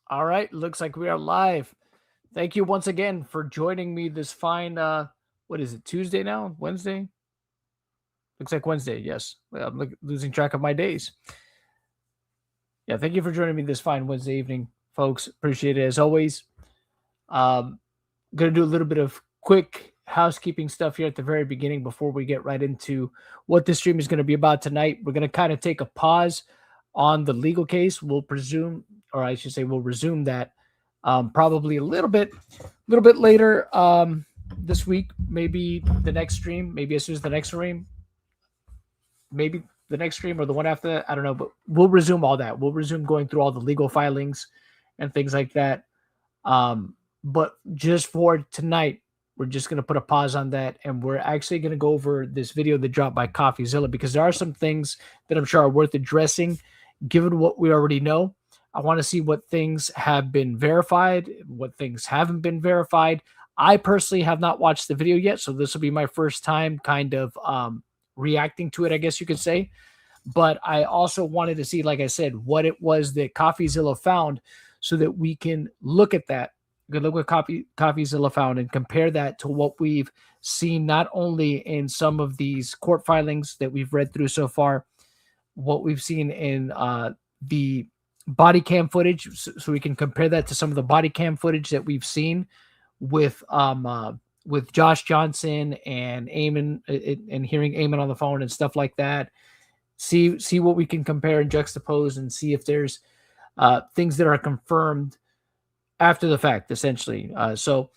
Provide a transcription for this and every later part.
All right, looks like we are live. Thank you once again for joining me this fine what is it? Tuesday now? Wednesday? Looks like Wednesday. Yes. Well, I'm losing track of my days. Yeah, thank you for joining me this fine Wednesday evening, folks. Appreciate it as always. Um going to do a little bit of quick housekeeping stuff here at the very beginning before we get right into what this stream is going to be about tonight. We're going to kind of take a pause on the legal case. We'll presume, or I should say, we'll resume that probably a little bit later this week. Maybe the next stream. Maybe as soon as the next stream. Maybe the next stream or the one after that. I don't know, but we'll resume all that. We'll resume going through all the legal filings and things like that. But just for tonight, we're just going to put a pause on that. And we're actually going to go over this video that dropped by Coffeezilla because there are some things that I'm sure are worth addressing given what we already know. I want to see what things have been verified, what things haven't been verified. I personally have not watched the video yet, so this will be my first time kind of reacting to it, I guess you could say. But I also wanted to see, like I said, what it was that Coffeezilla found so that we can look at that. We can look what Coffeezilla found and compare that to what we've seen not only in some of these court filings that we've read through so far, what we've seen in the body cam footage, so we can compare that to some of the body cam footage that we've seen with Josh Johnson and Eamon, and hearing Eamon on the phone and stuff like that. See what we can compare and juxtapose and see if there's things that are confirmed after the fact, essentially. So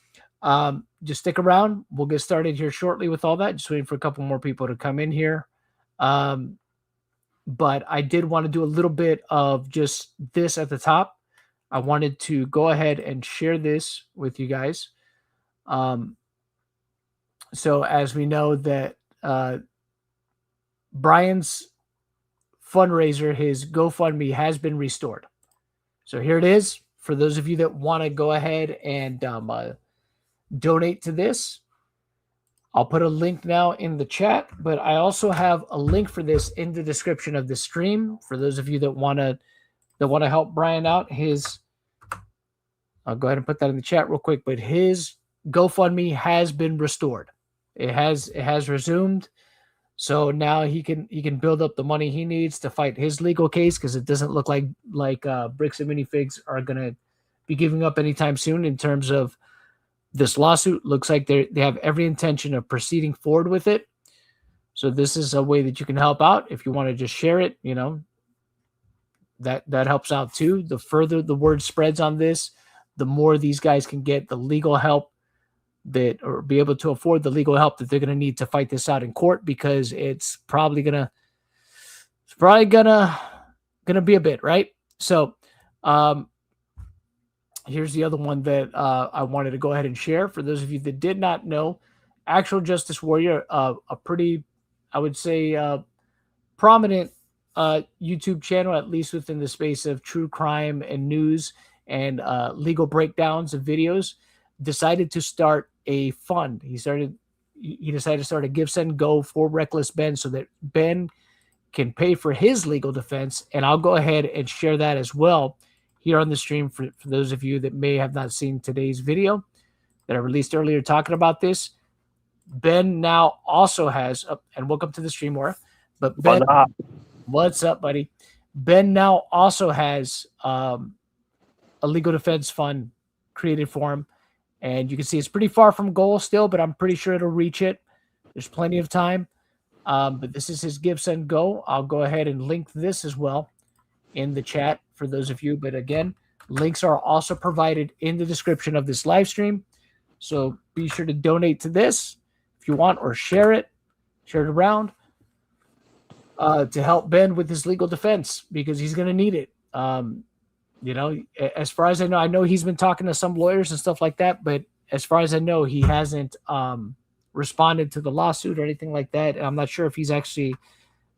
just stick around. We'll get started here shortly with all that. Just waiting for a couple more people to come in here. But I did want to do a little bit of just this at the top. I wanted to go ahead and share this with you guys. So as we know that Brian's fundraiser, his GoFundMe, has been restored. So here it is. For those of you that want to go ahead and donate to this, I'll put a link now in the chat, but I also have a link for this in the description of the stream. For those of you that want to help Brian out, I'll go ahead and put that in the chat real quick, but his GoFundMe has been restored. It has resumed. So now he can build up the money he needs to fight his legal case, because it doesn't look like Bricks and Minifigs are going to be giving up anytime soon in terms of this lawsuit. Looks like they have every intention of proceeding forward with it. So this is a way that you can help out. If you want to just share it, that helps out too. The further the word spreads on this, the more these guys can get the legal help or be able to afford the legal help that they're going to need to fight this out in court, because it's probably gonna be a bit, right? So here's the other one that I wanted to go ahead and share. For those of you that did not know, Actual Justice Warrior, a pretty, I would say, prominent YouTube channel, at least within the space of true crime and news and legal breakdowns of videos, decided to start a fund. He decided to start a Give, Send, Go for Reckless Ben, so that Ben can pay for his legal defense. And I'll go ahead and share that as well here on the stream for those of you that may have not seen today's video that I released earlier talking about this. Ben now also has, and welcome to the stream, Maura. But Ben, what's up, buddy? Ben now also has a legal defense fund created for him. And you can see it's pretty far from goal still, but I'm pretty sure it'll reach it. There's plenty of time. But this is his Give, Send, Go. I'll go ahead and link this as well in the chat for those of you. But again, links are also provided in the description of this live stream. So be sure to donate to this if you want, or share it around to help Ben with his legal defense, because he's going to need it. As far as I know he's been talking to some lawyers and stuff like that, but as far as I know, he hasn't responded to the lawsuit or anything like that. And I'm not sure if he's actually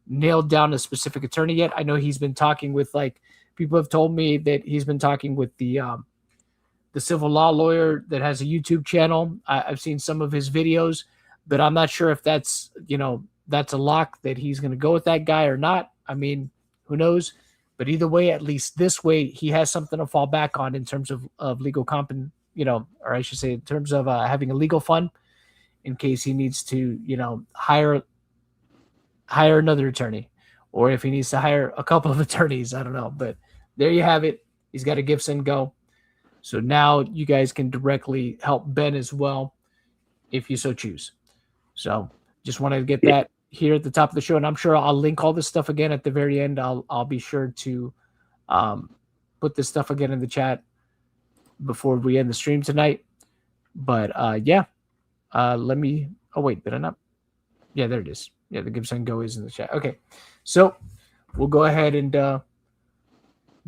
nailed down a specific attorney yet. I know he's been talking with, people have told me that he's been talking with the civil law lawyer that has a YouTube channel. I've seen some of his videos, but I'm not sure if that's a lock that he's going to go with that guy or not. I mean, who knows? But either way, at least this way, he has something to fall back on in terms of legal or I should say, in terms of having a legal fund in case he needs to, hire another attorney, or if he needs to hire a couple of attorneys. I don't know, but there you have it. He's got a Give Send Go. So now you guys can directly help Ben as well if you so choose. So just wanted to get that here at the top of the show, and I'm sure I'll link all this stuff again at the very end. I'll be sure to put this stuff again in the chat before we end the stream tonight. But let me. Oh wait, did I not? Yeah, there it is. Yeah, the Give Send Go is in the chat. Okay, so we'll go ahead and go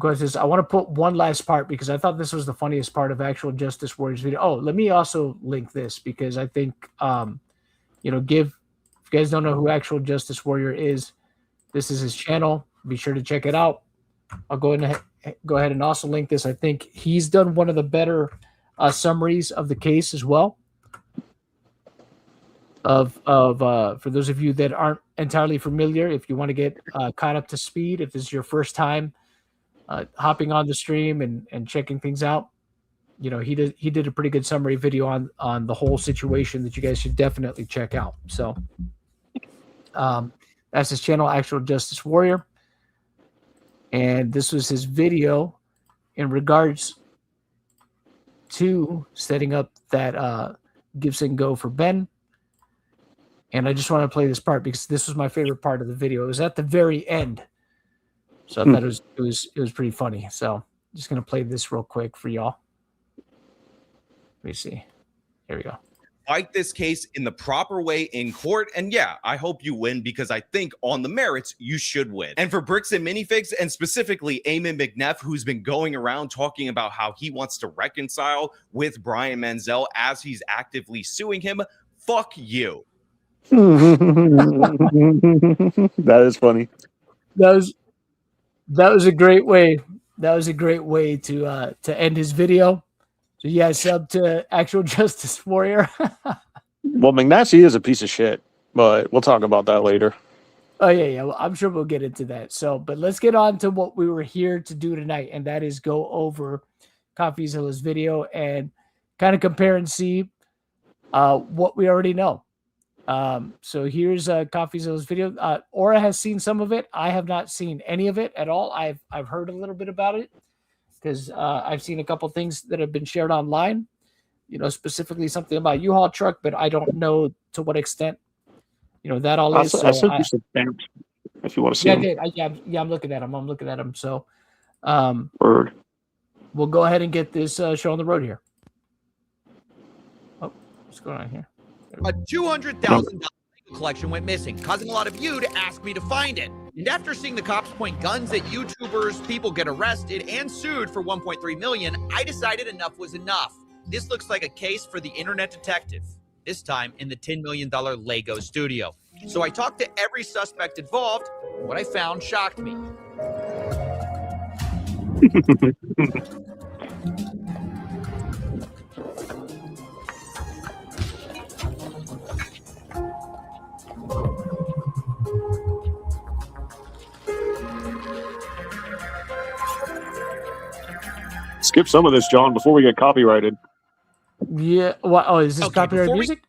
to this. I want to put one last part because I thought this was the funniest part of Actual Justice Warriors video. Oh, let me also link this because I think if you guys don't know who Actual Justice Warrior is, this is his channel. Be sure to check it out. I'll go ahead and also link this. I think he's done one of the better summaries of the case as well. For those of you that aren't entirely familiar, if you want to get caught up to speed, if this is your first time hopping on the stream and checking things out, he did a pretty good summary video on the whole situation that you guys should definitely check out. So that's his channel, Actual Justice Warrior. And this was his video in regards to setting up that Give Send Go for Ben. And I just want to play this part because this was my favorite part of the video. It was at the very end. So I thought it was pretty funny. So I'm just going to play this real quick for y'all. Let me see. Here we go. Fight this case in the proper way in court. And yeah, I hope you win because I think on the merits, you should win. And for Bricks and Minifigs, and specifically Eamon McNeff, who's been going around talking about how he wants to reconcile with Brian Manziel as he's actively suing him, fuck you. That is funny. That was a great way. That was a great way to end his video. So you guys sub to Actual Justice Warrior. Well, McNasty is a piece of shit, but we'll talk about that later. Oh yeah. Well, I'm sure we'll get into that. So, but let's get on to what we were here to do tonight, and that is go over Coffeezilla's video and kind of compare and see what we already know. So here's Coffeezilla's video. Aura has seen some of it. I have not seen any of it at all. I've heard a little bit about it because I've seen a couple things that have been shared online, specifically something about U-Haul truck, but I don't know to what extent, that all is. I sent you some stamps if you want to see them. I'm looking at them. I'm looking at them. So Word. We'll go ahead and get this show on the road here. Oh, what's going on here? A $200,000 collection went missing, causing a lot of you to ask me to find it. And after seeing the cops point guns at YouTubers, people get arrested and sued for $1.3 million, I decided enough was enough. This looks like a case for the internet detective, this time in the $10 million Lego studio. So I talked to every suspect involved, and what I found shocked me. Skip some of this, John, before we get copyrighted. Yeah. What? Oh, is this copyrighted music?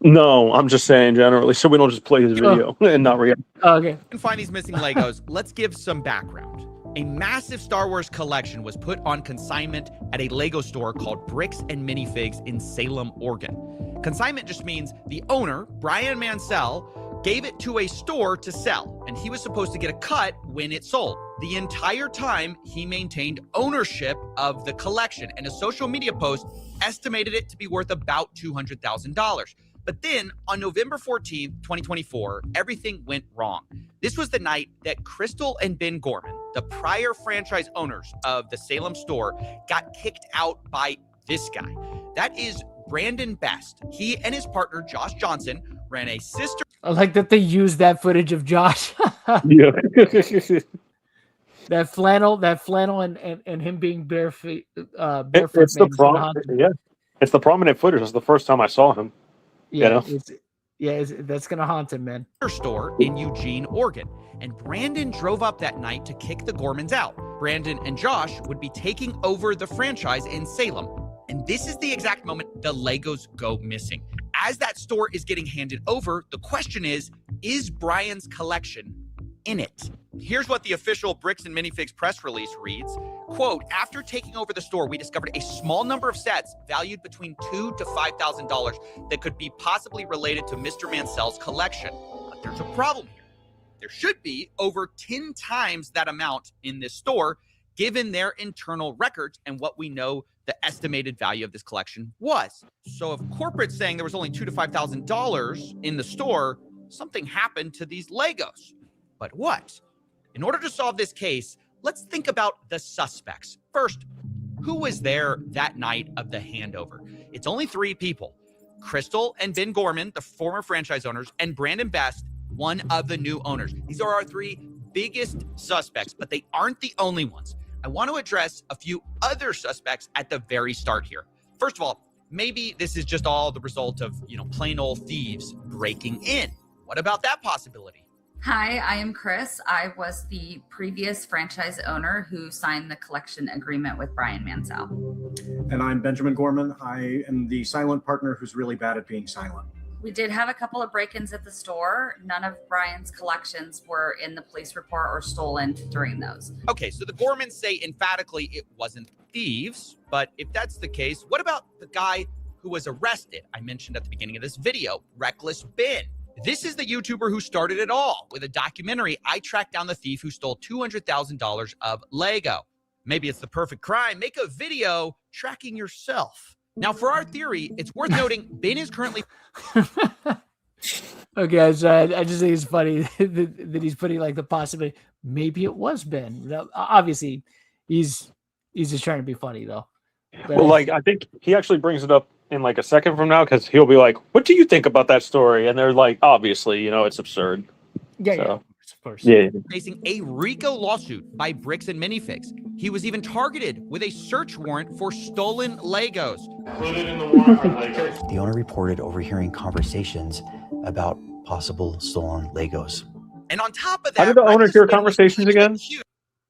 No, I'm just saying generally, so we don't just play his video and not react. Okay. You can find these missing Legos. Let's give some background. A massive Star Wars collection was put on consignment at a Lego store called Bricks and Minifigs in Salem, Oregon. Consignment just means the owner, Brian Mansell, gave it to a store to sell, and he was supposed to get a cut when it sold. The entire time, he maintained ownership of the collection, and a social media post estimated it to be worth about $200,000. But then on November 14th, 2024, everything went wrong. This was the night that Crystal and Ben Gorman, the prior franchise owners of the Salem store, got kicked out by this guy. That is Brandon Best. He and his partner, Josh Johnson, ran a sister. I like that they used that footage of Josh. Yeah. that flannel and him being barefoot. It's the prominent footage. That's the first time I saw him. Yeah, Yeah, that's gonna haunt him, man. Store in Eugene, Oregon. And Brandon drove up that night to kick the Gormans out. Brandon and Josh would be taking over the franchise in Salem. And this is the exact moment the Legos go missing. As that store is getting handed over, the question is Brian's collection in it? Here's what the official Bricks and Minifigs press release reads. Quote, after taking over the store, we discovered a small number of sets valued between $2,000 to $5,000 that could be possibly related to Mr. Mansell's collection. But there's a problem here. There should be over 10 times that amount in this store, given their internal records and what we know the estimated value of this collection was. So if corporate's saying there was only $2,000 to $5,000 in the store, something happened to these Legos. But what? In order to solve this case, let's think about the suspects. First, who was there that night of the handover? It's only 3 people. Crystal and Ben Gorman, the former franchise owners, and Brandon Best, one of the new owners. These are our 3 biggest suspects, but they aren't the only ones. I want to address a few other suspects at the very start here. First of all, maybe this is just all the result of, plain old thieves breaking in. What about that possibility? Hi, I am Chris. I was the previous franchise owner who signed the collection agreement with Brian Mansell. And I'm Benjamin Gorman. I am the silent partner who's really bad at being silent. We did have a couple of break-ins at the store. None of Brian's collections were in the police report or stolen during those. Okay, so the Gormans say emphatically it wasn't thieves, but if that's the case, what about the guy who was arrested? I mentioned at the beginning of this video, Reckless Ben. This is the YouTuber who started it all. With a documentary, I tracked down the thief who stole $200,000 of Lego. Maybe it's the perfect crime. Make a video tracking yourself. Now, for our theory, it's worth noting Ben is currently... Okay, so I just think it's funny that he's putting like the possibility. Maybe it was Ben. Obviously, he's just trying to be funny, though. But Well, I think he actually brings it up in like a second from now because he'll be like, "What do you think about that story?" And they're like, "Obviously, it's absurd." yeah, So, of course. Yeah. facing a RICO lawsuit by Bricks and Minifigs. He was even targeted with a search warrant for stolen Legos. The owner reported overhearing conversations about possible stolen Legos. And on top of that, How did the owner Reckless hear Ben was conversations even again? accused-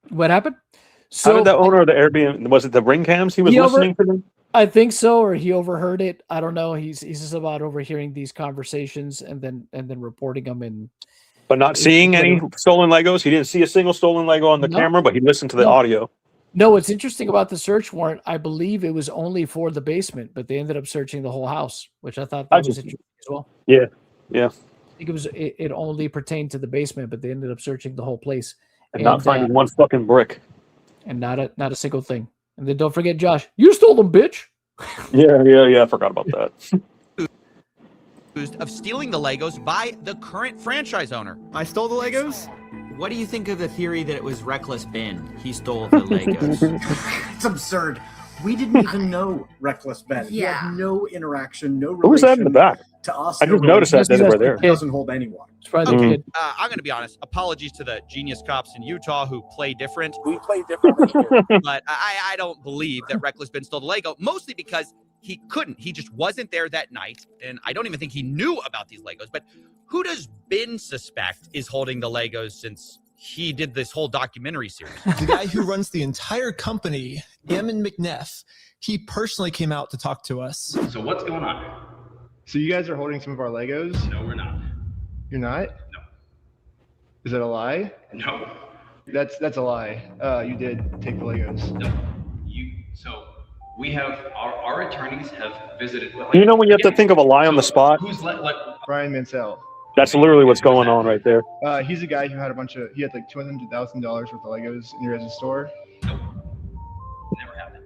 What happened? How did the owner of the Airbnb, was it the ring cams he was listening to them? I think so, or he overheard it. I don't know. He's just about overhearing these conversations and then reporting them But not seeing any stolen Legos? He didn't see a single stolen Lego on the No. camera, but he listened to the No. audio. No, what's interesting about the search warrant, I believe it was only for the basement, but they ended up searching the whole house, which I thought that was interesting as well. Yeah, yeah. I think it only pertained to the basement, but they ended up searching the whole place And not finding one fucking brick. and not a single thing. And then don't forget, Josh, you stole them, bitch. Yeah. I forgot about that. accused of stealing the Legos by the current franchise owner. I stole the Legos? What do you think of the theory that it was Reckless Ben? He stole the Legos. It's absurd. We didn't even know Reckless Ben. He Yeah. had no interaction, no relation Who was that in the back? to us. I just noticed that they were there. It doesn't hold anyone. It's probably the Mhm. kid. I'm going to be honest. Apologies to the genius cops in Utah who play different, We play differently here. but I don't believe that Reckless Ben stole the Lego, mostly because he couldn't. He just wasn't there that night, and I don't even think he knew about these Legos. But who does Ben suspect is holding the Legos since he did this whole documentary series? The guy who runs the entire company, Ammon McNeff, he personally came out to talk to us. So what's going on? So you guys are holding some of our Legos? No, we're not. You're not? No. Is that a lie? No. That's a lie. You did take the Legos. No. So we have our attorneys have visited. You know when you have to think of a lie on the spot? Who's Brian Mansell. That's literally what's going on right there. He's a guy who had he had like $200,000 worth of Legos in your guys' store. Nope. Never happened.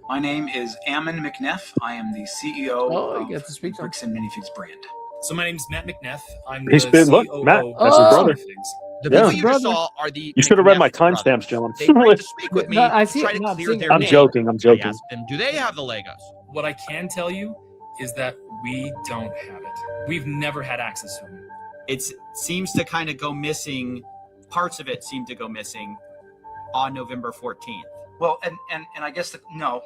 My name is Ammon McNeff. I am the CEO Oh, you of get to speak to him. Bricks and Minifigs brand. So my name's Matt McNeff. I'm He's the been, look, COO Matt, that's his Oh. brother. Minifigs. The Yeah. people you just Brother. saw are the You should have read my McNeff brothers. timestamps, John. They agreed to speak with me No, I to see try it. to No, I'm clear seeing their it. I'm name. joking. I'm I joking. asked them, do they have the Legos? What I can tell you is that we don't have it. We've never had access to them. It seems to kind of go missing. Parts of it seem to go missing on November 14th. Well, and I guess no,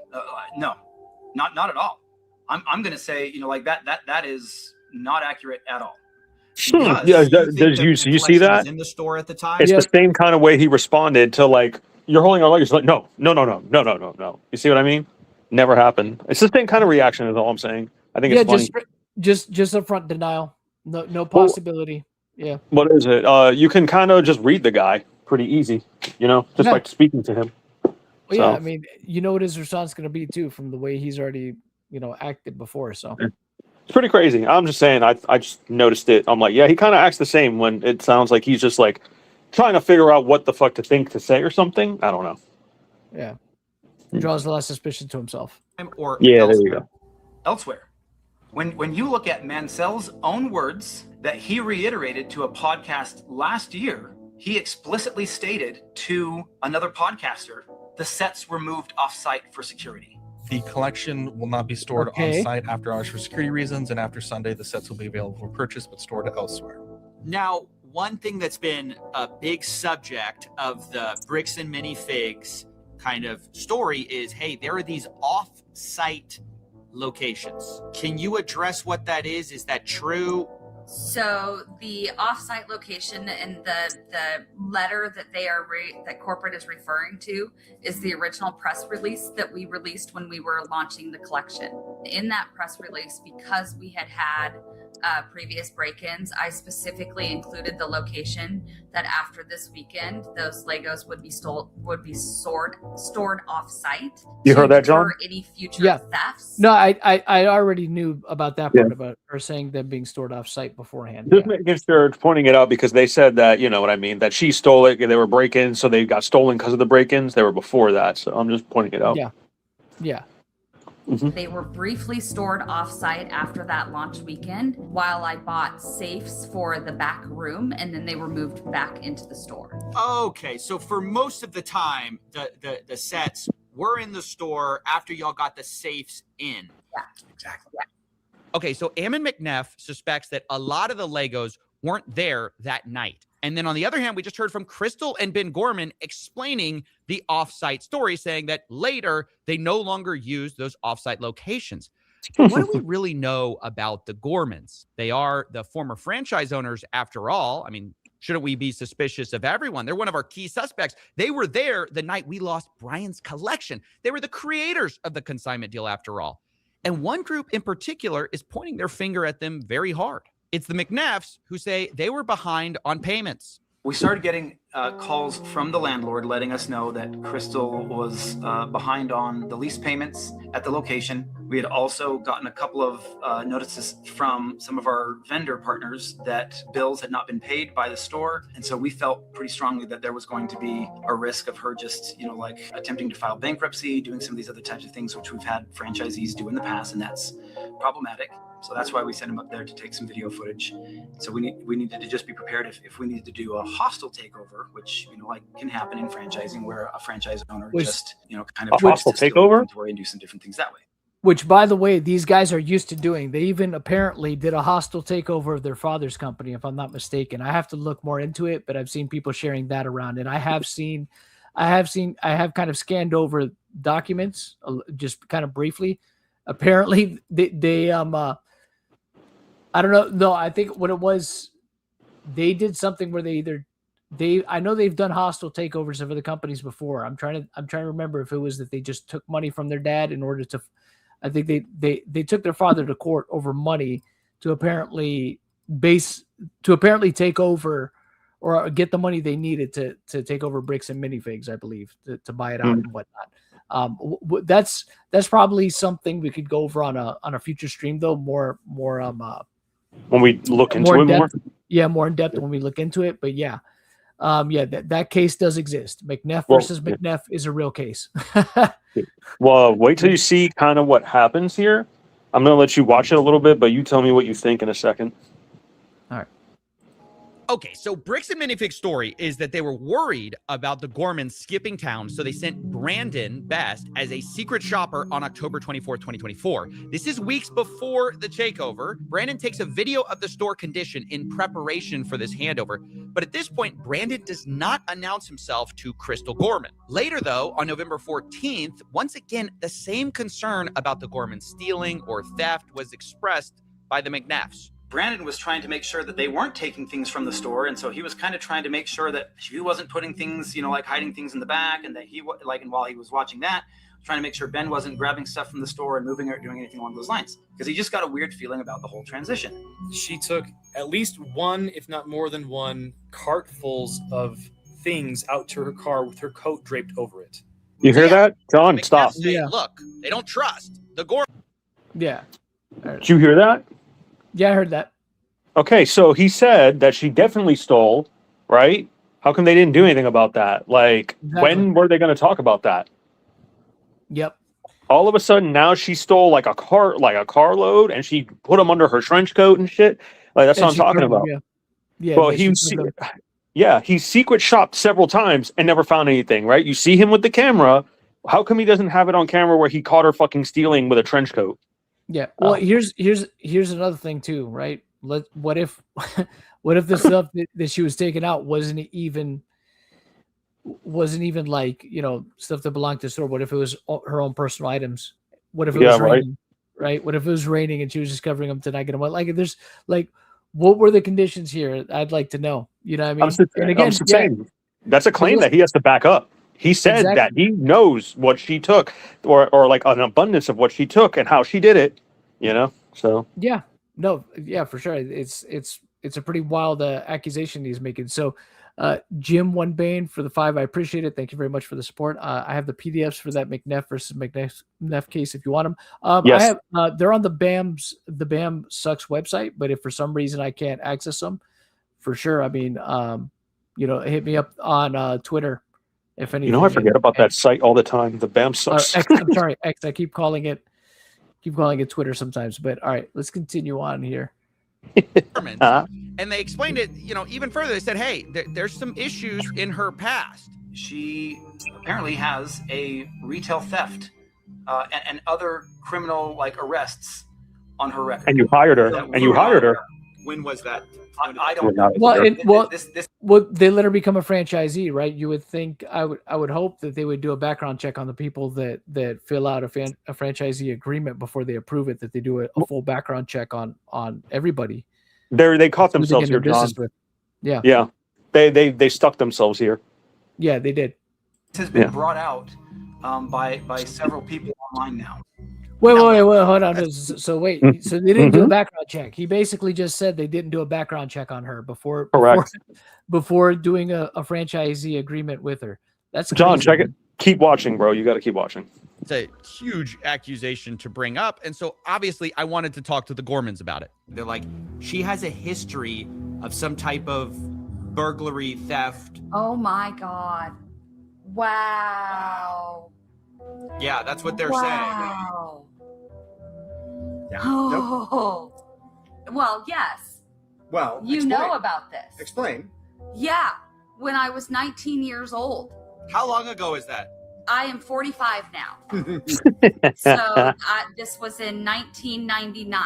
not at all. I'm going to say, like that is not accurate at all. Yeah, Because did you see collection that? was in the store at the time? It's the same kind of way he responded to like, "You're holding our luggage." Like, no. You see what I mean? Never happened. It's the same kind of reaction. Is all I'm saying. I think it's funny. just upfront denial. No possibility. Yeah. What is it? You can kind of just read the guy pretty easy, just Yeah. like speaking to him. Well, So- yeah, I mean, you know what his response is going to be too, from the way he's already, acted before. So It's pretty crazy. I'm just saying, I just noticed it. I'm like, yeah, he kind of acts the same when it sounds like he's just like trying to figure out what the fuck to think to say or something. I don't know. yeah, draws a lot of suspicion to himself. Or Yeah, there you go. Elsewhere. When you look at Mansell's own words that he reiterated to a podcast last year, he explicitly stated to another podcaster, the sets were moved off-site for security. The collection will not be stored Okay. on site after hours for security reasons, and after Sunday, the sets will be available for purchase but stored elsewhere. Now, one thing that's been a big subject of the Bricks and Minifigs kind of story is, hey, there are these off-site locations. Can you address what that is? Is that true? So the offsite location and the letter that that corporate is referring to is the original press release that we released when we were launching the collection. In that press release, because we had previous break-ins, I specifically included the location that after this weekend, those Legos would be stored off-site. You heard that, John? For any future thefts. No, I already knew about that part about her saying them being stored off-site beforehand. Just making sure, pointing it out because they said that, you know what I mean, that she stole it. They were break-ins, so they got stolen because of the break-ins. They were before that, so I'm just pointing it out. Yeah. They were briefly stored off-site after that launch weekend while I bought safes for the back room, and then they were moved back into the store. Okay, so for most of the time, the sets were in the store after y'all got the safes in. Yeah, exactly. Yeah. Okay, so Ammon McNeff suspects that a lot of the Legos weren't there that night. And then on the other hand, we just heard from Crystal and Ben Gorman explaining the offsite story, saying that later they no longer use those offsite locations. What do we really know about the Gormans? They are the former franchise owners after all. I mean, shouldn't we be suspicious of everyone? They're one of our key suspects. They were there the night we lost Brian's collection. They were the creators of the consignment deal after all. And one group in particular is pointing their finger at them very hard. It's the McNeffs who say they were behind on payments. We started getting calls from the landlord letting us know that Crystal was behind on the lease payments at the location. We had also gotten a couple of notices from some of our vendor partners that bills had not been paid by the store. And so we felt pretty strongly that there was going to be a risk of her just, like attempting to file bankruptcy, doing some of these other types of things, which we've had franchisees do in the past, and that's problematic. So that's why we sent him up there to take some video footage. So we needed to just be prepared if we needed to do a hostile takeover, which like can happen in franchising, where a franchise owner just kind of a hostile takeover and do some different things that way. Which, by the way, these guys are used to doing. They even apparently did a hostile takeover of their father's company, if I'm not mistaken. I have to look more into it, but I've seen people sharing that around, and I have kind of scanned over documents just kind of briefly. Apparently, they I don't know. No, I think what it was, they did something where I know they've done hostile takeovers of other companies before. I'm trying to remember if it was that they just took money from their dad in order to, I think they took their father to court over money to apparently take over or get the money they needed to take over Bricks and Minifigs, I believe, to buy it out and whatnot. That's probably something we could go over on a future stream though, more when we look into it more. Yeah, more in depth when we look into it. But that case does exist. McNeff versus McNeff is a real case. Well, wait till you see kind of what happens here. I'm going to let you watch it a little bit, but you tell me what you think in a second. All right. Okay, so Bricks and Minifigs' story is that they were worried about the Gormans skipping town, so they sent Brandon Best as a secret shopper on October 24th, 2024. This is weeks before the takeover. Brandon takes a video of the store condition in preparation for this handover, but at this point, Brandon does not announce himself to Crystal Gorman. Later, though, on November 14th, once again, the same concern about the Gormans stealing or theft was expressed by the McNeffs. Brandon was trying to make sure that they weren't taking things from the store, and so he was kind of trying to make sure that he wasn't putting things, like hiding things in the back, and that and while he was watching that, trying to make sure Ben wasn't grabbing stuff from the store and moving it or doing anything along those lines, because he just got a weird feeling about the whole transition. She took at least one, if not more than one, cartfuls of things out to her car with her coat draped over it. You hear that? John, stop. Say, look, they don't trust the Gorman. Yeah. Did you hear that? Yeah, I heard that. Okay, so he said that she definitely stole, right? How come they didn't do anything about that? Like, when were they going to talk about that? Yep. All of a sudden, now she stole like a carload, and she put them under her trench coat and shit. Like, that's what I'm talking about. Yeah. Well, he secret shopped several times and never found anything, right? You see him with the camera. How come he doesn't have it on camera where he caught her fucking stealing with a trench coat? Yeah. Well, here's another thing too, right? What if the stuff that she was taking out wasn't even like, stuff that belonged to the store? What if it was her own personal items? What if it was raining? Right? What if it was raining and she was just covering them to not get them wet? Like, there's like, what were the conditions here? I'd like to know. You know what I mean? And again, that's a claim that he has to back up. He said that he knows what she took, or like an abundance of what she took and how she did it. So yeah, no, yeah, for sure. It's a pretty wild accusation he's making. So, Jim One Bane for the 5, I appreciate it. Thank you very much for the support. I have the PDFs for that McNeff versus McNeff case if you want them. Yes. I have they're on the BAM Sucks website, but if for some reason I can't access them, for sure. I mean, hit me up on Twitter if anything. I forget about that site all the time. The BAM Sucks. I'm sorry, X. I keep calling it Twitter sometimes. But all right, let's continue on here. And they explained it, even further. They said, hey, there's some issues in her past. She apparently has a retail theft and other criminal arrests on her record. And you hired her. When was that? I don't know. Well, they let her become a franchisee, right? You would think, I would hope that they would do a background check on the people that fill out a franchisee agreement before they approve it, that they do a full background check on everybody. They caught themselves here, John. Yeah. Yeah. They stuck themselves here. Yeah, they did. This has been brought out by several people online now. Wait, hold on. So wait, so they didn't do a background check. He basically just said they didn't do a background check on her before doing a franchisee agreement with her. That's crazy. John, check it. Keep watching, bro. You got to keep watching. It's a huge accusation to bring up. And so obviously I wanted to talk to the Gormans about it. They're like, she has a history of some type of burglary, theft. Oh my God. Wow. Yeah, that's what they're saying. Yeah. Oh. Well, yes. Well, you know about this. Explain. Yeah. When I was 19 years old. How long ago is that? I am 45 now. So this was in 1999.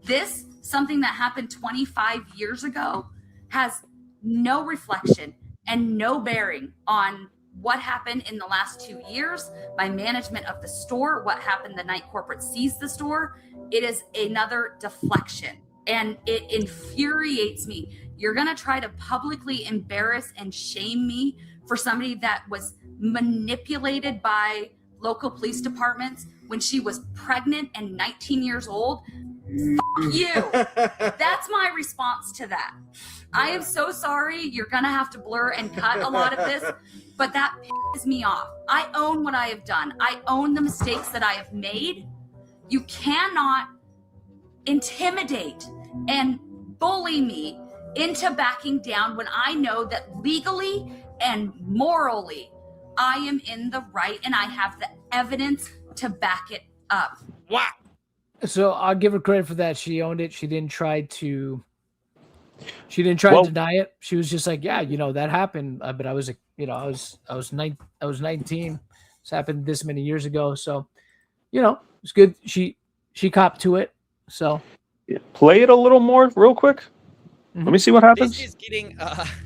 This, something that happened 25 years ago, has no reflection and no bearing on what happened in the last 2 years, my management of the store, what happened the night corporate seized the store. It is another deflection, and it infuriates me. You're going to try to publicly embarrass and shame me for somebody that was manipulated by local police departments when she was pregnant and 19 years old. Fuck you. That's my response to that. I am so sorry. You're going to have to blur and cut a lot of this, but that pisses me off. I own what I have done. I own the mistakes that I have made. You cannot intimidate and bully me into backing down when I know that legally and morally I am in the right and I have the evidence to back it up. Wow. So I'll give her credit for that. She owned it. She didn't try to deny it. She was just like, yeah, that happened. But I was, I was 19. This happened this many years ago. So, it's good. She copped to it. So play it a little more real quick. Let me see what happens. This is getting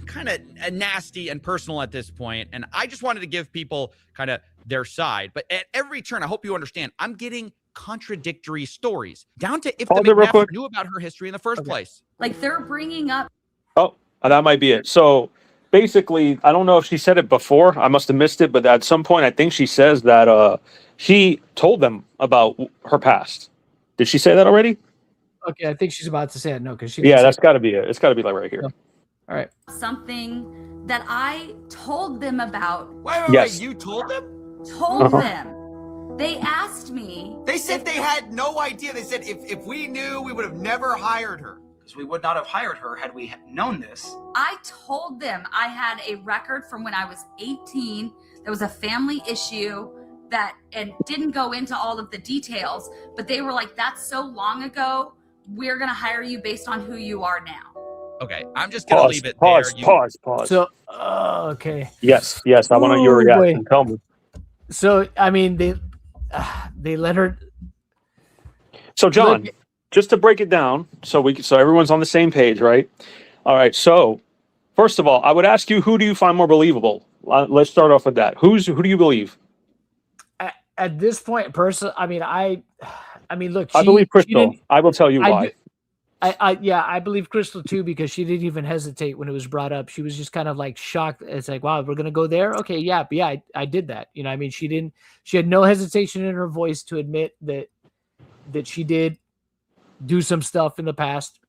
kind of nasty and personal at this point, and I just wanted to give people kind of their side. But at every turn, I hope you understand, I'm getting contradictory stories, down to if Pause the it real McNabb quick. knew about her history in the first place. Like they're bringing up. Oh, that might be it. So basically, I don't know if she said it before. I must have missed it, but at some point, I think she says that she told them about her past. Did she say that already? Okay, I think she's about to say it. No, because she. Yeah, that's got to be it. It's got to be like right here. No. All right. Something that I told them about. Yes. You told them? Told them. They asked me. They said they had no idea. They said if we knew, we would have never hired her. Because we would not have hired her had we known this. I told them I had a record from when I was 18. There was a family issue and didn't go into all of the details, but they were like, that's so long ago. We're going to hire you based on who you are now. Okay, I'm just going to leave it Pause. there. Pause. So, okay. Yes. I want your reaction. Tell me. So, I mean, they let her. So, John, just to break it down, so everyone's on the same page, right? All right. So, first of all, I would ask you, who do you find more believable? Let's start off with that. Who do you believe? At this point, personally, I mean, look. I believe Crystal. I will tell you why. I believe Crystal too, because she didn't even hesitate when it was brought up. She was just kind of like shocked. It's like, wow, we're gonna go there. Okay, yeah, I did that. You know, I mean, she had no hesitation in her voice to admit that she did do some stuff in the past.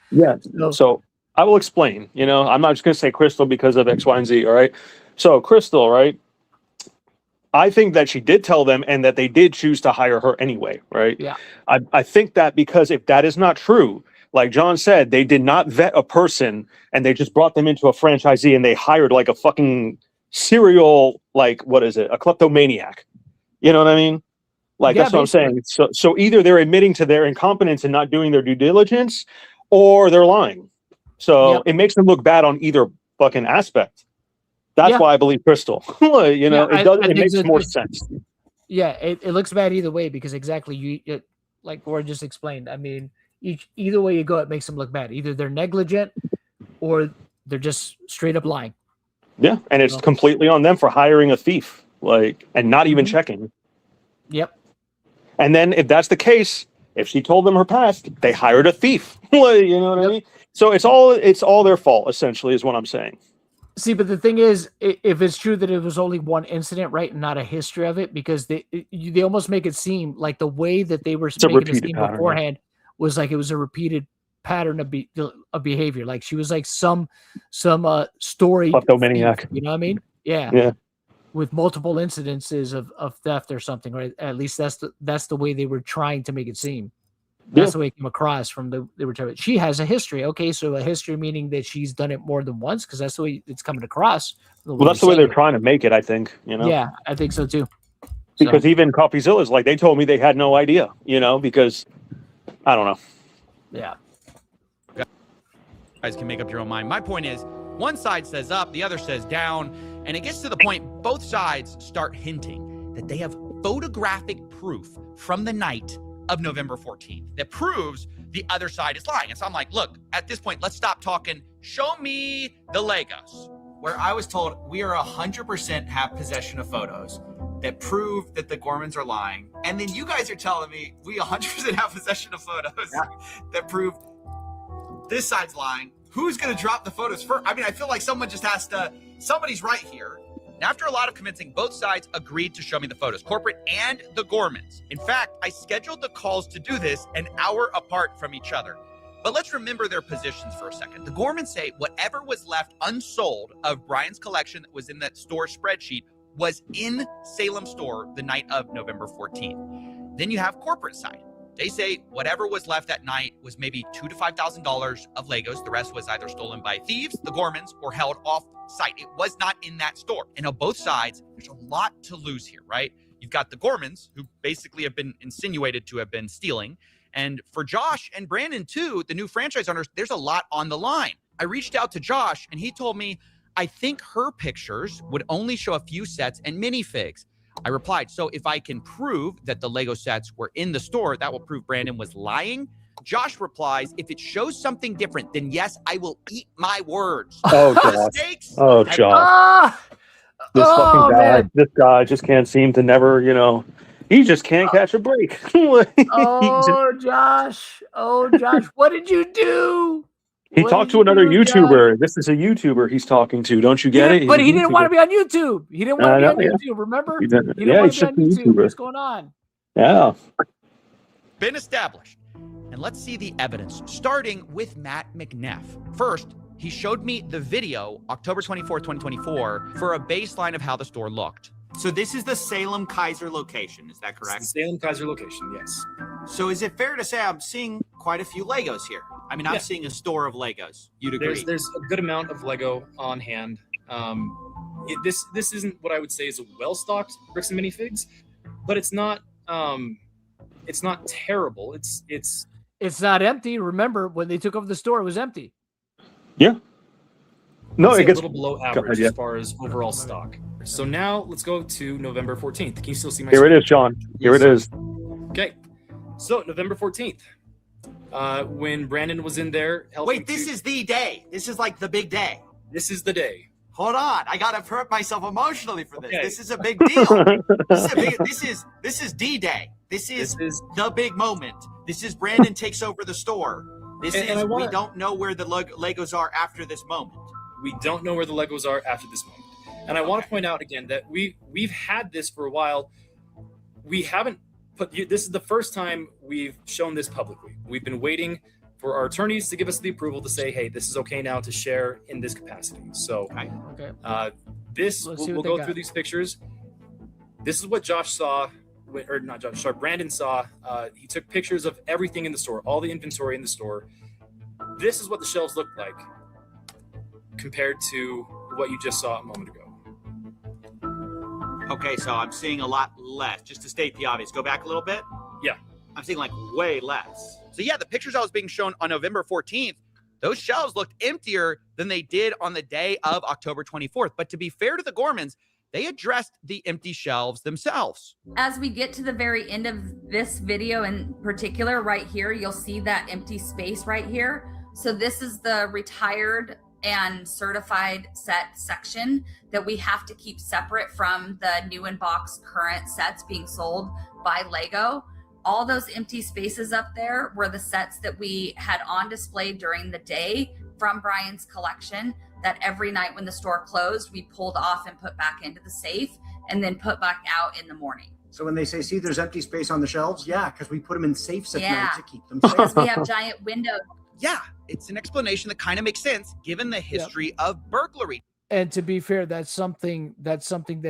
Yeah. So I will explain. You know, I'm not just gonna say Crystal because of X, Y, and Z. All right. So Crystal, right? I think that she did tell them and that they did choose to hire her anyway, right? Yeah. I think that because if that is not true, like John said, they did not vet a person and they just brought them into a franchisee and they hired like a fucking serial, like, what is it? A kleptomaniac. You know what I mean? Like, that's what I'm saying. So either they're admitting to their incompetence and not doing their due diligence, or they're lying. So it makes them look bad on either fucking aspect. That's why I believe Crystal. You know, it makes more sense. Yeah, it looks bad either way because exactly like Gordon just explained. I mean, either way you go, it makes them look bad. Either they're negligent or they're just straight up lying. Yeah, and it's completely on them for hiring a thief, and not even checking. Yep. And then if that's the case, if she told them her past, they hired a thief. You know what I mean? So it's all their fault, essentially, is what I'm saying. See, but the thing is, if it's true that it was only one incident, right, and not a history of it, because they almost make it seem like the way that they were making it seem beforehand was like it was a repeated pattern of behavior. Like she was like some story kleptomaniac. You know what I mean? Yeah. Yeah. With multiple incidences of theft or something, right? At least that's the way they were trying to make it seem. That's the way it came across from they were telling. She has a history. Okay, so a history meaning that she's done it more than once, because that's the way it's coming across. Well, that's the way they're trying to make it, I think. You know. Yeah, I think so too. Because even Coffeezilla is like, they told me they had no idea. You know, because I don't know. Yeah. You guys can make up your own mind. My point is, one side says up, the other says down, and it gets to the point both sides start hinting that they have photographic proof from the night of November 14th that proves the other side is lying. And so I'm like, look, at this point, let's stop talking. Show me the Legos. Where I was told we are 100% have possession of photos that prove that the Gormans are lying. And then you guys are telling me we 100% have possession of photos that prove this side's lying. Who's going to drop the photos first? I mean, I feel like someone just has to, somebody's right here. And after a lot of convincing, both sides agreed to show me the photos, corporate and the Gormans. In fact, I scheduled the calls to do this an hour apart from each other. But let's remember their positions for a second. The Gormans say whatever was left unsold of Brian's collection that was in that store spreadsheet was in Salem store the night of November 14th. Then you have corporate side. They say whatever was left that night was maybe $2,000 to $5,000 of Legos. The rest was either stolen by thieves, the Gormans, or held off site. It was not in that store. And on both sides, there's a lot to lose here, right? You've got the Gormans, who basically have been insinuated to have been stealing. And for Josh and Brandon, too, the new franchise owners, there's a lot on the line. I reached out to Josh, and he told me, I think her pictures would only show a few sets and minifigs. I replied, so if I can prove that the Lego sets were in the store, that will prove Brandon was lying. Josh replies, if it shows something different, then yes, I will eat my words. Oh, God. Oh, Josh. This fucking guy, this guy just can't seem to never, He just can't catch a break. Oh, Josh. Oh, Josh. What did you do? He What talked did to another you do, YouTuber. Josh? This is a YouTuber he's talking to. Don't you get it? He's But a he didn't want to YouTuber. be on YouTube. He didn't want to be I on know, yeah. YouTube, remember? He didn't- He didn't yeah, want he's to be on just a YouTube. YouTuber. What's going on? Yeah. Been established. And let's see the evidence, starting with Matt McNeff. First, he showed me the video, October 24th, 2024, for a baseline of how the store looked. So this is the Salem Kaiser location, is that correct? It's the Salem Kaiser location, yes. So is it fair to say I'm seeing quite a few Legos here? I mean, I'm Yeah. seeing a store of Legos. You'd agree? There's a good amount of Lego on hand. This isn't what I would say is a well-stocked Bricks and Minifigs, but it's not terrible. It's not empty. Remember, when they took over the store, it was empty. Yeah. No, I'd say it gets a little below go average ahead, yeah. as far as overall stock. So now let's go to November 14th. Can you still see my Here it screen? is, John. Here it is. Okay. So November 14th, when Brandon was in there helping. Wait, this is the day. This is like the big day. This is the day. Hold on, I gotta prep myself emotionally for this. Okay. This is a big deal. This is D-Day. This is the big moment. This is Brandon takes over the store. This And I we wanna- don't know where the Legos are after this moment. We don't know where the Legos are after this moment. And I want to point out again that we've had this for a while. We haven't this is the first time we've shown this publicly. We've been waiting for our attorneys to give us the approval to say, hey, this is okay now to share in this capacity. So Okay. we'll go through these pictures. This is what Josh saw, or not Josh, sorry, Brandon saw. He took pictures of everything in the store, all the inventory in the store. This is what the shelves look like compared to what you just saw a moment ago. Okay, so I'm seeing a lot less. Just to state the obvious, go back a little bit. Yeah. I'm seeing like way less. So yeah, the pictures I was being shown on November 14th, those shelves looked emptier than they did on the day of October 24th. But to be fair to the Gormans, they addressed the empty shelves themselves. As we get to the very end of this video in particular, right here, you'll see that empty space right here. So this is the retired and certified set section that we have to keep separate from the new in box current sets being sold by Lego. All those empty spaces up there were the sets that we had on display during the day from Brian's collection that every night when the store closed, we pulled off and put back into the safe and then put back out in the morning. So when they say, see, there's empty space on the shelves, yeah, because we put them in safes at Yeah. night to keep them safe. Because we have giant windows. Yeah, it's an explanation that kind of makes sense given the history of burglary. And to be fair, that's something that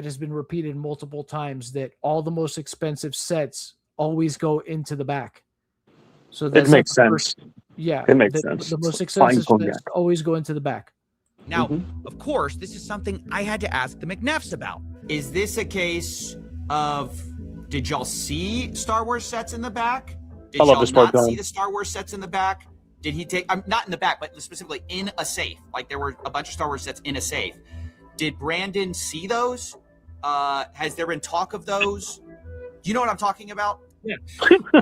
has been repeated multiple times, that all the most expensive sets always go into the back. So that's It makes the sense. first- yeah, It makes the sense. most It's expensive fine sets always go into the back. Now, of course, this is something I had to ask the McNeffs about. Is this a case of, did y'all see Star Wars sets in the back? Did I love y'all this part, not see Don. the Star Wars sets in the back? Did he take, not in the back, but specifically in a safe? Like there were a bunch of Star Wars sets in a safe. Did Brandon see those? Has there been talk of those? Do you know what I'm talking about? Yeah.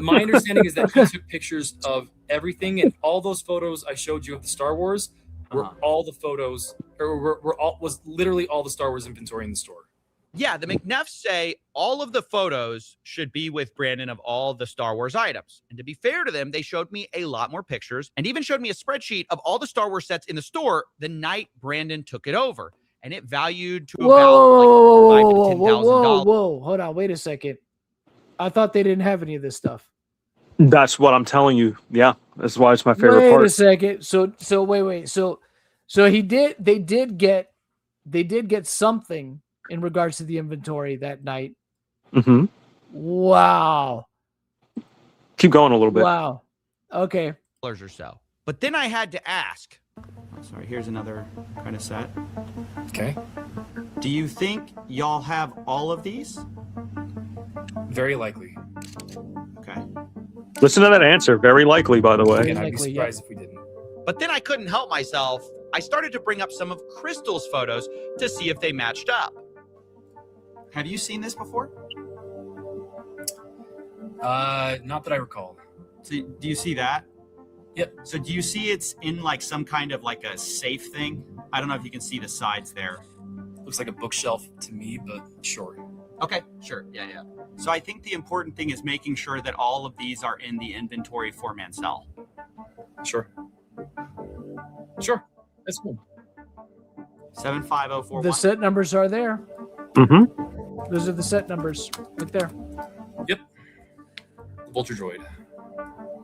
My understanding is that he took pictures of everything, and all those photos I showed you of the Star Wars were all the photos, or was literally all the Star Wars inventory in the store. Yeah, the McNeffs say all of the photos should be with Brandon of all the Star Wars items. And to be fair to them, they showed me a lot more pictures and even showed me a spreadsheet of all the Star Wars sets in the store the night Brandon took it over. And it valued to about like $5,000 to $10,000. Whoa, hold on, wait a second. I thought they didn't have any of this stuff. That's what I'm telling you. Yeah, that's why it's my favorite Wait part. a second. So wait. So they did get something in regards to the inventory that night. Mm-hmm. Wow. Keep going a little bit. Wow. Okay. Or so. But then I had to ask. Sorry, here's another kind of set. Okay. Do you think y'all have all of these? Very likely. Okay. Listen to that answer. Very likely, by the way. Again, I'd be surprised if we didn't. But then I couldn't help myself. I started to bring up some of Crystal's photos to see if they matched up. Have you seen this before? Not that I recall. So do you see that? Yep. So do you see it's in like some kind of like a safe thing? I don't know if you can see the sides there. Looks like a bookshelf to me, but sure. Okay, sure. Yeah. So I think the important thing is making sure that all of these are in the inventory for Mansell. Sure. That's cool. 75041. The set numbers are there. Mm-hmm. Those are the set numbers right there. Yep. Vulture Droid.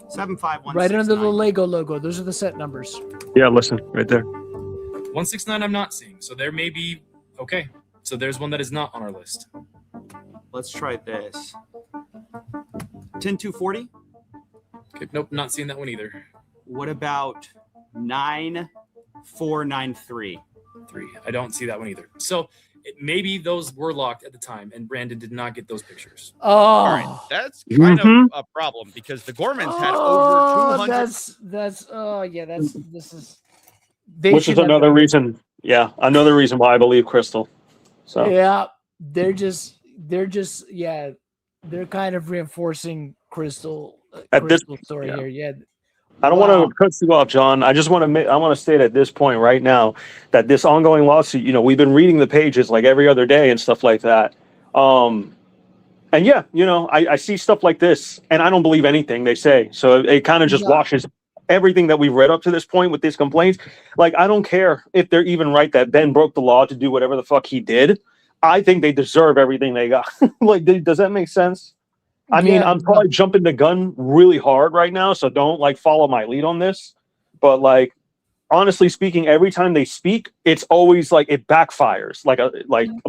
75169. Right under the Lego logo. Those are the set numbers. Yeah, listen, right there. 169 I'm not seeing. So there may be okay. So there's one that is not on our list. Let's try this. 10240. Okay, nope, not seeing that one either. What about 9493? 3. I don't see that one either. So maybe those were locked at the time, and Brandon did not get those pictures. Oh, All right, that's kind of a problem because the Gormans had over 200. This is. Which is another reason. Yeah, another reason why I believe Crystal. So yeah, they're kind of reinforcing Crystal story here. Yeah. I don't want to cut you off, John. I just want to state at this point right now that this ongoing lawsuit, we've been reading the pages like every other day and stuff like that. And yeah, I see stuff like this and I don't believe anything they say. So it kind of just washes everything that we've read up to this point with these complaints. Like, I don't care if they're even right that Ben broke the law to do whatever the fuck he did. I think they deserve everything they got. Like, does that make sense? I mean, I'm probably jumping the gun really hard right now, so don't follow my lead on this. But honestly speaking, every time they speak, it's always it backfires like a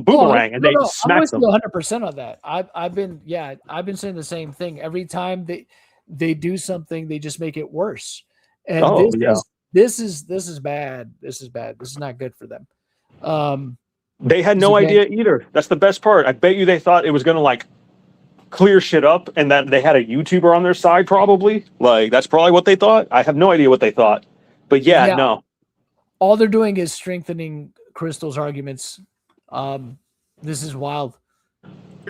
boomerang, and they smack them. 100% on that. I've been saying the same thing. Every time they do something, they just make it worse. And this is bad. This is bad. This is not good for them. They had no idea either. That's the best part. I bet you they thought it was gonna clear shit up and that they had a YouTuber on their side, probably. That's probably what they thought. I have no idea what they thought. But no. All they're doing is strengthening Crystal's arguments. This is wild.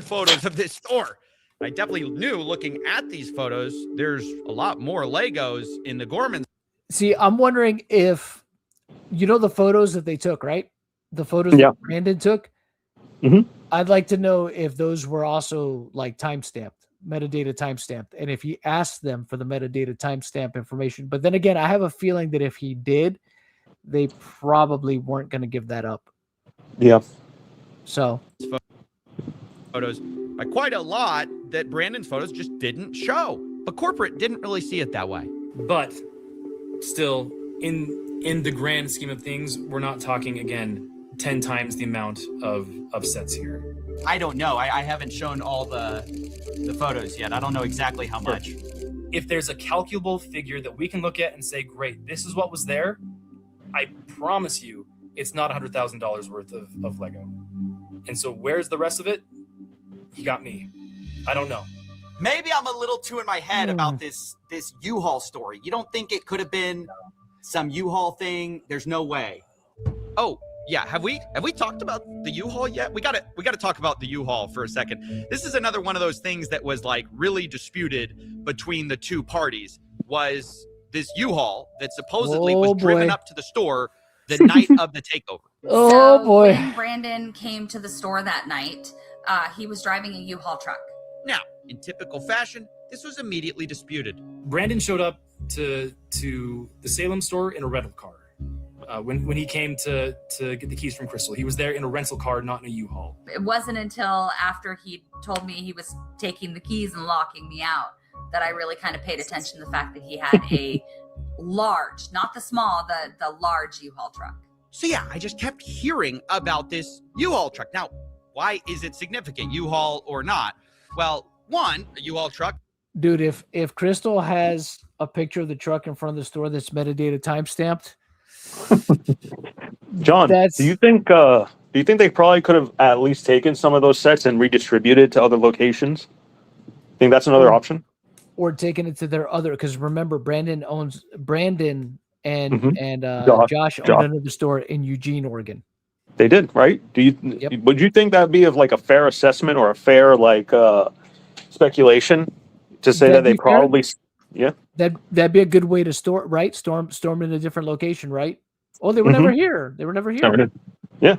Photos of this store. I definitely knew looking at these photos, there's a lot more Legos in the Gorman. See, I'm wondering if the photos that they took, right? The photos that Brandon took. Mm-hmm. I'd like to know if those were also time-stamped, metadata time-stamped, and if he asked them for the metadata timestamp information. But then again, I have a feeling that if he did, they probably weren't going to give that up. Yeah. So photos by quite a lot that Brandon's photos just didn't show, but corporate didn't really see it that way. But still, in the grand scheme of things, we're not talking again 10 times the amount of sets here. I don't know. I haven't shown all the photos yet. I don't know exactly how much. If there's a calculable figure that we can look at and say, great, this is what was there, I promise you it's not $100,000 worth of Lego. And so where's the rest of it? He got me. I don't know. Maybe I'm a little too in my head about this U-Haul story. You don't think it could have been some U-Haul thing? There's no way. Oh, yeah, have we talked about the U-Haul yet? We got to talk about the U-Haul for a second. This is another one of those things that was really disputed between the two parties. Was this U-Haul that supposedly was driven up to the store the night of the takeover? When Brandon came to the store that night, he was driving a U-Haul truck. Now, in typical fashion, this was immediately disputed. Brandon showed up to the Salem store in a rental car. When he came to get the keys from Crystal, he was there in a rental car, not in a U-Haul. It wasn't until after he told me he was taking the keys and locking me out that I really kind of paid attention to the fact that he had a large, not the small, the large U-Haul truck. So yeah, I just kept hearing about this U-Haul truck. Now, why is it significant, U-Haul or not? Well, one, a U-Haul truck. Dude, if Crystal has a picture of the truck in front of the store that's metadata timestamped, John, do you think they probably could have at least taken some of those sets and redistributed to other locations? Think that's another option? Or taken it to their other, because remember, Brandon and Josh owned another store in Eugene, Oregon. They did, right? Would you think that'd be of a fair assessment or a fair speculation to say that they probably that'd be a good way to store, right? Storm in a different location, right? Oh, they were never here. They were never here. Yeah.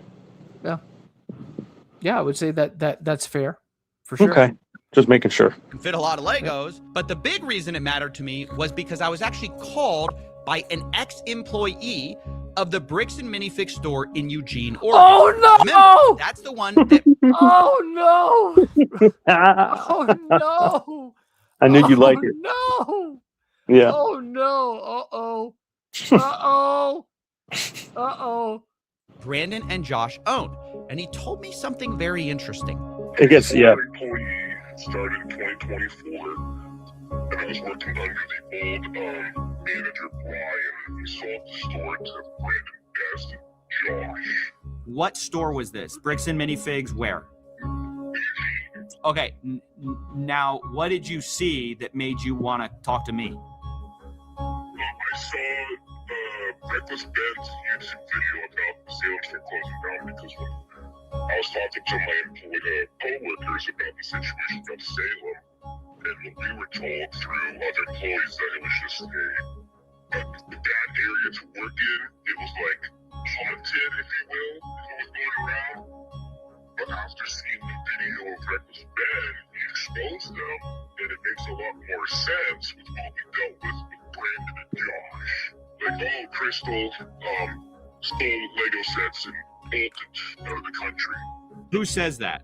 Yeah, I would say that's fair for sure. Okay, just making sure. Can fit a lot of Legos. But the big reason it mattered to me was because I was actually called by an ex-employee of the Bricks and Minifigs store in Eugene, Oregon. Oh no! Remember, that's the one that. Oh no! Oh no! I knew you'd like it. No! Yeah. Oh no! Uh-oh! Uh-oh! Uh-oh! Brandon and Josh owned, and he told me something very interesting. It gets Employee started in 2024, and I was working under the old manager Brian. He sold the store to Brandon Guest and Josh. What store was this? Bricks and Minifigs, where? Okay, now what did you see that made you want to talk to me? I saw Reckless Ben's YouTube video about the Salem store closing down because when I was talking to my co-workers about the situation about Salem, and we were told through other employees that it was just a bad area to work in. It was like haunted, if you will, what was going around. But after seeing the video of Reckless Ben, he exposed them, and it makes a lot more sense with what we dealt with Brandon and Josh. Like, oh, Crystal stole Lego sets and bolted out of the country. Who says that?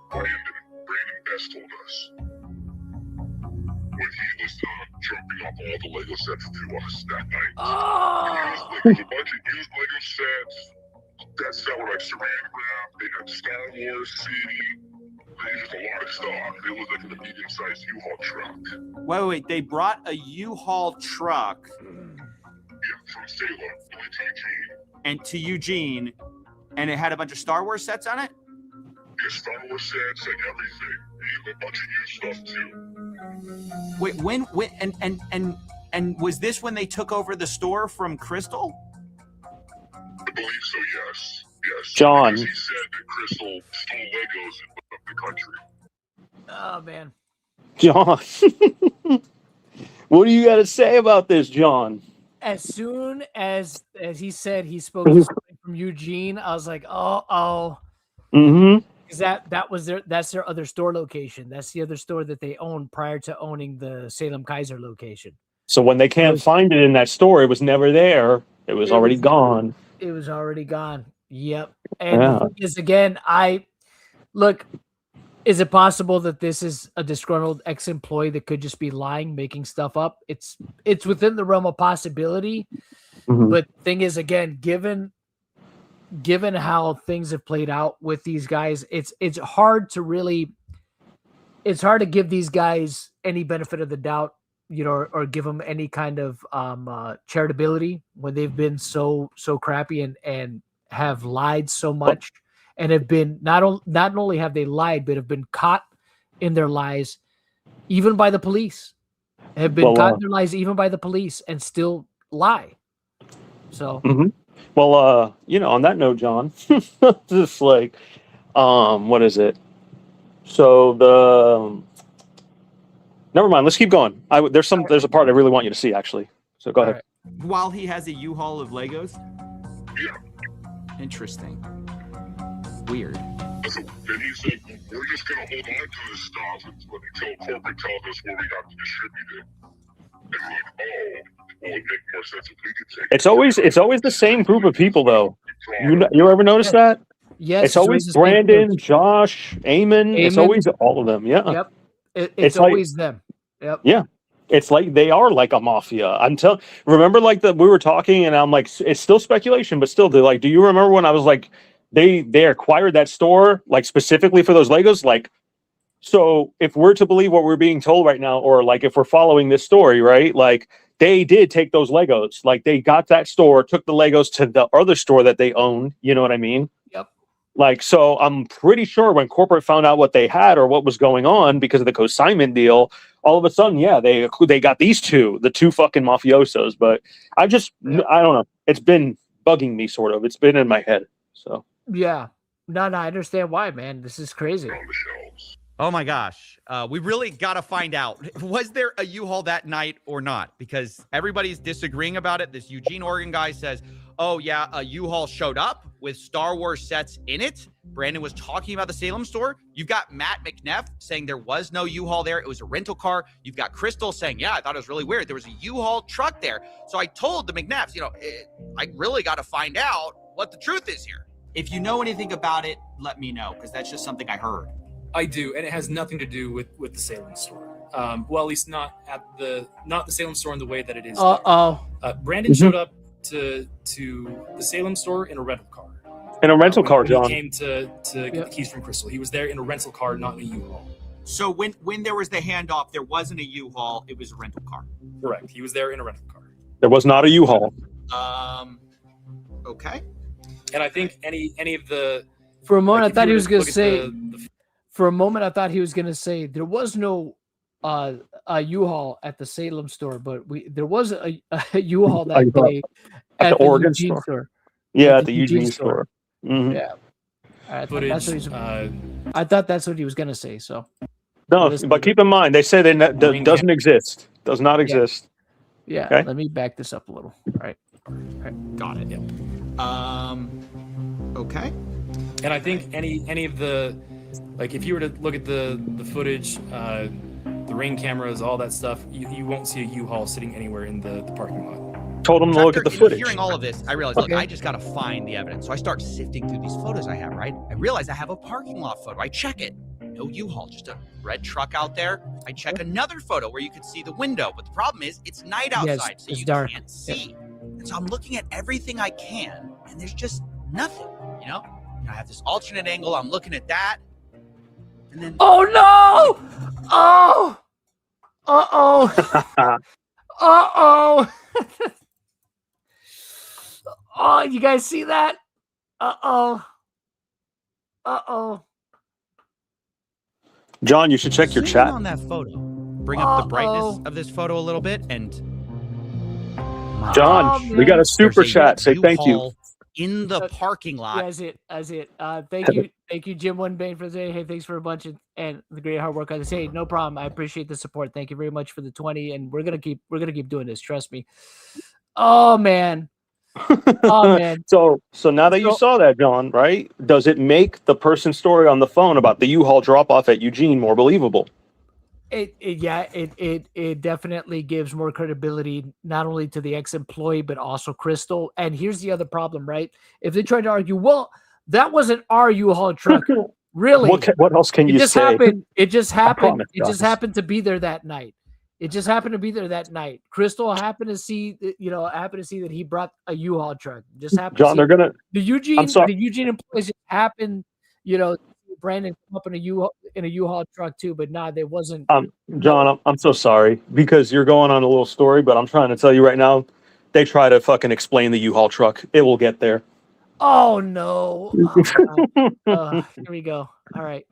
Brandon Best told us. When he was dropping off all the Lego sets to us that night. Oh! There was a bunch of used Lego sets that were like saran wrap. They had Star Wars City. They used a lot of stuff. It was like in a medium-sized U-Haul truck. Wait. They brought a U-Haul truck. Yeah, from Salem to Eugene. And to Eugene, and it had a bunch of Star Wars sets on it? Yeah, Star Wars sets, like everything. They had a bunch of used stuff too. Wait, when and was this when they took over the store from Crystal? I believe so, yes. Yes. John. Because he said that Crystal stole Legos and put up the country. Oh man. John. What do you got to say about this, John? As soon as he said he spoke to somebody from Eugene, I was like, oh. Mm-hmm. Because that's their other store location. That's the other store that they owned prior to owning the Salem Kaiser location. So when they can't find it in that store, it was never there. It was already gone. It was already gone. Yep. And because again, is it possible that this is a disgruntled ex-employee that could just be lying, making stuff up? It's within the realm of possibility. Mm-hmm. But thing is, again, given how things have played out with these guys, it's hard to give these guys any benefit of the doubt, or give them any kind of charitability when they've been so crappy and have lied so much, and have been not only have they lied, but have been caught in their lies, even by the police. Have been caught in their lies even by the police and still lie. So. Mm-hmm. Well, on that note, John, just like, what is it? So never mind. Let's keep going. There's a part I really want you to see, actually. So go ahead. Right. While he has a U-Haul of Legos? Yeah. Interesting. Weird. And he said, we're just going to hold on to this stuff until corporate tells us where we have to distribute it. And we're like, well, it makes more sense if we could take it. It's always the same group of people, though. You ever notice that? Yes. It's always Brandon, Josh, Eamon. It's always all of them. Yeah. Yep. It's always them. Yep. Yeah. It's like they are like a mafia. Remember, like we were talking, and I'm like, it's still speculation, but still, do you remember when I was like, they acquired that store like specifically for those Legos? Like, so if we're to believe what we're being told right now, or like if we're following this story, right? Like they did take those Legos. Like they got that store, took the Legos to the other store that they owned. You know what I mean? Yep. Like, so I'm pretty sure when corporate found out what they had or what was going on because of the consignment deal, all of a sudden, yeah, they got the two fucking mafiosos. But I don't know. It's been bugging me, sort of. It's been in my head. So yeah, no, I understand why, man. This is crazy. Oh my gosh. We really got to find out. Was there a U-Haul that night or not? Because everybody's disagreeing about it. This Eugene, Oregon guy says, oh yeah, a U-Haul showed up. with Star Wars sets in it. Brandon was talking about the Salem store. You've got Matt McNeff saying there was no U-Haul there. It was a rental car. You've got Crystal saying, yeah, I thought it was really weird. There was a U-Haul truck there. So I told the McNeffs, I really got to find out what the truth is here. If you know anything about it, let me know, because that's just something I heard. I do, and it has nothing to do with the Salem store. Well, at least not the Salem store in the way that it is. Brandon showed up to the Salem store in a rental car. In a rental car, John. He came to get the keys from Crystal. He was there in a rental car, not in a U-Haul. So when there was the handoff, there wasn't a U-Haul. It was a rental car. Correct. He was there in a rental car. There was not a U-Haul. Okay. And I think any of the. For a moment, I thought he was going to say. For a moment, I thought he was going to say there was no a U-Haul at the Salem store, but there was a U-Haul that day at the Oregon store. Yeah, at the Eugene store. Mm-hmm. Yeah. I thought that's what he was going to say. So. No, but keep in mind, they say that doesn't exist. Does not exist. Yeah. Okay? Let me back this up a little. All right. Got it. Okay. And I think any of the, like, if you were to look at the footage, the ring cameras, all that stuff, you won't see a U-Haul sitting anywhere in the parking lot. Told him to look at the footage. Hearing all of this, I realized, look, I just got to find the evidence. So I start sifting through these photos I have, right? I realize I have a parking lot photo. I check it. No U-Haul, just a red truck out there. I check another photo where you could see the window. But the problem is it's night outside, so you dark. can't see. And so I'm looking at everything I can, and there's just nothing, I have this alternate angle. I'm looking at that. And then. Oh, no! Oh! Uh-oh. Uh-oh. Oh, you guys see that? Uh-oh. Uh-oh. John, you should check your chat. On that photo. Bring up the brightness of this photo a little bit. And John, we got a super chat. Say thank you. In the parking lot. As it. Thank you, Jim One Bane, for saying, hey, thanks for a bunch and the great hard work. I say, no problem. I appreciate the support. Thank you very much for the 20, and we're gonna keep doing this. Trust me. Oh man. Oh man. So now that you saw that, John, right? Does it make the person's story on the phone about the U-Haul drop off at Eugene more believable? It definitely gives more credibility, not only to the ex-employee, but also Crystal. And here's the other problem, right? If they try to argue, well, that wasn't our U-Haul truck. Really? What else can you say? It just happened. It just happened to be there that night. It just happened to be there that night. Crystal happened to see, that he brought a U-Haul truck. Just happened. John, they're gonna. The Eugene employees just happened. Brandon come up in a U-Haul truck too, but they wasn't. John, I'm so sorry because you're going on a little story, but I'm trying to tell you right now, they try to fucking explain the U-Haul truck. It will get there. Oh no! Here we go. All right.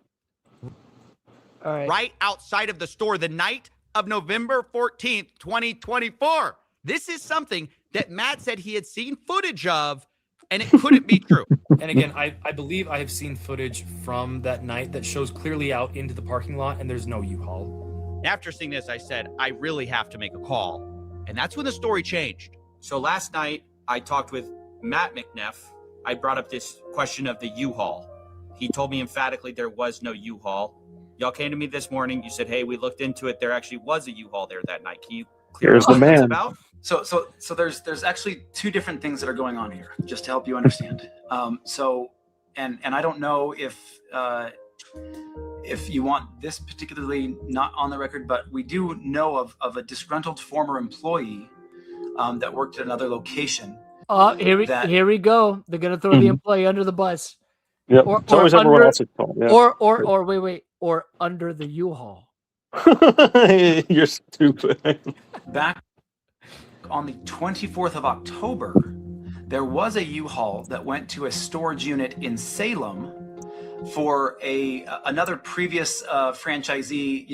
Right outside of the store the night of November 14th, 2024. This is something that Matt said he had seen footage of, and it couldn't be true. And again, I believe I have seen footage from that night that shows clearly out into the parking lot, and there's no U-Haul. After seeing this, I said, I really have to make a call. And that's when the story changed. So last night, I talked with Matt McNeff. I brought up this question of the U-Haul. He told me emphatically there was no U-Haul. Y'all came to me this morning. You said, hey, we looked into it. There actually was a U-Haul there that night. Can you clear up what that's about? So there's actually two different things that are going on here, just to help you understand. And I don't know if you want this particularly not on the record, but we do know of a disgruntled former employee that worked at another location. Here we go. They're gonna throw the employee under the bus. Yeah, it's always everyone else's fault. Yeah. Or under the U-Haul. You're stupid. Back on the 24th of October, there was a U-Haul that went to a storage unit in Salem for another previous franchisee,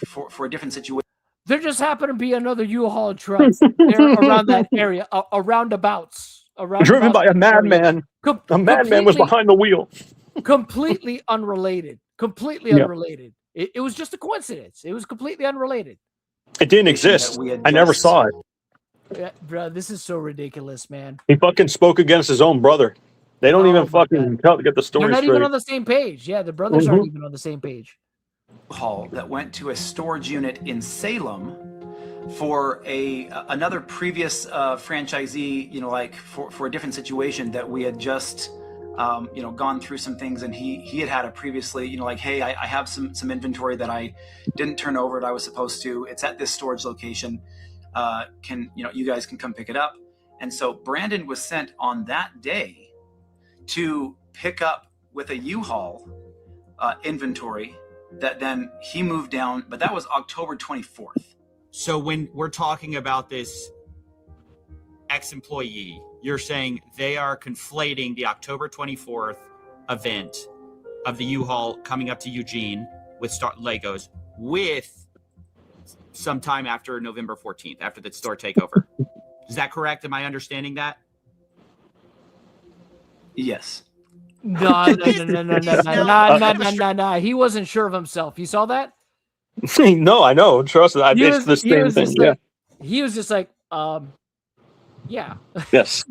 for a different situation. There just happened to be another U-Haul truck there around that area, roundabouts. Driven by a madman. A madman was behind the wheel. Completely unrelated. Unrelated. It was just a coincidence. It was completely unrelated. It didn't exist. I never saw it. Yeah, bro, this is so ridiculous, man. He fucking spoke against his own brother. They don't Oh even my fucking get the story They're not straight. even on the same page. Yeah, the brothers aren't even on the same page. Hall that went to a storage unit in Salem for another previous franchisee, you know, like for a different situation that we had just you know, gone through some things, and he had a previously, you know, like, hey, I have some inventory that I didn't turn over that I was supposed to. It's at this storage location. You guys can come pick it up. And so Brandon was sent on that day to pick up with a U-Haul inventory that then he moved down, but that was October 24th. So when we're talking about this ex-employee, you're saying they are conflating the October 24th event of the U-Haul coming up to Eugene with Legos with some time after November 14th, after the store takeover. Is that correct? Am I understanding that? Yes. No. He wasn't sure of himself. You saw that? No, I know. Trust me. It's the same thing. Yeah. He was just like, yeah. Yes.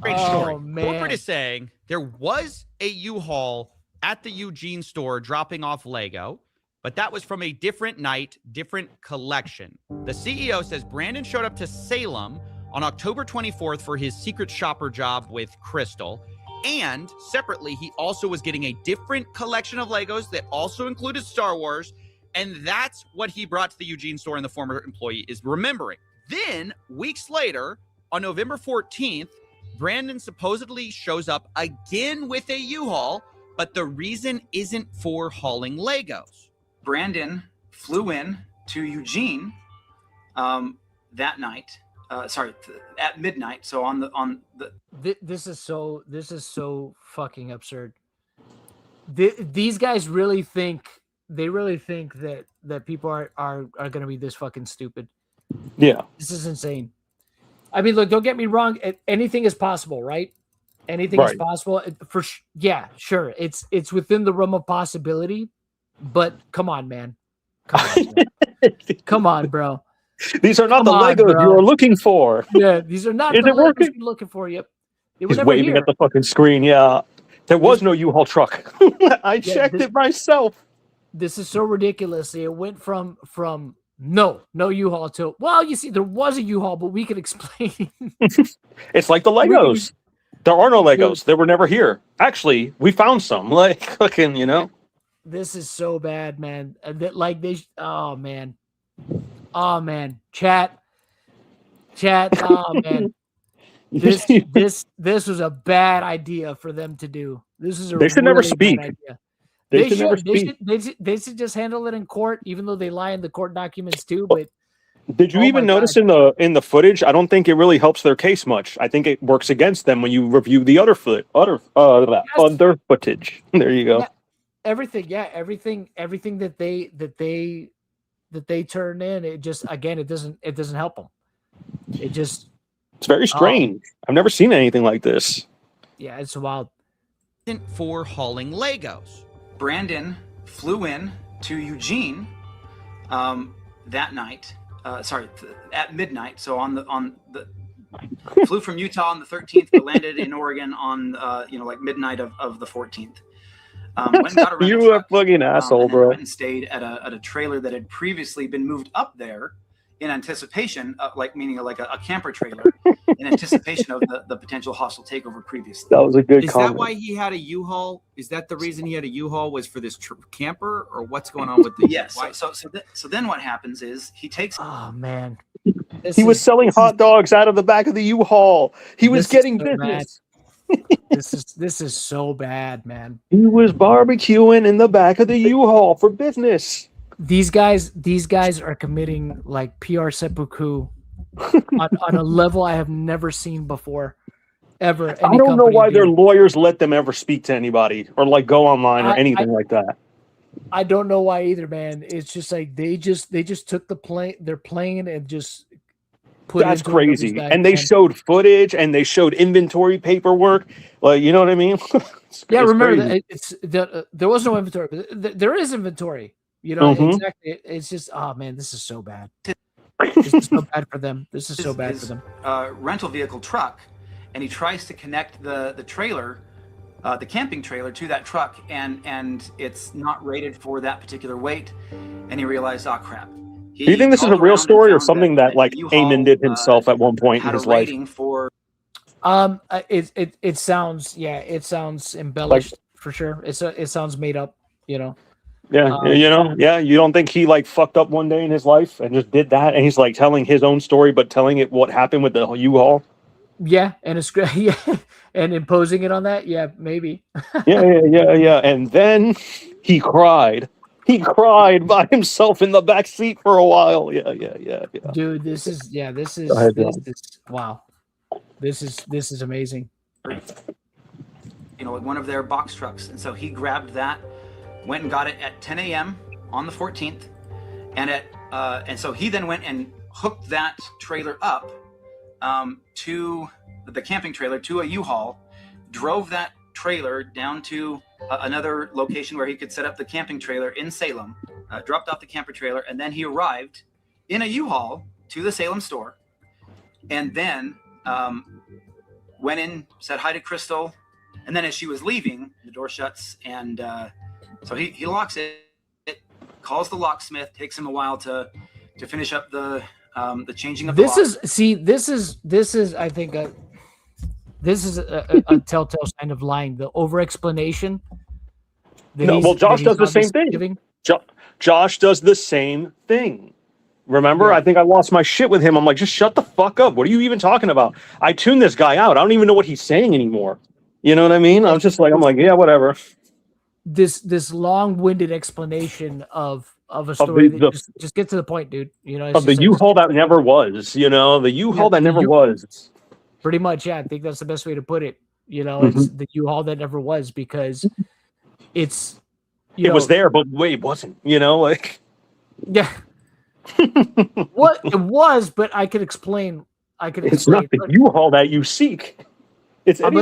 Great story. Man. Corporate is saying there was a U-Haul at the Eugene store dropping off Lego, but that was from a different night, different collection. The CEO says Brandon showed up to Salem on October 24th for his secret shopper job with Crystal. And separately, he also was getting a different collection of Legos that also included Star Wars. And that's what he brought to the Eugene store, and the former employee is remembering. Then, weeks later, on November 14th, Brandon supposedly shows up again with a U-Haul, but the reason isn't for hauling Legos. Brandon flew in to Eugene that night. At midnight. So this is so fucking absurd. These guys really think that people are going to be this fucking stupid. Yeah, this is insane. I mean, look, don't get me wrong. Anything is possible, right? Anything is possible. Yeah, sure. It's within the realm of possibility. But come on, man. Come on, bro. These are not the Legos you are looking for. Yeah, these are not the Legos you're looking for. Yep. He's waving at the fucking screen. Yeah. There was no U-Haul truck. I checked it myself. This is so ridiculous. It went from no U-Haul to, well, you see, there was a U-Haul, but we could explain. It's like the Legos. There are no Legos. They were never here. Actually, we found some. Like, fucking, you know. This is so bad, man. Oh man, chat. Oh man, this was a bad idea for them to do. This is a they should never speak. Idea. They should never speak. They should just handle it in court, even though they lie in the court documents too. But did you even notice in the footage? I don't think it really helps their case much. I think it works against them when you review the other footage. There you go. Yeah, everything that they turn in, it just, again, it doesn't help them. It's very strange. I've never seen anything like this. Yeah, it's wild. For hauling Legos, Brandon flew in to Eugene that night. At midnight. So flew from Utah on the 13th, but landed in Oregon on like midnight of the 14th. You a fucking asshole, bro. Went and stayed at a trailer that had previously been moved up there in anticipation of, meaning a camper trailer, in anticipation of the potential hostile takeover previously. That was a good comment. Is that why he had a U-Haul? Is that the reason he had a U-Haul, was for this camper, or what's going on with the? Yes. So then what happens is he takes. Oh man. He was selling hot dogs out of the back of the U-Haul. He was getting business. This is so bad, man. He was barbecuing in the back of the U-Haul for business. These guys are committing like PR seppuku on a level I have never seen before, ever. I don't know why their lawyers let them ever speak to anybody or like go online or anything like that. I don't know why either, man. It's just like they just took their plane and just put. That's crazy. And they showed footage and they showed inventory paperwork. Like, you know what I mean? Yeah, remember that there was no inventory, but there is inventory. You know, exactly. It's just, oh man, this is so bad. This is so bad for them. This is so bad for them. Rental vehicle truck, and he tries to connect the trailer, the camping trailer, to that truck, and it's not rated for that particular weight, and he realized, oh crap. Do you think this is a real story or something that like Eamon did himself at one point in had a his life? rating for It sounds embellished for sure. It sounds made up, you know. Yeah, you don't think he like fucked up one day in his life and just did that, and he's like telling his own story, but telling it what happened with the U-Haul? Yeah, and it's yeah, and imposing it on that, yeah, maybe. yeah. And then he cried. He cried by himself in the back seat for a while. Yeah. Dude, this is Go ahead, wow. This is amazing. You know, one of their box trucks, and so he grabbed that, went and got it at 10 a.m. on the 14th, and so he then went and hooked that trailer up to the camping trailer to a U-Haul, drove that trailer down to another location where he could set up the camping trailer in Salem, dropped off the camper trailer, and then he arrived in a U-Haul to the Salem store, and then went in, said hi to Crystal, and then as she was leaving, the door shuts, and so he locks it, calls the locksmith, takes him a while to finish up the changing of the lock. This is I think this is a telltale sign of lying. The over explanation. No, well, Josh does the same thing. Josh does the same thing. Remember, I think I lost my shit with him. I'm like, just shut the fuck up. What are you even talking about? I tuned this guy out. I don't even know what he's saying anymore. You know what I mean? I'm like, yeah, whatever. This long-winded explanation of a story that just get to the point, dude. You know, of the U-Haul that never was. You know, the U-Haul that never was. Pretty much, yeah. I think that's the best way to put it. You know, it's the U-Haul that never was, because it was there, but wait, it wasn't. You know, like yeah. What it was, but I could explain. It's not the U-Haul that you seek. It's I'm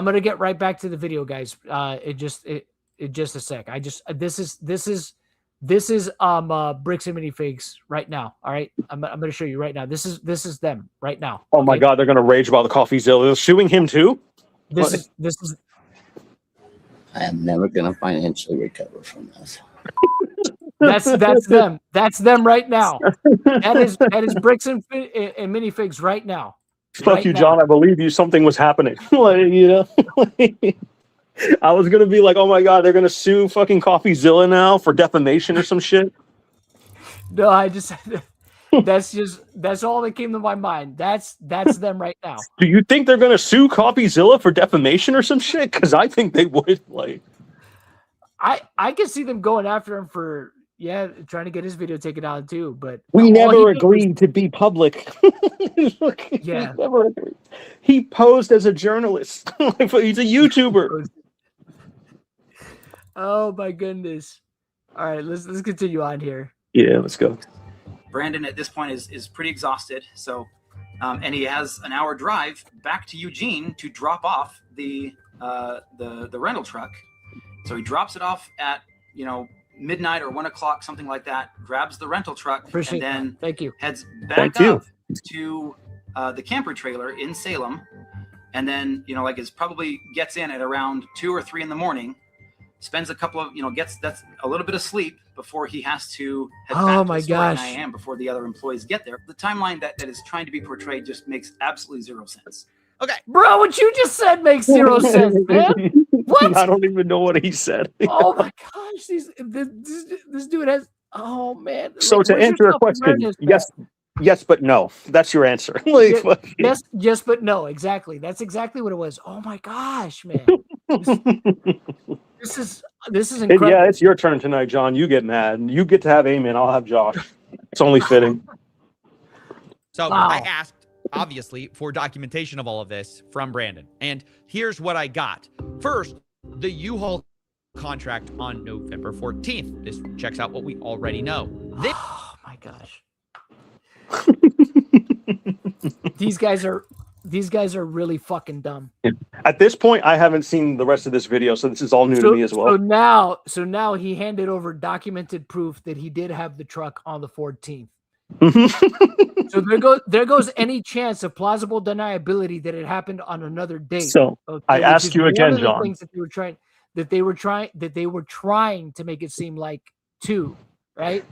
gonna get right back to the video, guys. It just a sec. This is Bricks and Minifigs right now. All right, I'm gonna show you right now. This is them right now. Oh my god, they're gonna rage about the Coffeezilla. They're suing him too. This is. I am never gonna financially recover from this. That's them. That's them right now. That is Bricks and Minifigs right now. Fuck you, John. I believe you. Something was happening. Like, you know, I was gonna be like, oh my god, they're gonna sue fucking Coffeezilla now for defamation or some shit. No, that's all that came to my mind. That's them right now. Do you think they're gonna sue Coffeezilla for defamation or some shit? Because I think they would. Like, I can see them going after him for trying to get his video taken down too. But we never agreed to be public. Yeah, never agreed. He posed as a journalist. He's a YouTuber. Oh my goodness! All right, let's continue on here. Yeah, let's go. Brandon at this point is pretty exhausted, so and he has an hour drive back to Eugene to drop off the rental truck. So he drops it off at midnight or 1 o'clock, something like that. Grabs the rental truck and then heads back up to the camper trailer in Salem, and then probably gets in at around 2 or 3 in the morning. Spends a couple of that's a little bit of sleep before he has to head back to the store at 9 a.m. before the other employees get there. The timeline that is trying to be portrayed just makes absolutely zero sense. Okay, bro, what you just said makes zero sense, man. What? I don't even know what he said. Oh my gosh, this dude has. Oh man. So to answer your question, yes, but no. That's your answer. Like, yes, but no. Exactly. That's exactly what it was. Oh my gosh, man. This is incredible. Yeah, it's your turn tonight, John. You get mad. You get to have Eamon. I'll have Josh. It's only fitting. So I asked, obviously, for documentation of all of this from Brandon. And here's what I got. First, the U-Haul contract on November 14th. This checks out what we already know. Oh my gosh. These guys are really fucking dumb. At this point, I haven't seen the rest of this video, so this is all new to me as well. So now he handed over documented proof that he did have the truck on the 14th. So there goes any chance of plausible deniability that it happened on another date. So I which ask is you one again, of the John. things that they were trying to make it seem like two, right?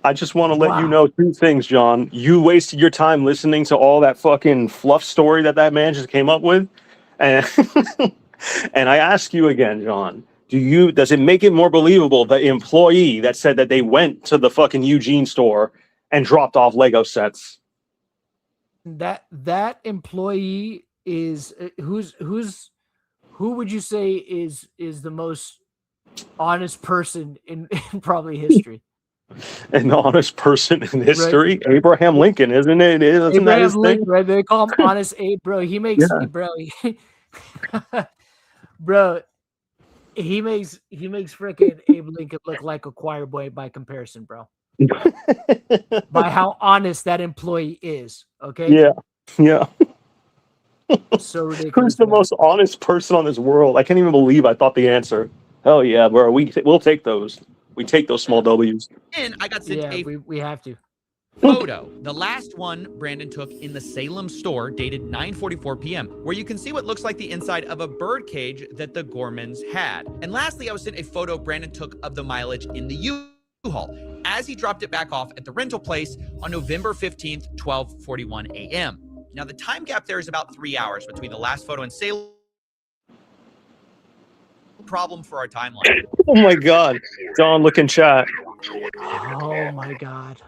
I just want to let you know two things, John. You wasted your time listening to all that fucking fluff story that man just came up with, and and I ask you again, John. Does it make it more believable the employee that said that they went to the fucking Eugene store and dropped off Lego sets? That employee is who would you say is the most honest person in probably history? An honest person in history, right? Abraham Lincoln, isn't it? Isn't Abraham that his Lincoln, thing? right? They call him Honest Abe, bro. He makes, bro, bro. He makes freaking Abe Lincoln look like a choir boy by comparison, bro. By how honest that employee is. Okay. Yeah. So ridiculous. Who's the most honest person on this world? I can't even believe I thought the answer. Hell yeah, bro. We'll take those. We take those small W's. And I got sent a we have to. photo. The last one Brandon took in the Salem store, dated 9:44 p.m., where you can see what looks like the inside of a bird cage that the Gormans had. And lastly, I was sent a photo Brandon took of the mileage in the U-Haul as he dropped it back off at the rental place on November 15th, 12:41 a.m. Now, the time gap there is about 3 hours between the last photo and Salem. Problem for our timeline. Oh my God. John, look in chat. Oh my God.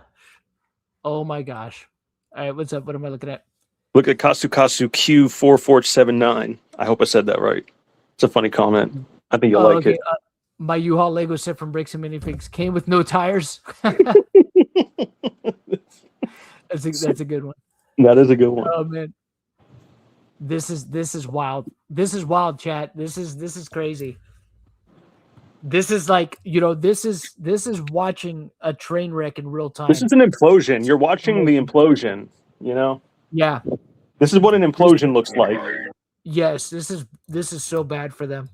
Oh my gosh. All right, what's up? What am I looking at? Look at Kasukasu Q4479. I hope I said that right. It's a funny comment. I think you'll like it. My U-Haul Lego set from Bricks and Minifigs came with no tires. That's a good one. That is a good one. Oh man. This is wild. This is wild, chat. This is crazy. This is like, this is watching a train wreck in real time. This is an implosion. You're watching the implosion, you know? Yeah. This is what an implosion looks like. Yes, this is so bad for them.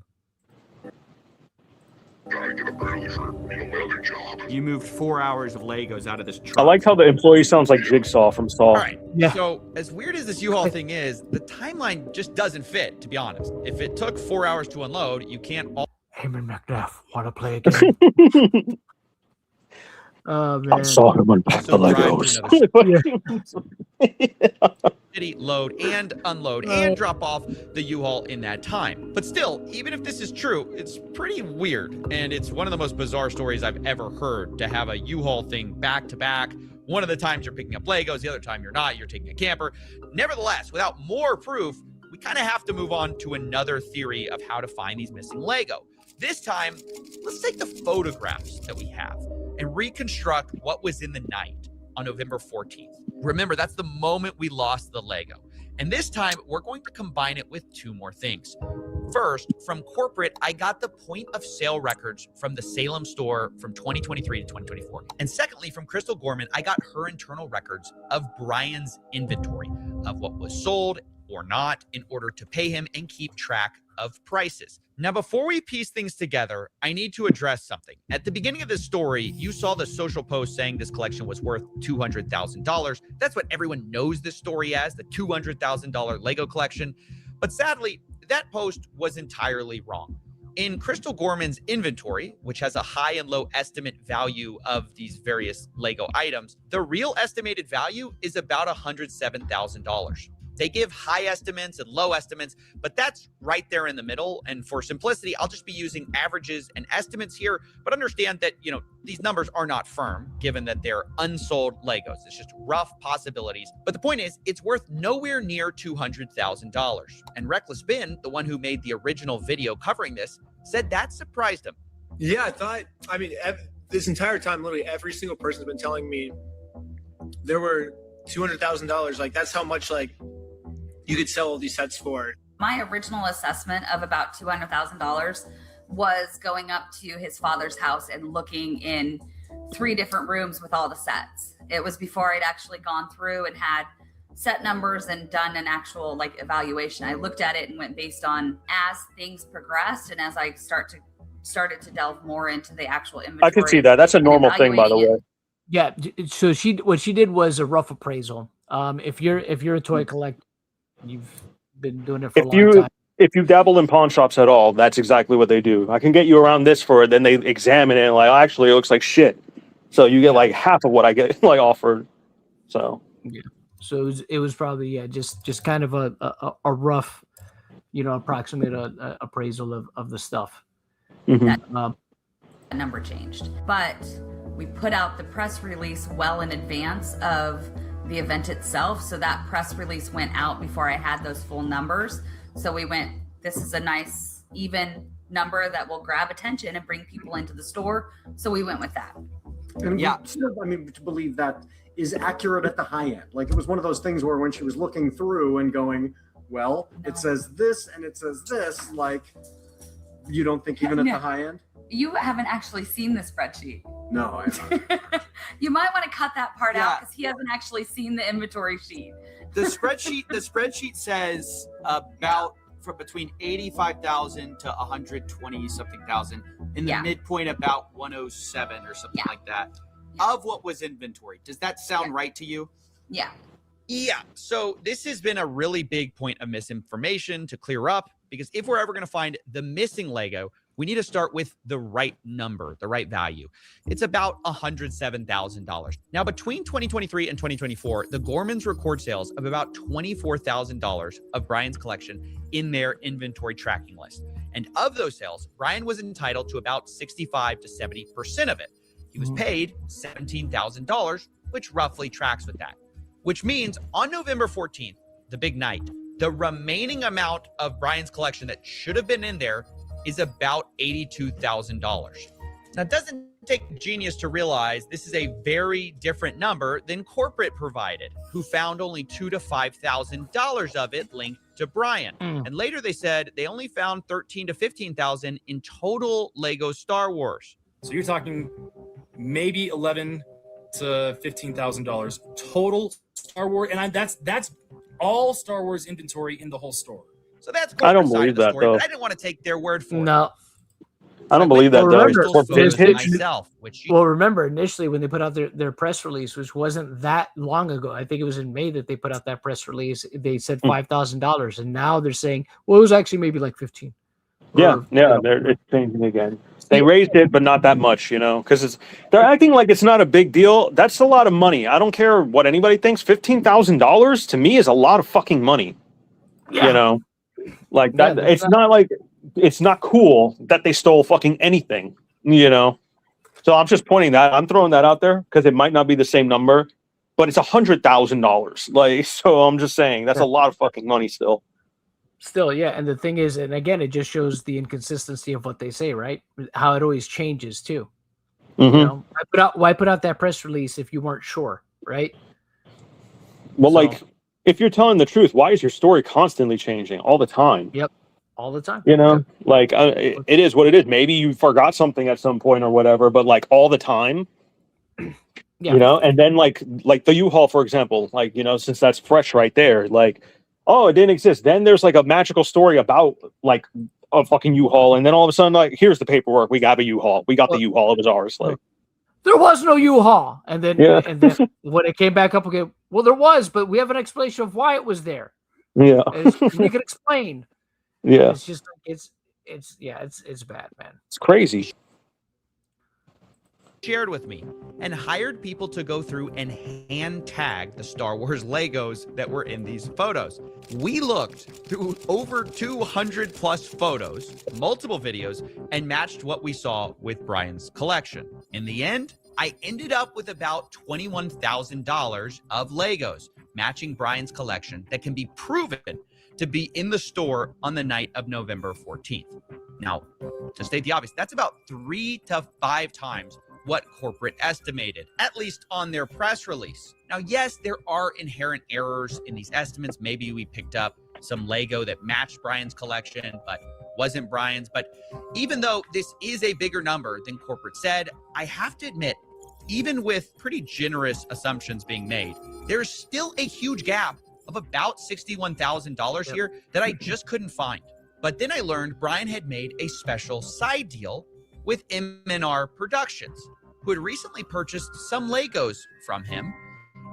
You moved 4 hours of Legos out of this truck. I like how the employee sounds like Jigsaw from Saw. All right. Yeah. So as weird as this U-Haul thing is, the timeline just doesn't fit, to be honest. If it took 4 hours to unload, you can't all... Heyman McDuff, want to play again? Oh, man. I saw him unpack the Legos. City load and unload and drop off the U-Haul in that time. But still, even if this is true, it's pretty weird. And it's one of the most bizarre stories I've ever heard, to have a U-Haul thing back to back. One of the times you're picking up Legos, the other time you're not, you're taking a camper. Nevertheless, without more proof, we kind of have to move on to another theory of how to find these missing Lego. This time, let's take the photographs that we have and reconstruct what was in the night on November 14th. Remember, that's the moment we lost the Lego. And this time, we're going to combine it with two more things. First, from corporate, I got the point of sale records from the Salem store from 2023 to 2024. And secondly, from Crystal Gorman, I got her internal records of Brian's inventory of what was sold or not in order to pay him and keep track of prices. Now, before we piece things together, I need to address something. At the beginning of this story, you saw the social post saying this collection was worth $200,000. That's what everyone knows this story as, the $200,000 Lego collection. But sadly, that post was entirely wrong. In Crystal Gorman's inventory, which has a high and low estimate value of these various Lego items, the real estimated value is about $107,000. They give high estimates and low estimates, but that's right there in the middle. And for simplicity, I'll just be using averages and estimates here, but understand that, these numbers are not firm, given that they're unsold Legos. It's just rough possibilities. But the point is, it's worth nowhere near $200,000. And Reckless Ben, the one who made the original video covering this, said that surprised him. Yeah, this entire time, literally every single person's been telling me there were $200,000. Like, that's how much, you could sell all these sets for. My original assessment of about $200,000 was going up to his father's house and looking in 3 different rooms with all the sets. It was before I'd actually gone through and had set numbers and done an actual evaluation. I looked at it and went based on as things progressed and as I started to delve more into the actual inventory. I can see that. That's a normal thing, by the way. Yeah. So what she did was a rough appraisal. If you're a toy collector, you've been doing it for a long time. If you dabble in pawn shops at all, that's exactly what they do. I can get you around this for it. Then they examine it and like, actually, it looks like shit. So you get like half of what I get like offered. So yeah. So it was probably just kind of a rough, approximate appraisal of the stuff. That number changed, but we put out the press release well in advance of the event itself. So that press release went out before I had those full numbers. So we went, this is a nice even number that will grab attention and bring people into the store. So we went with that. And still, to believe that is accurate at the high end. Like, it was one of those things where when she was looking through and going, well, it says this and it says this, like, you don't think even at the high end? You haven't actually seen the spreadsheet. No, I haven't. You might want to cut that part out because he hasn't actually seen the inventory sheet. The spreadsheet says about from between 85,000 to 120 something thousand, in the midpoint about 107 or something like that of what was inventory. Does that sound right to you? Yeah. Yeah. So this has been a really big point of misinformation to clear up, because if we're ever going to find the missing Lego, we need to start with the right number, the right value. It's about $107,000. Now, between 2023 and 2024, the Gormans record sales of about $24,000 of Brian's collection in their inventory tracking list. And of those sales, Brian was entitled to about 65 to 70% of it. He was paid $17,000, which roughly tracks with that. Which means on November 14th, the big night, the remaining amount of Brian's collection that should have been in there is about $82,000. Now, it doesn't take genius to realize this is a very different number than corporate provided, who found only $2,000 to $5,000 of it linked to Brian. And later they said they only found $13,000 to $15,000 in total Lego Star Wars. So you're talking maybe $11,000 to $15,000 total Star Wars, and that's all Star Wars inventory in the whole store. So that's I don't believe that story, though. but I didn't want to take their word for it. No. I don't believe that Well, remember initially when they put out their press release, which wasn't that long ago. I think it was in May that they put out that press release. They said $5,000, and now they're saying, well, it was actually maybe like 15. It's changing again. They raised it, but not that much, because they're acting like it's not a big deal. That's a lot of money. I don't care what anybody thinks. $15,000 to me is a lot of fucking money. Like that. It's not cool that they stole fucking anything. So I'm just pointing that. I'm throwing that out there because it might not be the same number, but it's $100,000. Like, so I'm just saying that's a lot of fucking money still. Still, yeah. And the thing is, and again, it just shows the inconsistency of what they say, right? How it always changes too. Why put out that press release if you weren't sure, right? Well, like, if you're telling the truth, why is your story constantly changing all the time? Yep, all the time. It is what it is. Maybe you forgot something at some point or whatever, but like all the time. And then like the U-Haul, for example, since that's fresh right there, like, oh, it didn't exist. Then there's like a magical story about like a fucking U-Haul, and then all of a sudden, like, here's the paperwork. We got a U-Haul. We got the U-Haul. It was ours. Like, there was no U-Haul, and then when it came back up again, well, there was, but we have an explanation of why it was there. Yeah, we can explain. Yeah, it's just it's bad, man. It's crazy. Shared with me and hired people to go through and hand tag the Star Wars Legos that were in these photos. We looked through over 200 plus photos, multiple videos, and matched what we saw with Brian's collection. In the end, I ended up with about $21,000 of Legos matching Brian's collection that can be proven to be in the store on the night of November 14th. Now, to state the obvious, that's about 3 to 5 times what corporate estimated, at least on their press release. Now, yes, there are inherent errors in these estimates. Maybe we picked up some Lego that matched Brian's collection, but wasn't Brian's. But even though this is a bigger number than corporate said, I have to admit, even with pretty generous assumptions being made, there's still a huge gap of about $61,000 here that I just couldn't find. But then I learned Brian had made a special side deal with M&R Productions, who had recently purchased some Legos from him.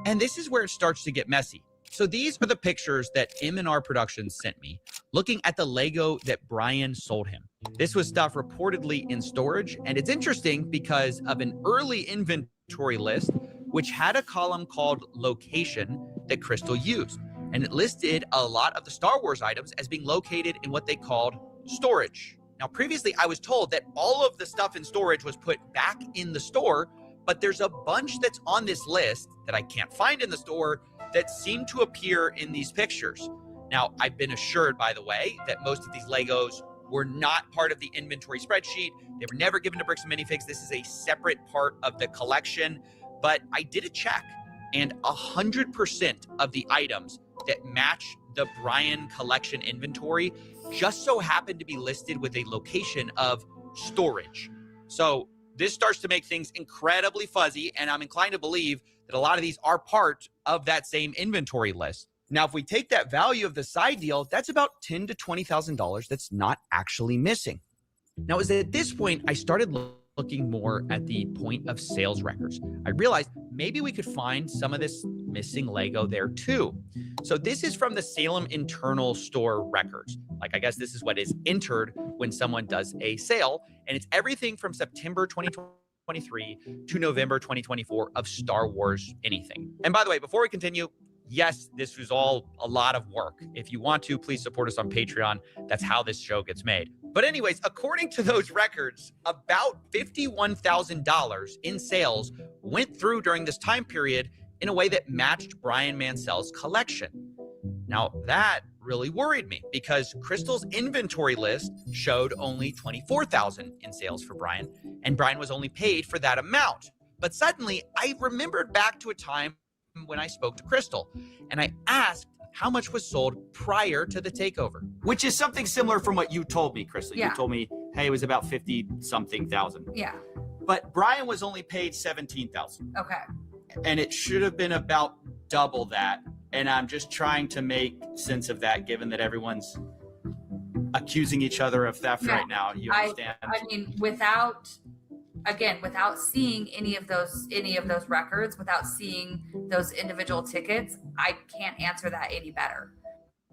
And this is where it starts to get messy. So these are the pictures that M&R Productions sent me, looking at the Lego that Brian sold him. This was stuff reportedly in storage, and it's interesting because of an early inventory list, which had a column called location that Crystal used. And it listed a lot of the Star Wars items as being located in what they called storage. Now, previously, I was told that all of the stuff in storage was put back in the store, but there's a bunch that's on this list that I can't find in the store that seem to appear in these pictures. Now, I've been assured, by the way, that most of these Legos were not part of the inventory spreadsheet. They were never given to Bricks and Minifigs. This is a separate part of the collection, but I did a check, and 100% of the items that match the Brian collection inventory just so happened to be listed with a location of storage. So this starts to make things incredibly fuzzy, and I'm inclined to believe that a lot of these are part of that same inventory list. Now, if we take that value of the side deal, that's about $10,000 to $20,000 that's not actually missing. Now, it was at this point I started looking more at the point of sales records. I realized maybe we could find some of this missing Lego there too. So this is from the Salem internal store records. Like, I guess this is what is entered when someone does a sale, and it's everything from September 2023 to November 2024 of Star Wars anything. And by the way, before we continue, yes, this was all a lot of work. If you want to, please support us on Patreon. That's how this show gets made. But anyways, according to those records, about $51,000 in sales went through during this time period in a way that matched Brian Mansell's collection. Now, that really worried me because Crystal's inventory list showed only $24,000 in sales for Brian, and Brian was only paid for that amount. But suddenly, I remembered back to a time when I spoke to Crystal, and I asked how much was sold prior to the takeover. Which is something similar from what you told me, Crystal. Yeah. You told me, hey, it was about 50-something thousand. Yeah. But Brian was only paid 17,000. Okay. And it should have been about double that. And I'm just trying to make sense of that, given that everyone's accusing each other of theft right now. You understand? I mean, without seeing any of those records, without seeing those individual tickets, I can't answer that any better.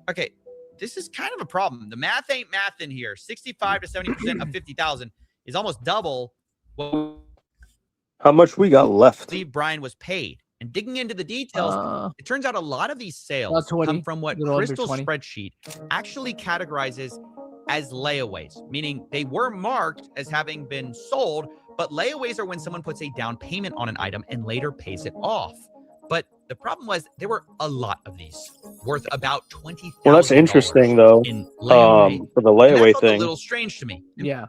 Okay, this is kind of a problem. The math ain't math in here. 65 to 70% of 50,000 is almost double what How much we got left? Steve Brian was paid. And digging into the details, it turns out a lot of these sales come from what Crystal's spreadsheet actually categorizes as layaways, meaning they were marked as having been sold, but layaways are when someone puts a down payment on an item and later pays it off. But the problem was there were a lot of these worth about $20,000. Well, that's interesting though. In layaway. For the layaway and that felt thing, a little strange to me. Yeah.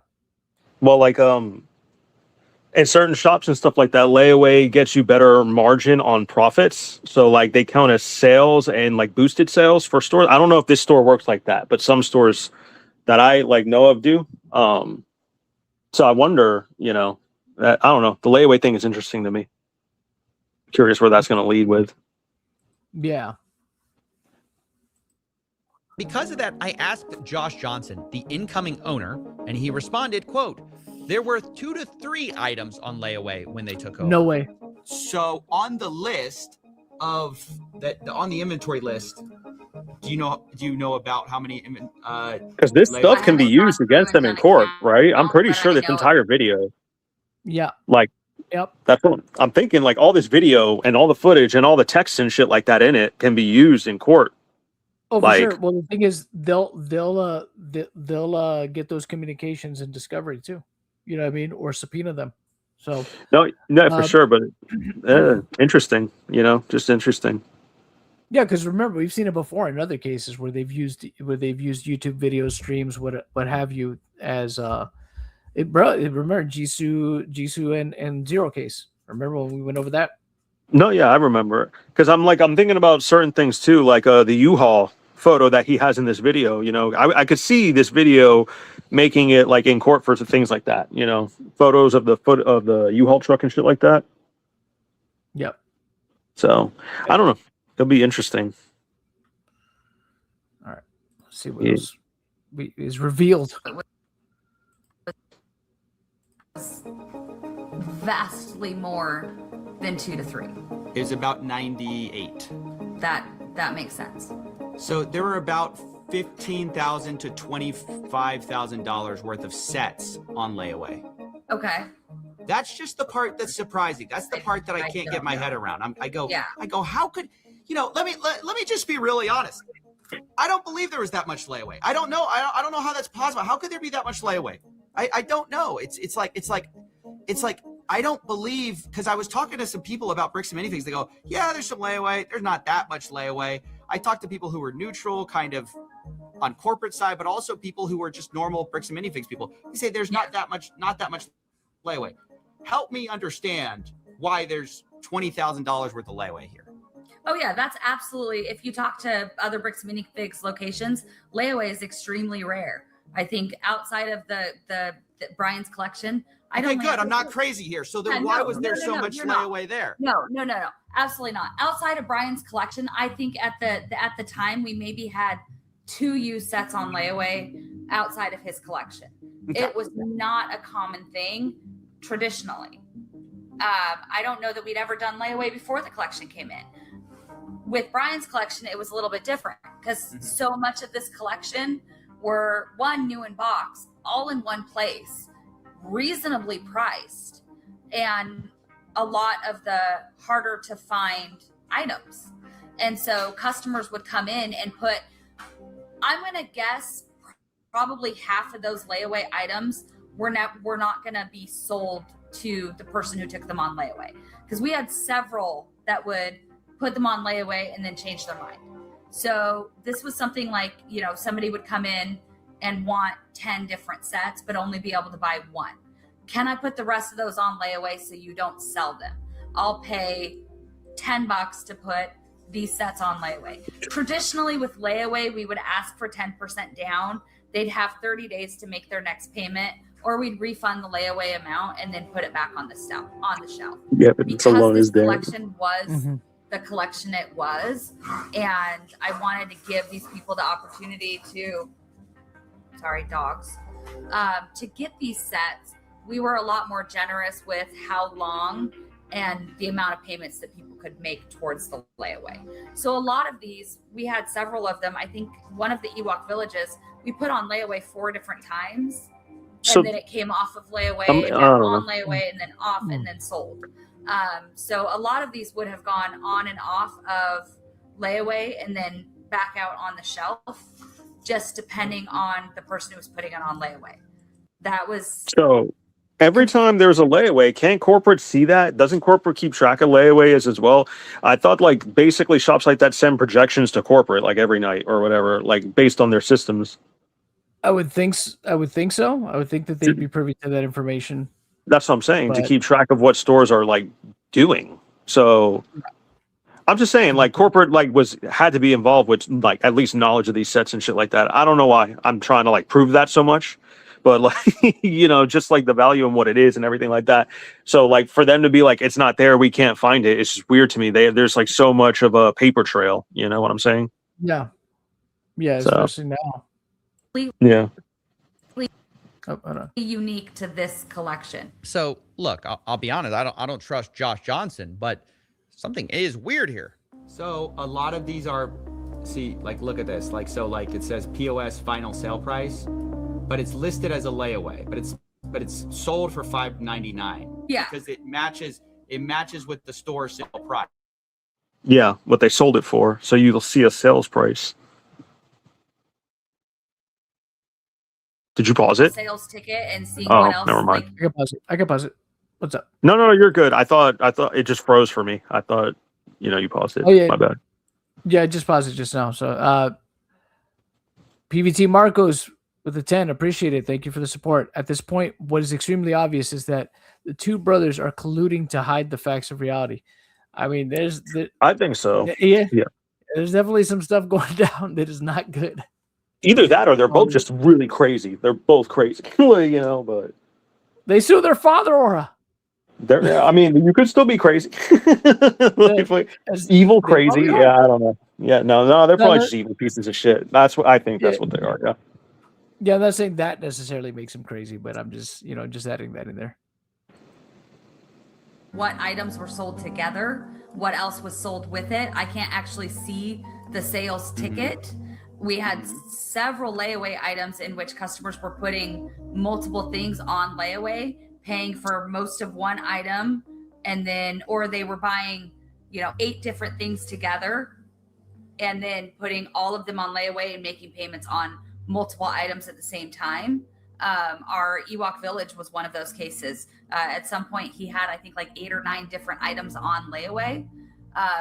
well, like in certain shops and stuff like that, layaway gets you better margin on profits. So like they count as sales and like boosted sales for stores. I don't know if this store works like that, but some stores that I like know of do. So I wonder, that I don't know. The layaway thing is interesting to me. Curious where that's going to lead with. Yeah. Because of that, I asked Josh Johnson, the incoming owner, and he responded, quote, there were 2 to 3 items on layaway when they took over. No way. So on the list of that, on the inventory list, do you know about how many? Because this stuff can be used against them in court, right? I'm pretty sure this entire video. Yeah. Like, yep. That's what I'm thinking. Like all this video and all the footage and all the text and shit like that in it can be used in court. Oh, for like, sure. Well, the thing is, they'll get those communications in discovery too. You know what I mean, or subpoena them. So no, for sure. But interesting. Just interesting. Yeah, because remember, we've seen it before in other cases where they've used YouTube videos, streams, what have you, as remember Jisoo and Zero Case. Remember when we went over that? No, yeah, I remember. Because I'm thinking about certain things too, like the U-Haul photo that he has in this video. I could see this video making it like in court for things like that. Photos of the U-Haul truck and shit like that. Yep. So I don't know. It'll be interesting. All right. Let's see what else is revealed. vastly more than 2 to 3. It was about 98. That makes sense. So there were about $15,000 to $25,000 worth of sets on layaway. Okay. That's just the part that's surprising. That's the part that I can't get my head around. I go, how could, let me just be really honest. I don't believe there was that much layaway. I don't know. I don't know how that's possible. How could there be that much layaway? I don't know. It's like I don't believe, because I was talking to some people about Bricks and Minifigs. They go, yeah, there's some layaway. There's not that much layaway. I talked to people who were neutral, kind of on corporate side, but also people who were just normal Bricks and Minifigs people. They say there's not that much layaway. Help me understand why there's $20,000 worth of layaway here. Oh yeah, that's absolutely. If you talk to other Bricks and Minifigs locations, layaway is extremely rare. I think outside of the Brian's collection, I don't. Okay, good. I'm not crazy here. So then why was there so much layaway there? No, absolutely not. Outside of Brian's collection, I think at the time we maybe had 2 used sets on layaway outside of his collection. Okay. It was not a common thing traditionally. I don't know that we'd ever done layaway before the collection came in. With Brian's collection, it was a little bit different because so much of this collection were new in box, all in one place, reasonably priced, and a lot of the harder to find items. And so customers would come in and put, I'm going to guess probably half of those layaway items were not going to be sold to the person who took them on layaway. Because we had several that would put them on layaway and then change their mind. So this was something like, somebody would come in and want 10 different sets, but only be able to buy 1. Can I put the rest of those on layaway so you don't sell them? I'll pay $10 to put these sets on layaway. Traditionally with layaway, we would ask for 10% down. They'd have 30 days to make their next payment, or we'd refund the layaway amount and then put it back on the shelf. Yeah, but because the loan this is there. collection was the collection it was, and I wanted to give these people the opportunity to, to get these sets. We were a lot more generous with how long and the amount of payments that people could make towards the layaway. So a lot of these, we had several of them. I think one of the Ewok villages, we put on layaway 4 different times. And then it came off of layaway, and then on layaway, and then off, and then sold. So a lot of these would have gone on and off of layaway and then back out on the shelf, just depending on the person who was putting it on layaway. That was... So every time there's a layaway, can't corporate see that? Doesn't corporate keep track of layaway as well? I thought basically shops like that send projections to corporate every night or whatever, based on their systems. I would think so. I would think that they'd be privy to that information. That's what I'm saying, to keep track of what stores are doing. So I'm just saying corporate had to be involved with at least knowledge of these sets and shit like that. I don't know why I'm trying to prove that so much, but just the value and what it is and everything like that. So for them to be it's not there, we can't find it. It's just weird to me. There's so much of a paper trail. You know what I'm saying? Yeah. Yeah. Especially now. Yeah. Unique to this collection. So look, I'll be honest. I don't trust Josh Johnson, but something is weird here. So a lot of these are, look at this. It says POS final sale price, but it's listed as a layaway, but it's sold for $5.99. Yeah. Because it matches with the store sale price. Yeah, what they sold it for. So you'll see a sales price. Did you pause it? Sales ticket and see what else. Never mind. I can pause it. What's up? No, you're good. I thought it just froze for me. I thought you paused it. Oh yeah, my bad. Yeah, I just paused it just now. So PVT Marcos with the 10, appreciate it. Thank you for the support. At this point, what is extremely obvious is that the 2 brothers are colluding to hide the facts of reality. I mean, I think so. Yeah. There's definitely some stuff going down that is not good. Either that or they're both just really crazy. They're both crazy, but they sue their father, Aura. I mean, you could still be crazy. Evil crazy. Yeah, I don't know. Yeah, no, they're probably just evil pieces of shit. That's what I think. That's what they are. Yeah. Yeah, I'm not saying that necessarily makes them crazy, but I'm just, just adding that in there. what items were sold together, what else was sold with it. I can't actually see the sales ticket. We had several layaway items in which customers were putting multiple things on layaway, paying for most of one item, and then, or they were buying, 8 different things together and then putting all of them on layaway and making payments on multiple items at the same time. Our Ewok Village was one of those cases. At some point he had, I think, like 8 or 9 different items on layaway.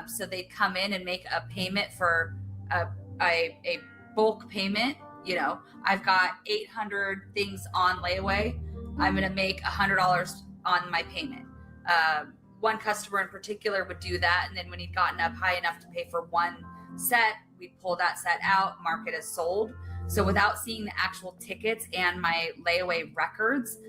So they'd come in and make a payment for a bulk payment. I've got 800 things on layaway. I'm going to make $100 on my payment. One customer in particular would do that. And then when he'd gotten up high enough to pay for one set, we'd pull that set out, mark it as sold. So without seeing the actual tickets and my layaway records,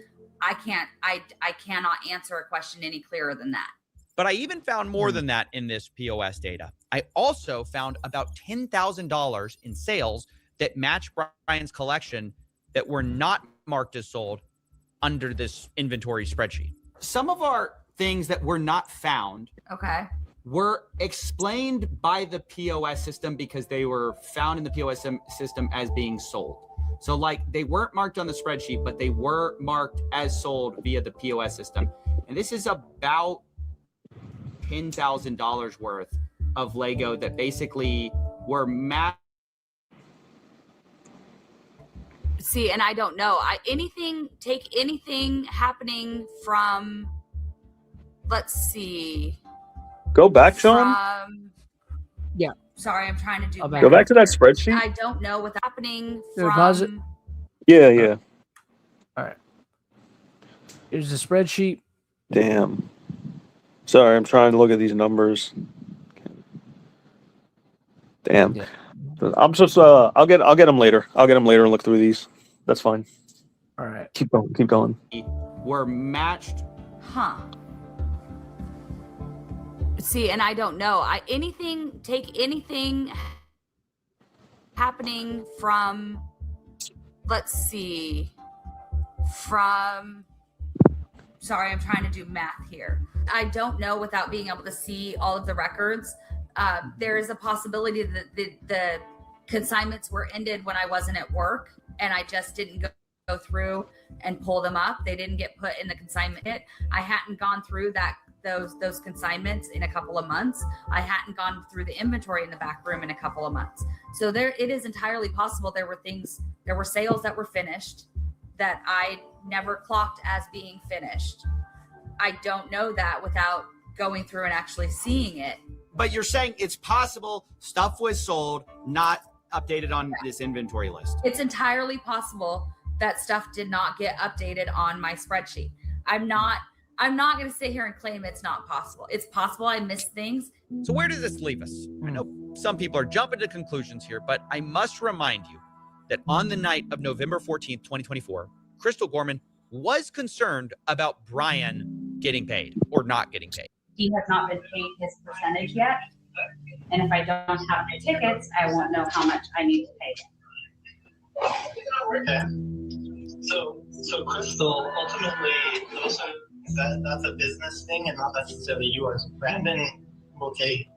I cannot answer a question any clearer than that. But I even found more than that in this POS data. I also found about $10,000 in sales that match Brian's collection that were not marked as sold under this inventory spreadsheet. Some of our things that were not found were explained by the POS system because they were found in the POS system as being sold. So like they weren't marked on the spreadsheet, but they were marked as sold via the POS system. And this is about $10,000 worth of Lego that basically were mapped. See, and I don't know. Take anything happening from, let's see. Go back, Sean. Yeah. Sorry, I'm trying to do. Go back to that spreadsheet. I don't know what's happening Deposit. from. Yeah. All right. Here's the spreadsheet. Damn. Sorry, I'm trying to look at these numbers. Damn. Yeah. I'm just I'll get them later. I'll get them later and look through these. That's fine. All right. Keep going. Were matched. Huh. See, and I don't know. Take anything happening from, let's see, sorry, I'm trying to do math here. I don't know without being able to see all of the records. There is a possibility that the consignments were ended when I wasn't at work and I just didn't go through and pull them up. They didn't get put in the consignment kit. I hadn't gone through those consignments in a couple of months. I hadn't gone through the inventory in the back room in a couple of months. So it is entirely possible there were sales that were finished that I never clocked as being finished. I don't know that without going through and actually seeing it. But you're saying it's possible stuff was sold, not updated on this inventory list. It's entirely possible that stuff did not get updated on my spreadsheet. I'm not going to sit here and claim it's not possible. It's possible I missed things. So where does this leave us? I know some people are jumping to conclusions here, but I must remind you that on the night of November 14th, 2024, Crystal Gorman was concerned about Brian getting paid or not getting paid. He has not been paid his percentage yet. And if I don't have the tickets, I won't know how much I need to pay him. Okay. So Crystal, ultimately, that's a business thing and not necessarily yours. Brandon will take,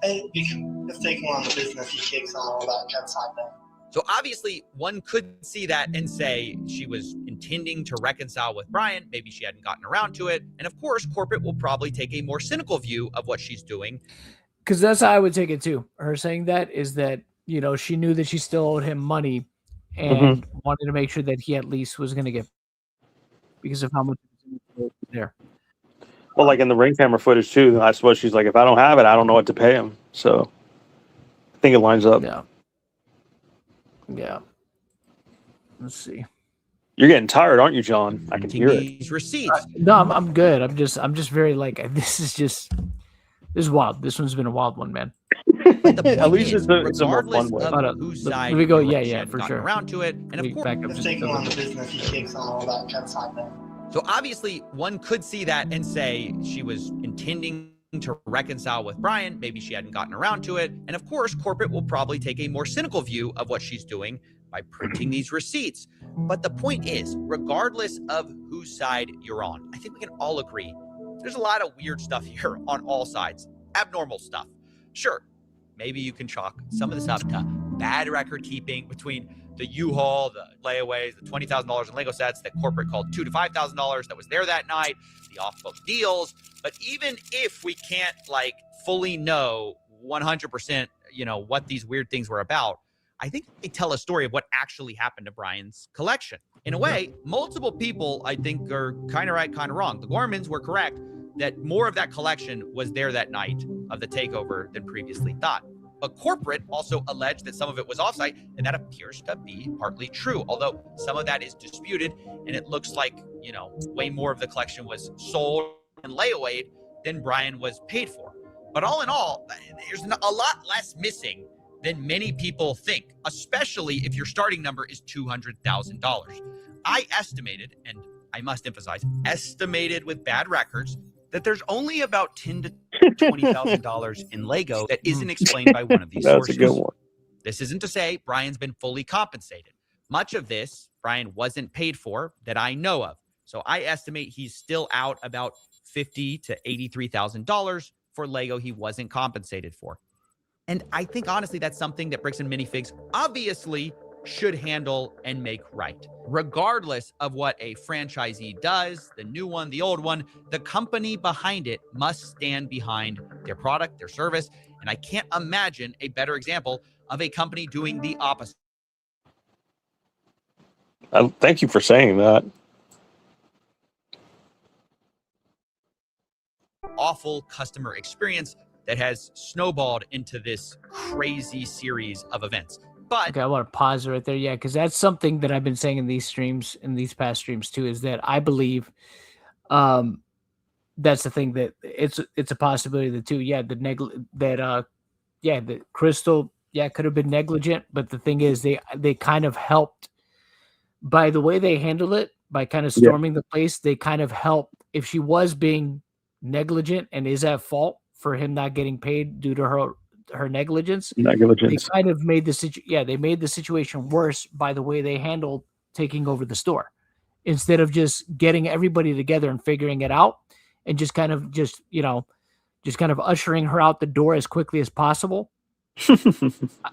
if taking on the business, he takes on all that side then. So obviously one could see that and say she was intending to reconcile with Brian. Maybe she hadn't gotten around to it. And of course, corporate will probably take a more cynical view of what she's doing. Because that's how I would take it too. Her saying that is that, she knew that she still owed him money and wanted to make sure that he at least was going to get because of how much was there. Well, like in the ring camera footage too, I suppose she's like, if I don't have it, I don't know what to pay him. So I think it lines up. Yeah. Let's see. You're getting tired, aren't you, John? I can hear it. These receipts. No, I'm good. I'm just very this is wild. This one's been a wild one, man. At least it's a more fun one. Whose side Let me go. you're on, Yeah, she for hadn't sure. gotten around to it. And of course, back up If taking on the business, he takes on all that side then. so obviously one could see that and say she was intending to reconcile with Brian. Maybe she hadn't gotten around to it. And of course, corporate will probably take a more cynical view of what she's doing by printing these receipts. But the point is, regardless of whose side you're on, I think we can all agree there's a lot of weird stuff here on all sides. Abnormal stuff. Sure, maybe you can chalk some of this up to bad record keeping between the U-Haul, the layaways, the $20,000 in Lego sets that corporate called $2,000 to $5,000 that was there that night, the off-book deals. But even if we can't like fully know 100%, what these weird things were about, I think they tell a story of what actually happened to Brian's collection. In a way, multiple people, I think, are kind of right, kind of wrong. The Gormans were correct that more of that collection was there that night of the takeover than previously thought. But corporate also alleged that some of it was offsite, and that appears to be partly true, although some of that is disputed, and it looks like, way more of the collection was sold and layaway than Brian was paid for. But all in all, there's a lot less missing than many people think, especially if your starting number is $200,000. I estimated, and I must emphasize, estimated with bad records, that there's only about $10,000 to $20,000 in Lego that isn't explained by one of these sources. That's a good one. This isn't to say Brian's been fully compensated. Much of this Brian wasn't paid for that I know of. So I estimate he's still out about $50,000 to $83,000 for Lego he wasn't compensated for. And I think, honestly, that's something that Bricks and Minifigs obviously should handle and make right. Regardless of what a franchisee does, the new one, the old one, the company behind it must stand behind their product, their service. And I can't imagine a better example of a company doing the opposite. Thank you for saying that. Awful customer experience that has snowballed into this crazy series of events. But okay, I want to pause right there. Yeah, because that's something that I've been saying in these streams, in these past streams too, is that I believe that's the thing, that it's a possibility that too. Yeah, the Crystal, could have been negligent, but the thing is they kind of helped by the way they handled it, by kind of storming the place. They kind of helped. If she was being negligent and is at fault for him not getting paid due to her negligence. They kind of made the situation worse by the way they handled taking over the store, instead of just getting everybody together and figuring it out, and just kind of ushering her out the door as quickly as possible.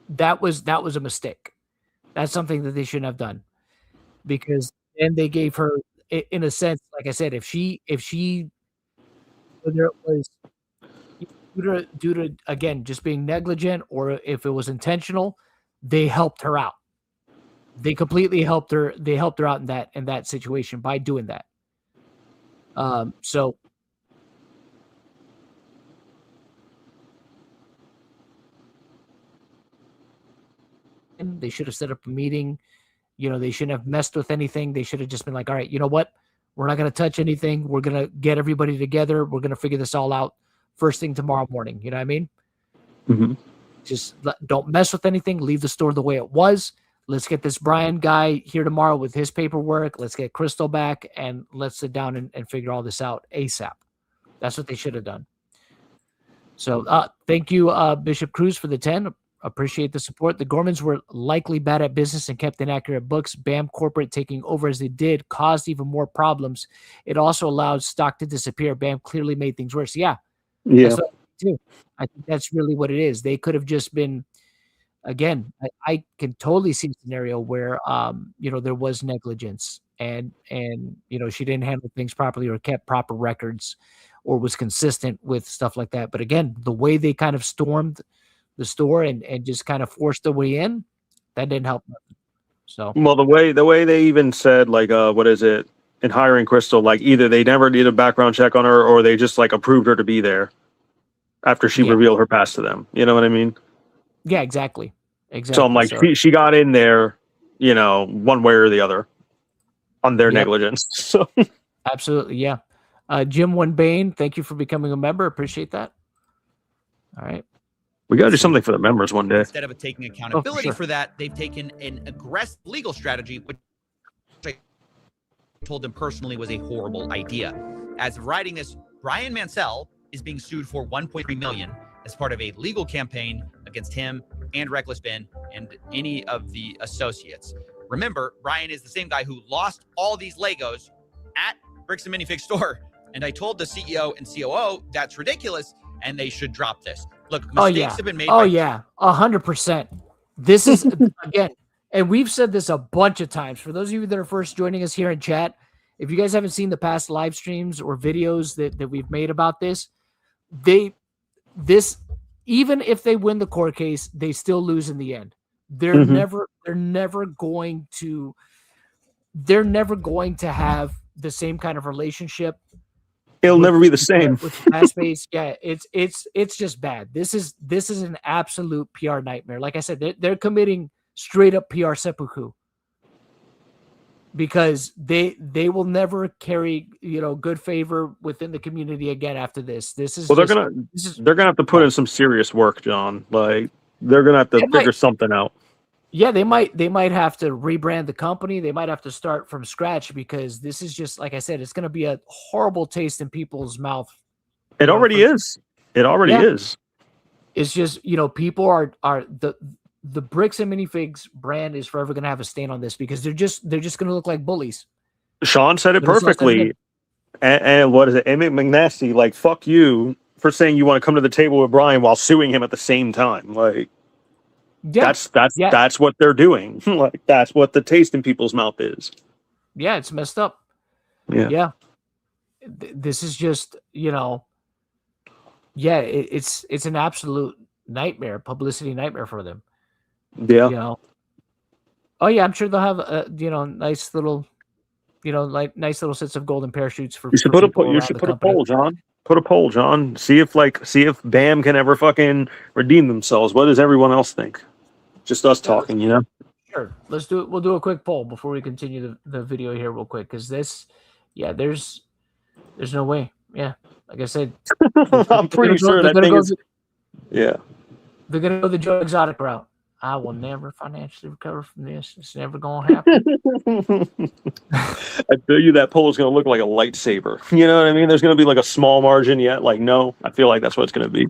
That was a mistake. That's something that they shouldn't have done, because then they gave her, in a sense, like I said, whether it was due to again just being negligent or if it was intentional, they helped her out. They completely helped her. They helped her out in that situation by doing that. So they should have set up a meeting. They shouldn't have messed with anything. They should have just been like, all right, you know what? We're not going to touch anything. We're going to get everybody together. We're going to figure this all out first thing tomorrow morning. You know what I mean? Mm-hmm. Just don't mess with anything. Leave the store the way it was. Let's get this Brian guy here tomorrow with his paperwork. Let's get Crystal back, and let's sit down and figure all this out ASAP. That's what they should have done. So thank you, Bishop Cruz, for the 10. Appreciate the support. The Gormans were likely bad at business and kept inaccurate books. BAM corporate taking over as they did caused even more problems. It also allowed stock to disappear. BAM clearly made things worse. Yeah. That's what I do. I think that's really what it is. They could have just been, again, I can totally see a scenario where, there was negligence and she didn't handle things properly or kept proper records or was consistent with stuff like that. But again, the way they kind of stormed the store and just kind of forced their way in, that didn't help nothing. So, well, the way they even said, like, what is it, in hiring Crystal, like either they never did a background check on her or they just like approved her to be there after she revealed her past to them. You know what I mean? Yeah, exactly. So I'm like, she got in there, one way or the other on their negligence. So absolutely. Yeah. Jim Winbane, thank you for becoming a member. Appreciate that. All right. We got to do something for the members one day. Instead of taking accountability for that, they've taken an aggressive legal strategy, which I told them personally was a horrible idea. As of writing this, Brian Mansell is being sued for $1.3 million as part of a legal campaign against him and Reckless Ben and any of the associates. Remember, Brian is the same guy who lost all these Legos at Bricks and Minifigs store And I told the CEO and COO that's ridiculous and they should drop this. Look, Oh mistakes yeah. have been made. Oh yeah. 100%. This is again, and we've said this a bunch of times. For those of you that are first joining us here in chat, if you guys haven't seen the past live streams or videos that we've made about this, even if they win the court case, they still lose in the end. They're never going to have the same kind of relationship. It'll never be the same. With fast pace, yeah, it's just bad. This is an absolute PR nightmare. Like I said, they're committing straight up PR seppuku because they will never carry good favor within the community again after this. They're gonna have to put in some serious work, John. Like they're gonna have to figure something out. Yeah, they might have to rebrand the company. They might have to start from scratch because this is just, like I said, it's going to be a horrible taste in people's mouth. It already is. It already is. It's just, people are the Bricks and Minifigs brand is forever going to have a stain on this because they're just going to look like bullies. Sean said it perfectly. And what is it? Emmett McNasty, like, fuck you for saying you want to come to the table with Brian while suing him at the same time. Like, that's what they're doing. Like, that's what the taste in people's mouth is. Yeah, it's messed up. Yeah. This is just, it's an absolute nightmare, publicity nightmare for them. Yeah. Oh yeah, I'm sure they'll have nice little sets of golden parachutes for. You should put a poll, John. Put a poll, John. See if BAM can ever fucking redeem themselves. What does everyone else think? Just us talking, Sure. Let's do it. We'll do a quick poll before we continue the video here real quick. Cause there's no way. Yeah. Like I said, I'm pretty sure that thing is. Yeah. They're going to go the Joe Exotic route. I will never financially recover from this. It's never going to happen. I feel you that poll is going to look like a lightsaber. You know what I mean? There's going to be like a small margin yet. Like, no, I feel like that's what it's going to be.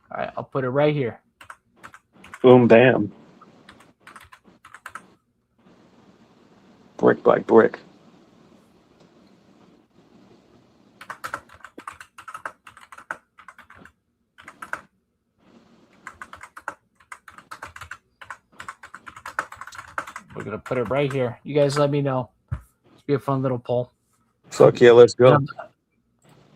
All right, I'll put it right here. Boom, bam. Brick by brick. We're going to put it right here. You guys let me know. It's be a fun little poll. Fuck yeah, let's go.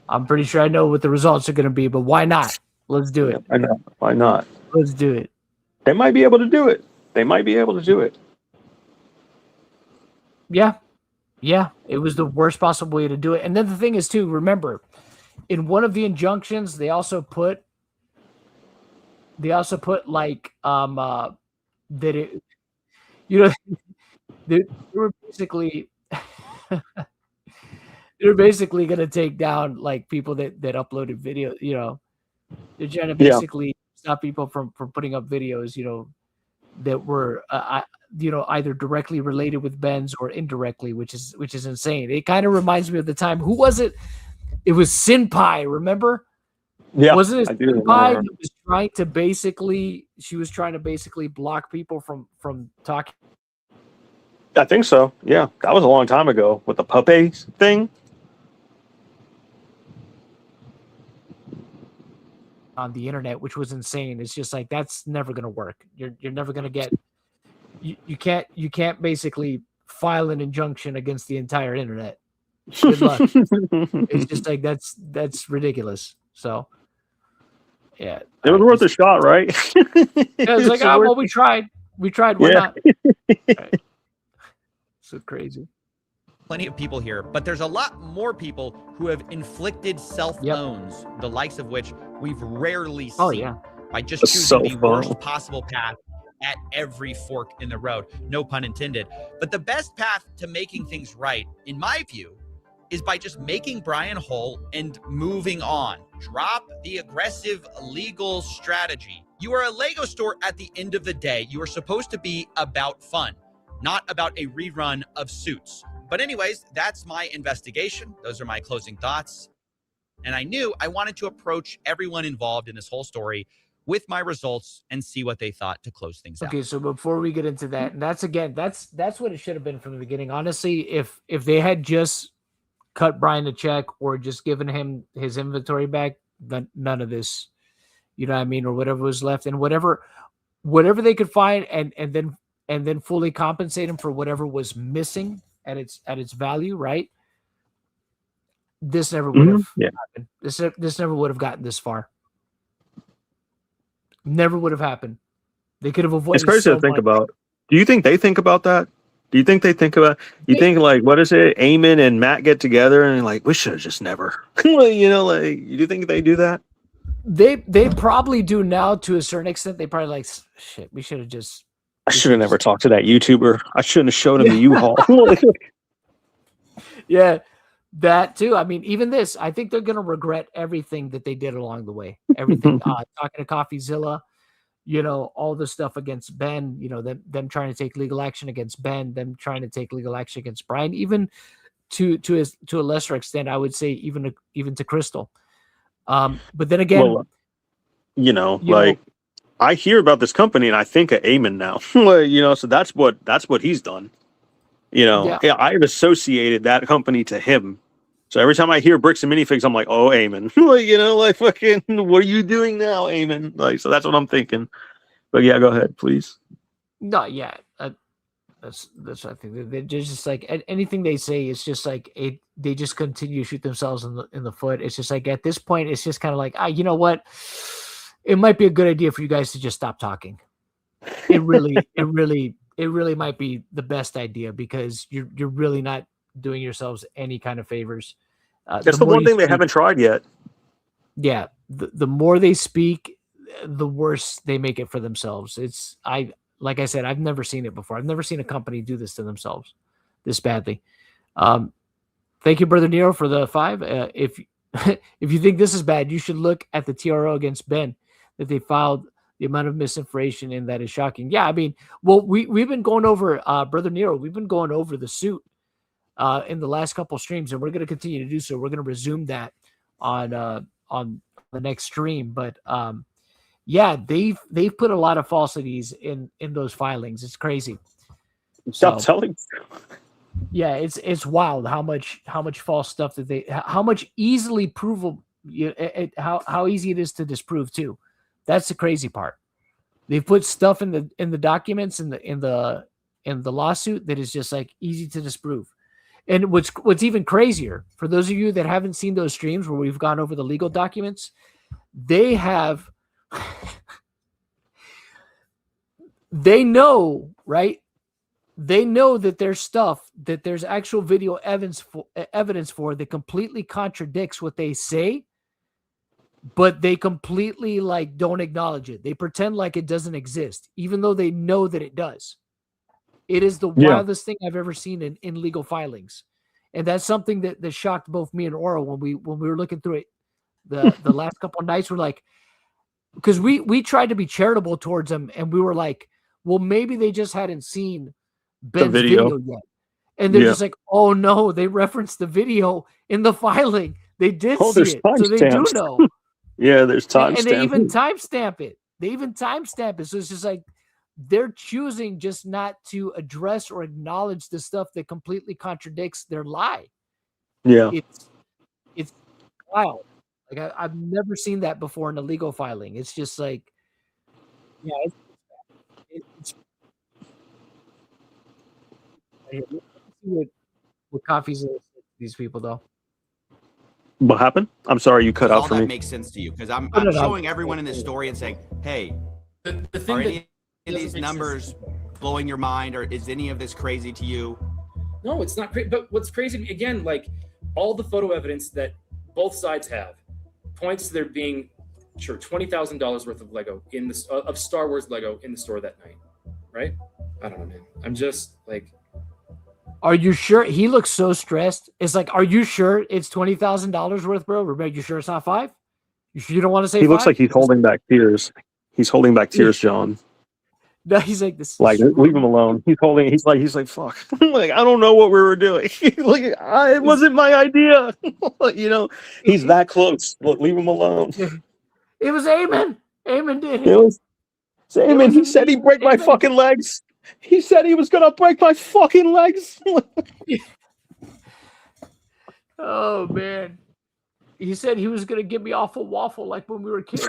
I'm pretty sure I know what the results are going to be, but why not? Let's do it. I know. Why not? Let's do it. They might be able to do it. Yeah. Yeah. It was the worst possible way to do it. And then the thing is, too, remember, in one of the injunctions, they also put like that it, they were basically they're basically going to take down like people that uploaded video, they're trying to basically stop people from putting up videos, that were, either directly related with Ben's or indirectly, which is insane. It kind of reminds me of the time, who was it? It was Sinpai, remember? Yeah. Wasn't it Sinpai that was she was trying to basically block people from talking? I think so. Yeah. That was a long time ago with the puppy thing. On the internet, which was insane. It's just like, that's never going to work. You're never going to get, you can't basically file an injunction against the entire internet. Good luck. It's just like, that's ridiculous. So yeah, it was worth a shot, right? Yeah, it's like, well, we tried. Why not? Right. So crazy. Plenty of people here, but there's a lot more people who have inflicted self-loans, the likes of which we've rarely seen, by just choosing the worst possible path at every fork in the road. No pun intended. But the best path to making things right, in my view, is by just making Brian whole and moving on. Drop the aggressive legal strategy. You are a Lego store at the end of the day. You are supposed to be about fun, not about a rerun of Suits. But anyways, that's my investigation. Those are my closing thoughts. And I knew I wanted to approach everyone involved in this whole story with my results and see what they thought to close things out. Okay, so before we get into that, and that's what it should have been from the beginning. Honestly, if they had just cut Brian a check or just given him his inventory back, then none of this, you know what I mean, or whatever was left, and whatever they could find, and then fully compensate him for whatever was missing at its value, right? This never would have happened. This never would have gotten this far. Never would have happened. They could have avoided. It's crazy to think about. Do you think they think about that? Do you think they think about? You think like, what is it? Eamon and Matt get together and like, we should have just never. You know, like, you think they do that? They probably do now to a certain extent. They probably like, shit, we should have just. I should have never talked to that YouTuber. I shouldn't have showed him the U-Haul. Yeah, that too. I mean, even this, I think they're gonna regret everything that they did along the way. Everything. Talking to Coffeezilla, you know, all the stuff against Ben. You know, them trying to take legal action against Ben. Them trying to take legal action against Brian. Even to a lesser extent, I would say even to Crystal. But then again, well, you know, I hear about this company and I think of Eamon now. You know, so that's what he's done. You know, yeah, I've associated that company to him. So every time I hear Bricks and Minifigs, I'm like, oh, Eamon. Like, you know, like, fucking, what are you doing now, Eamon? Like, so that's what I'm thinking. But yeah, go ahead, please. No, yeah, that's I think they're just like anything they say. It's just like they just continue to shoot themselves in the foot. It's just like at this point, it's just kind of like, you know what? It might be a good idea for you guys to just stop talking. It really might be the best idea because you're really not doing yourselves any kind of favors. That's the one thing they haven't tried yet. Yeah, the more they speak, the worse they make it for themselves. Like I said, I've never seen it before. I've never seen a company do this to themselves this badly. Thank you, Brother Nero, for the 5. If you think this is bad, you should look at the TRO against Ben that they filed. The amount of misinformation in that is shocking. Yeah, I mean, well, we've been going over, Brother Nero, we've been going over the suit in the last couple streams, and we're going to continue to do so. We're going to resume that on the next stream. But yeah, they've put a lot of falsities in those filings. It's crazy. Stop telling. Yeah, it's wild how much false stuff that how much easily provable, how easy it is to disprove too. That's the crazy part. They've put stuff in the documents in the lawsuit that is just like easy to disprove. And what's even crazier, for those of you that haven't seen those streams where we've gone over the legal documents, they know, right? They know that there's stuff that there's actual video evidence for that completely contradicts what they say, but they completely like don't acknowledge it. They pretend like it doesn't exist, even though they know that it does. It is the wildest thing I've ever seen in legal filings. And that's something that shocked both me and Oro when we were looking through it the last couple of nights. We're like, because we tried to be charitable towards them, and we were like, well, maybe they just hadn't seen Ben's video yet. And they're just like, oh no, they referenced the video in the filing. They did see it. So they do know. Yeah, there's timestamp. And they even timestamp it. So it's just like they're choosing just not to address or acknowledge the stuff that completely contradicts their lie. Yeah. It's wild. Like I've never seen that before in a legal filing. It's just like, yeah, it's what Coffeezilla said to these people though. What happened? I'm sorry, you cut out for me. All that makes sense to you because I'm showing everyone in this story and saying, hey, the thing are any of these numbers blowing your mind, or is any of this crazy to you? No, it's not crazy. But what's crazy, again, like all the photo evidence that both sides have points to there being $20,000 worth of Lego of Star Wars Lego in the store that night, right? I don't know, man. I'm just like, are you sure? He looks so stressed. It's like, are you sure it's $20,000 worth, bro? Are you sure it's not 5? You sure you don't want to say? He 5? looks like he's holding back tears. He's holding back tears, John. No, he's like this. Like, leave him alone. He's holding. He's like, fuck. Like, I don't know what we were doing. Like, it wasn't my idea. You know, he's that close. Look, leave him alone. It was Eamon. Eamon did It it. was Eamon. He said he'd break my fucking legs. He said he was gonna break my fucking legs. Oh man, he said he was gonna give me awful waffle like when we were kids.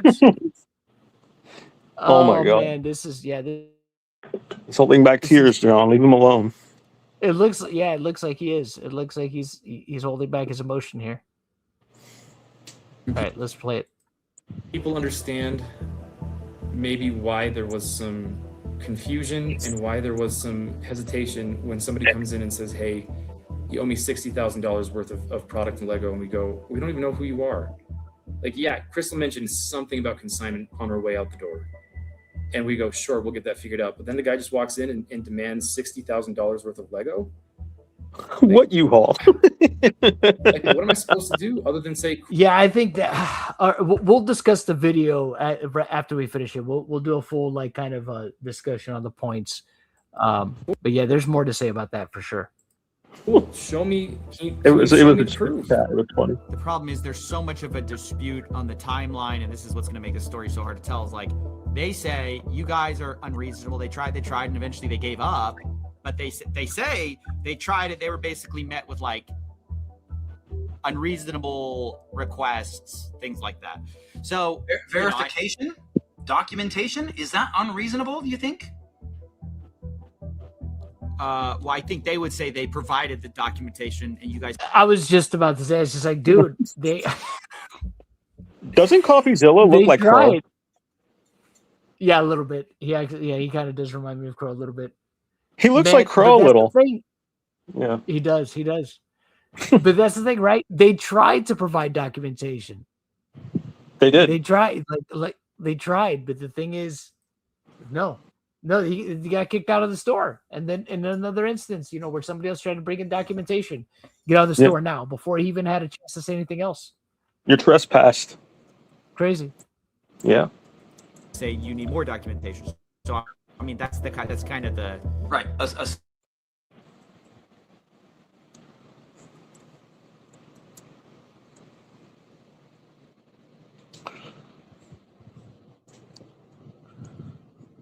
Oh my God. Man, this is He's holding back tears, John. Leave him alone. It looks like he is. It looks like he's holding back his emotion here. All right, let's play it. People understand maybe why there was some confusion and why there was some hesitation when somebody comes in and says, hey, you owe me $60,000 worth of product and Lego, and we go, we don't even know who you are. Like, yeah, Crystal mentioned something about consignment on her way out the door. And we go, sure, we'll get that figured out. But then the guy just walks in and demands $60,000 worth of Lego. What U-Haul? Like, what am I supposed to do other than say? Yeah, I think that we'll discuss the video after we finish it. We'll do a full kind of discussion on the points. But yeah, there's more to say about that for sure. Show me. It was funny. The problem is there's so much of a dispute on the timeline, and this is what's going to make the story so hard to tell. Is like they say you guys are unreasonable. They tried, and eventually they gave up. But they say they tried it. They were basically met with like unreasonable requests, things like that. So verification, documentation, is that unreasonable? Do you think? Well, I think they would say they provided the documentation, and you guys. I was just about to say, it's just like, dude, they. Doesn't Coffeezilla look like Crow? Yeah, a little bit. He kind of does remind me of Crow a little bit. He looks like Crow a little. Yeah, he does. But that's the thing, right? They tried to provide documentation. They did. They tried, like they tried, but the thing is, no, he got kicked out of the store. And then in another instance, where somebody else tried to bring in documentation, get out of the store now before he even had a chance to say anything else. You're trespassed. Crazy. Yeah. Say you need more documentation. So I mean, that's kind of the right.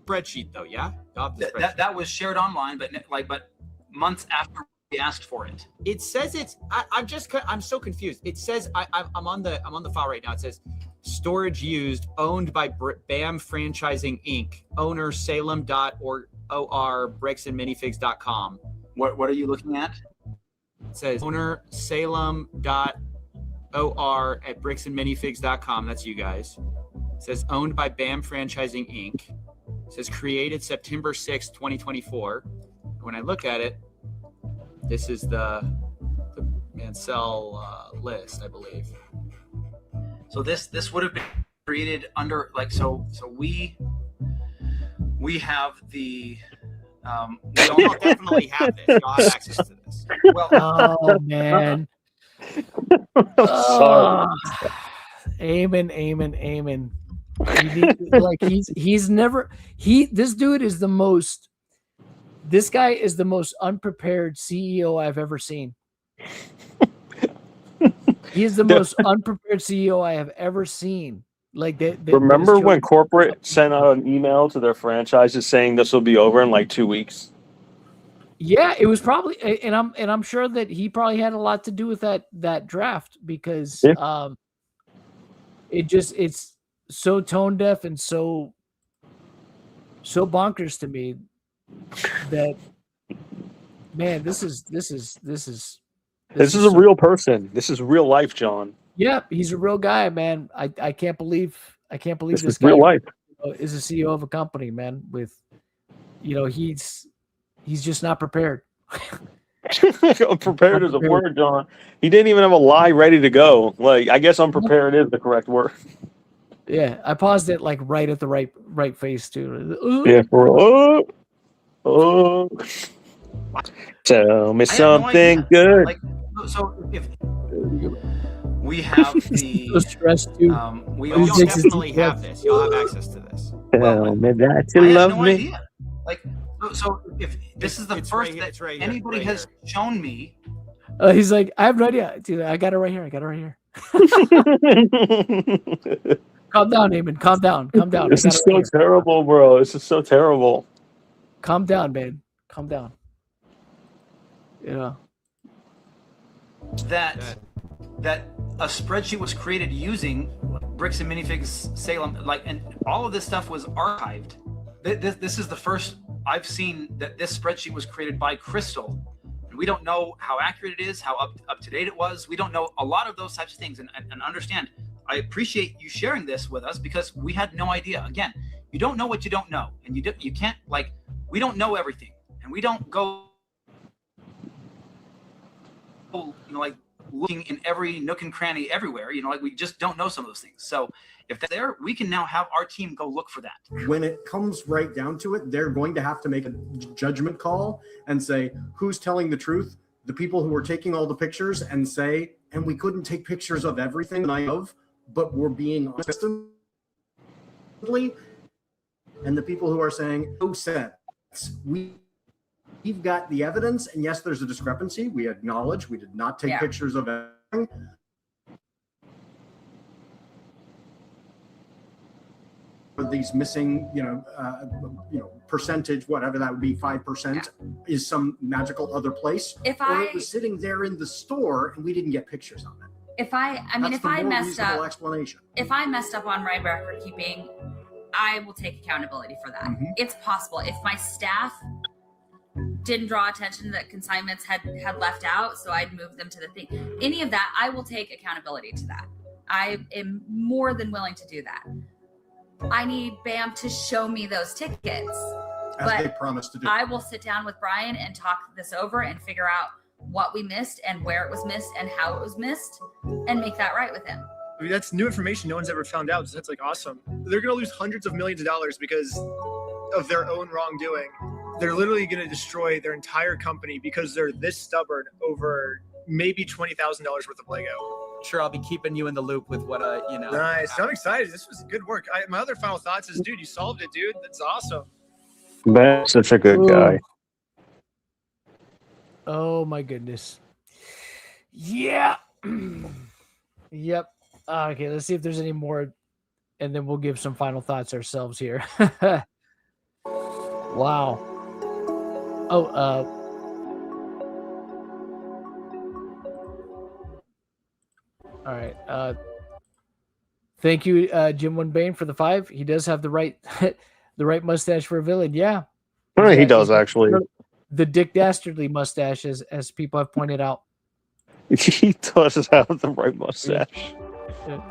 Spreadsheet, though, yeah. That was shared online, but months after we asked for it. It says I'm so confused. It says I'm on the file right now. It says storage used, owned by BAM Franchising Inc. Owner Salem.or bricksandminifigs.com. What are you looking at? It says owner Salem.or at bricksandminifigs.com. That's you guys. It says owned by BAM Franchising Inc. It says created September 6th, 2024. When I look at it, this is the Mansell list, I believe. So this would have been created under so we have the we all definitely have this. Y'all have access to this. Well, oh man. Sorry. Amen. This guy is the most unprepared CEO I've ever seen. He is the most unprepared CEO I have ever seen. Remember when corporate sent out an email to their franchises saying this will be over in 2 weeks? Yeah, it was probably, and I'm sure that he probably had a lot to do with that draft because it's so tone deaf and so bonkers to me that, man, this is a real person. This is real life, John. Yeah, he's a real guy, man. I can't believe this guy real life is a CEO of a company, man. With he's just not prepared. Unprepared is a word, John. He didn't even have a lie ready to go. I guess unprepared is the correct word. Yeah, I paused it right at the right face too. Yeah, tell me something good. So if we have the so stressed too. We all definitely have this. Y'all have access to this. Tell me that you love me. Like, so if this is the It's first right here, that it's right here, anybody right has shown me. He's like, I have no idea. Dude, I got it right here. I got it right here. Calm down, Eamon. Calm down. Calm down. This I got is it right so here. terrible, bro. This is so terrible. Calm down, man. Calm down. Yeah. That a spreadsheet was created using Bricks and Minifigs Salem, like, and all of this stuff was archived. This is the first I've seen that this spreadsheet was created by Crystal. And we don't know how accurate it is, how up to date it was. We don't know a lot of those types of things. And understand, I appreciate you sharing this with us because we had no idea. Again, you don't know what you don't know, and you can't, like, we don't know everything, and we don't go, like, looking in every nook and cranny everywhere, like, we just don't know some of those things. So if that's there, we can now have our team go look for that. When it comes right down to it, they're going to have to make a judgment call and say, who's telling the truth? The people who are taking all the pictures and say, and we couldn't take pictures of everything that I of, but we're being honest. And the people who are saying, no sense. We've got the evidence, and yes, there's a discrepancy. We acknowledge we did not take pictures of everything. These missing, percentage, whatever that would be, 5% is some magical other place. Or it was sitting there in the store and we didn't get pictures of it. If I messed up, explanation. If I messed up on my record keeping, I will take accountability for that. Mm-hmm. It's possible. If my staff didn't draw attention that consignments had left out, so I'd move them to the thing. Any of that, I will take accountability to that. I am more than willing to do that. I need BAM to show me those tickets. As they promised to do. I will sit down with Brian and talk this over and figure out what we missed and where it was missed and how it was missed and make that right with him. I mean, that's new information no one's ever found out. So that's like awesome. They're going to lose hundreds of millions of dollars because of their own wrongdoing. They're literally going to destroy their entire company because they're this stubborn over maybe $20,000 worth of Lego. Sure, I'll be keeping you in the loop with what Nice. I'm excited. This was good work. My other final thoughts is, dude, you solved it, dude. That's awesome. Ben's such a good guy. Oh my goodness. Yeah. Yep. Okay, let's see if there's any more, and then we'll give some final thoughts ourselves here. Wow. Oh, all right. Thank you, Jim Winbane, for the 5. He does have the right the right mustache for a villain. Yeah. He does, actually. The Dick Dastardly mustache, as people have pointed out. He does have the right mustache. Yeah.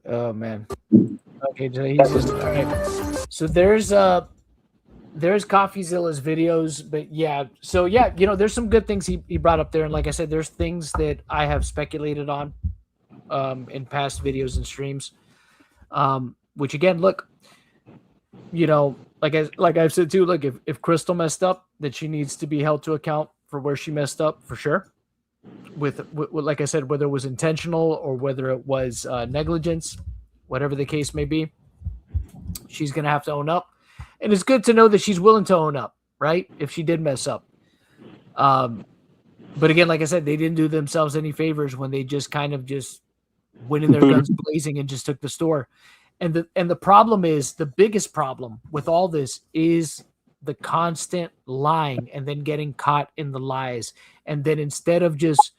Oh man. Okay, so he's just all right. So there's Coffeezilla's videos, but yeah. So yeah, there's some good things he brought up there, and like I said, there's things that I have speculated on in past videos and streams. Which again, look, like I've said too, look, if Crystal messed up, that she needs to be held to account for where she messed up for sure. With like I said, whether it was intentional or whether it was negligence, whatever the case may be, she's gonna have to own up. And it's good to know that she's willing to own up, right? If she did mess up. But again, like I said, they didn't do themselves any favors when they just kind of just went in their guns blazing and just took the store. And the problem is, the biggest problem with all this is the constant lying and then getting caught in the lies. And then instead of just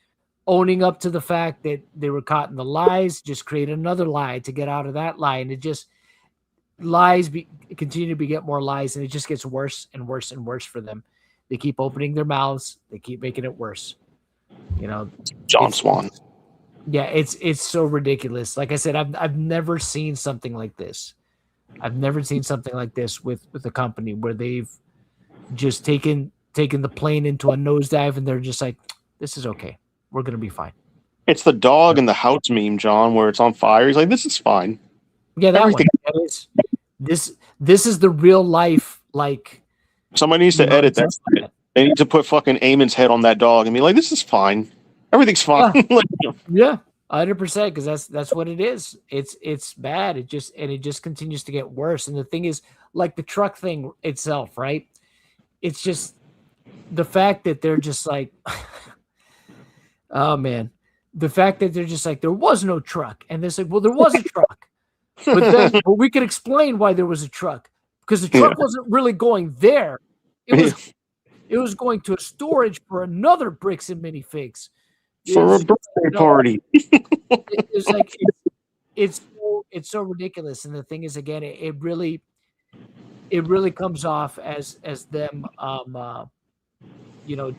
owning up to the fact that they were caught in the lies, just create another lie to get out of that lie. And it just continue to get more lies, and it just gets worse and worse and worse for them. They keep opening their mouths. They keep making it worse. John Swan. Yeah, it's so ridiculous. Like I said, I've never seen something like this. I've never seen something like this with a company where they've just taken the plane into a nosedive, and they're just like, this is okay. We're gonna be fine. It's the dog in the house meme, John, where it's on fire. He's like, this is fine. Yeah, that one. That is, this is the real life, like. Somebody needs to edit that. They need to put fucking Eamon's head on that dog and be like, this is fine. Everything's fine. Yeah, 100%, because that's what it is. It's bad. It just continues to get worse. And the thing is, like the truck thing itself, right? It's just the fact that they're just like, oh man, the fact that they're just like, there was no truck, and they're like, well, there was a truck, but we could explain why there was a truck, because the truck wasn't really going there. It was going to a storage for another Bricks and Minifigs. For a birthday party. It's like it's so ridiculous. And the thing is, again, it really comes off as them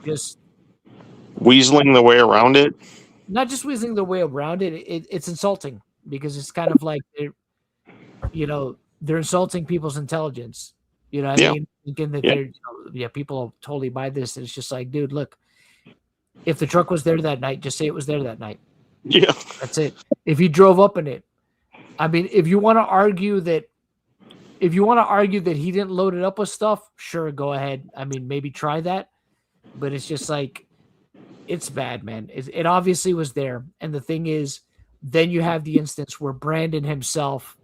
just weaseling the way around it. Not just weaseling the way around it. It's insulting, because it's kind of like they're insulting people's intelligence. You know what I mean? Thinking that people will totally buy this. And it's just like, dude, look, if the truck was there that night, just say it was there that night. Yeah. That's it. If you drove up in it, I mean, if you want to argue that he didn't load it up with stuff, sure, go ahead. I mean, maybe try that. But it's just like, it's bad, man. It obviously was there. And the thing is, then you have the instance where Brandon himself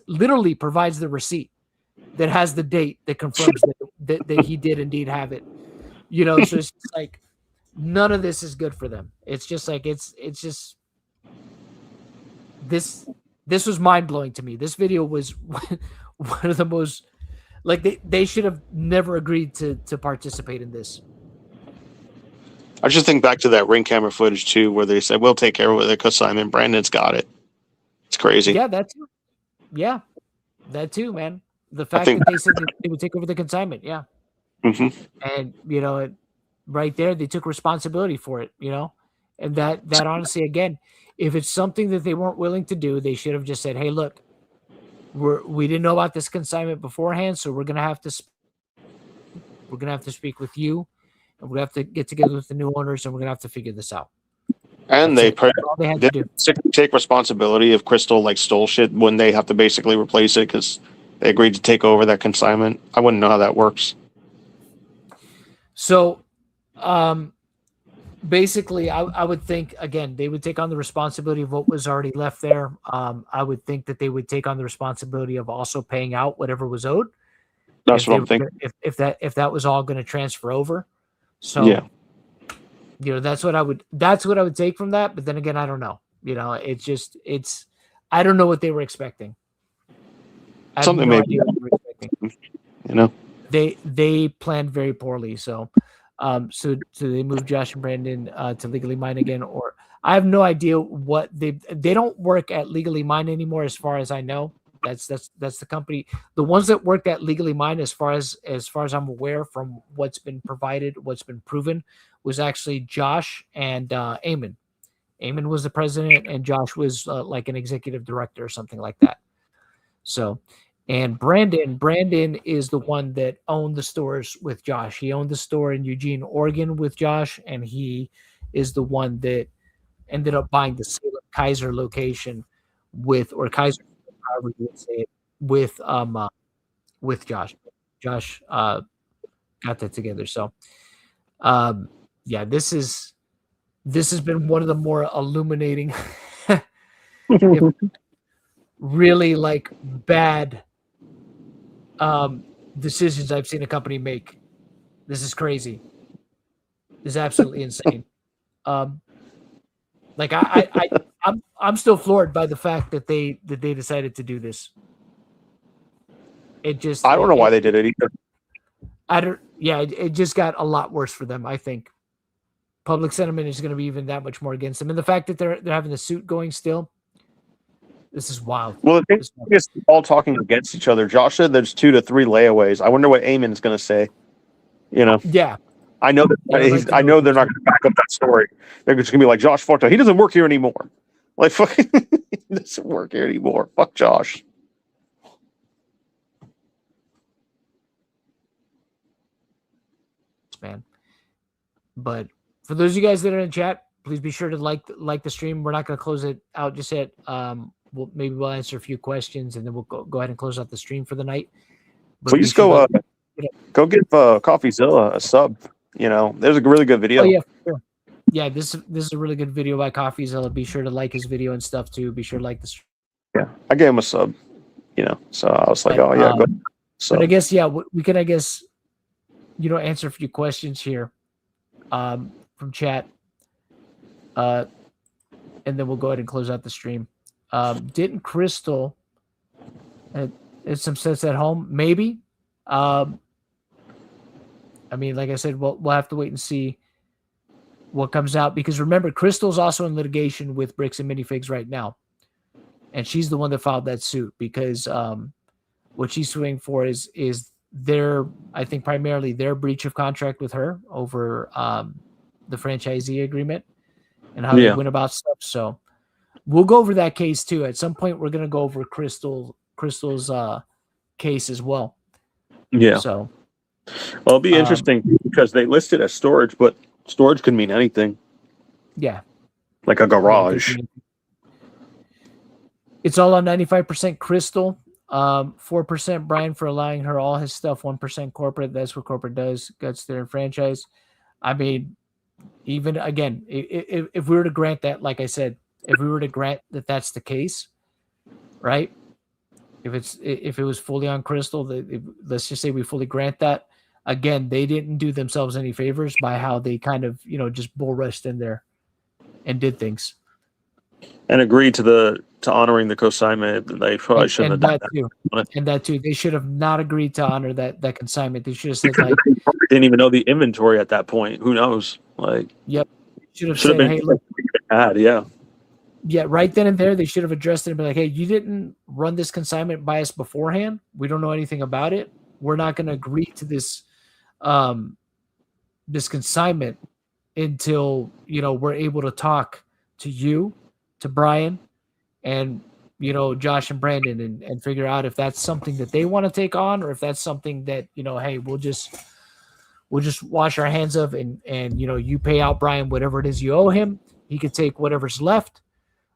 literally provides the receipt that has the date that confirms that he did indeed have it. So it's just like, none of this is good for them. It's just like, it's just, this was mind-blowing to me. This video was one of the most, like, they should have never agreed to participate in this. I just think back to that ring camera footage too, where they said, we'll take care of it because Simon Brandon's got it. It's crazy. Yeah, that too. Yeah, that too, man. The fact that they said that they would take over the consignment. Yeah. Mm-hmm. And, right there, they took responsibility for it, and that honestly, again, if it's something that they weren't willing to do, they should have just said, hey, look, we didn't know about this consignment beforehand, so we're going to have to speak with you, and we're going to have to get together with the new owners, and we're going to have to figure this out. And they take responsibility if Crystal stole shit when they have to basically replace it because they agreed to take over that consignment. I wouldn't know how that works. So, basically, I would think, again, they would take on the responsibility of what was already left there. I would think that they would take on the responsibility of also paying out whatever was owed. That's what I'm thinking. If that was all going to transfer over. So, yeah. That's what I would take from that. But then again, I don't know. I don't know what they were expecting. Something maybe. They planned very poorly. So, so they moved Josh and Brandon to Legally Mine again, or I have no idea what they don't work at Legally Mine anymore, as far as I know. That's the company. The ones that worked at Legally Mine, as far as I'm aware, from what's been provided, what's been proven, was actually Josh and Eamon. Eamon was the president, and Josh was like an executive director or something like that. So. And Brandon is the one that owned the stores with Josh. He owned the store in Eugene, Oregon with Josh, and he is the one that ended up buying the Salem Kaiser location or Kaiser, however you would say it, with Josh. Josh got that together. So, yeah, this has been one of the more illuminating, really bad decisions I've seen a company make. This is crazy. This is absolutely insane. I'm still floored by the fact that they decided to do this. I don't know why they did it either. It just got a lot worse for them, I think. Public sentiment is going to be even that much more against them. And the fact that they're having the suit going still, this is wild. Well, the thing is, all talking against each other. Josh said there's 2 to 3 layaways. I wonder what Eamon's going to say. Yeah. I know that. I know they're not going to back up that story. They're just going to be like, Josh fucked up. He doesn't work here anymore. Like, fucking, he doesn't work here anymore. Fuck Josh. Man. But for those of you guys that are in chat, please be sure to like the stream. We're not going to close it out just yet. We'll answer a few questions, and then we'll go ahead and close out the stream for the night. But please go give Coffeezilla a sub. There's a really good video. Oh yeah, sure. yeah, this is a really good video by Coffeezilla. Be sure to like his video and stuff too. Be sure to like this. Yeah, I gave him a sub, so I was like, But, oh yeah, go. But I guess we can answer a few questions here from chat, and then we'll go ahead and close out the stream. Didn't Crystal? It's some sense at home, maybe. I mean, like I said, we'll have to wait and see what comes out, because remember, Crystal's also in litigation with Bricks and Minifigs right now, and she's the one that filed that suit because what she's suing for is I think primarily their breach of contract with her over the franchisee agreement and how they went about stuff. So we'll go over that case too. At some point, we're going to go over Crystal's case as well. Yeah. So, well, it'll be interesting because they listed as storage, but storage can mean anything. Yeah. Like a garage. It's all on 95% Crystal. 4% Brian for allowing her all his stuff. 1% corporate. That's what corporate does. Guts their franchise. I mean, even again, if we were to grant that, like I said, if we were to grant that that's the case, right? If it was fully on Crystal, let's just say we fully grant that. Again, they didn't do themselves any favors by how they kind of just bull rushed in there and did things. And agreed to honoring the consignment. They probably shouldn't have done that. And that too. They should have not agreed to honor that consignment. They should have said because they didn't even know the inventory at that point. Who knows? Like, yep. Should have said, been, hey, look. Yeah. Yeah, right then and there, they should have addressed it and be like, hey, you didn't run this consignment by us beforehand. We don't know anything about it. We're not going to agree to this this consignment until, we're able to talk to you, to Brian, and, Josh and Brandon and figure out if that's something that they want to take on or if that's something that, hey, we'll just wash our hands of and you pay out Brian whatever it is you owe him. He could take whatever's left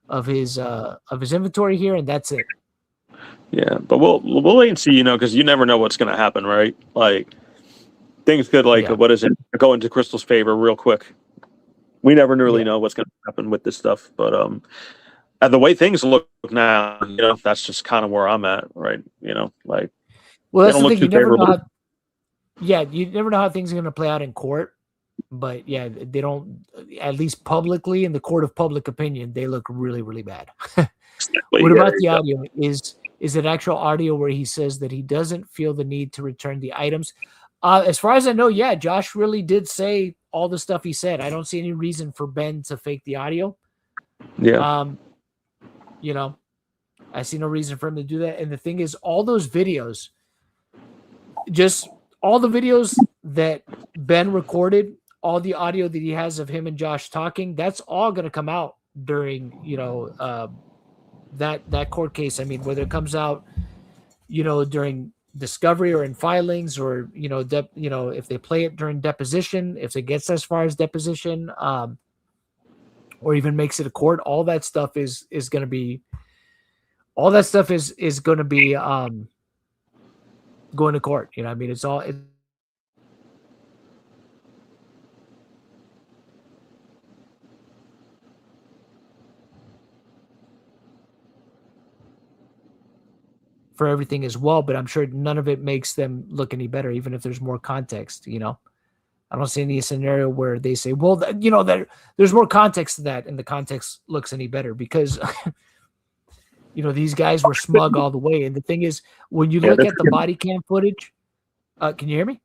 of his inventory here, and that's it. Yeah, but we'll wait and see, because you never know what's going to happen, right? Like, things could, what is it, go into Crystal's favor real quick. We never really know what's going to happen with this stuff, but the way things look now, that's just kind of where I'm at, right? Like, well, that's the thing. You never know you never know how things are going to play out in court. But yeah, they don't, at least publicly in the court of public opinion, they look really, really bad. What about the audio? Is it actual audio where he says that he doesn't feel the need to return the items? As far as I know, yeah, Josh really did say all the stuff he said. I don't see any reason for Ben to fake the audio. Yeah. I see no reason for him to do that. And the thing is, all those videos, just all the videos that Ben recorded, all the audio that he has of him and Josh talking, that's all going to come out during, that court case. I mean, whether it comes out, during discovery or in filings or, if they play it during deposition, if it gets as far as deposition, or even makes it a court, all that stuff is going to be, going to court. I mean, it's all, for everything as well, but I'm sure none of it makes them look any better, even if there's more context. I don't see any scenario where they say, well, there's more context to that, and the context looks any better because, these guys were smug all the way. And the thing is, when you look at the body cam footage, can you hear me?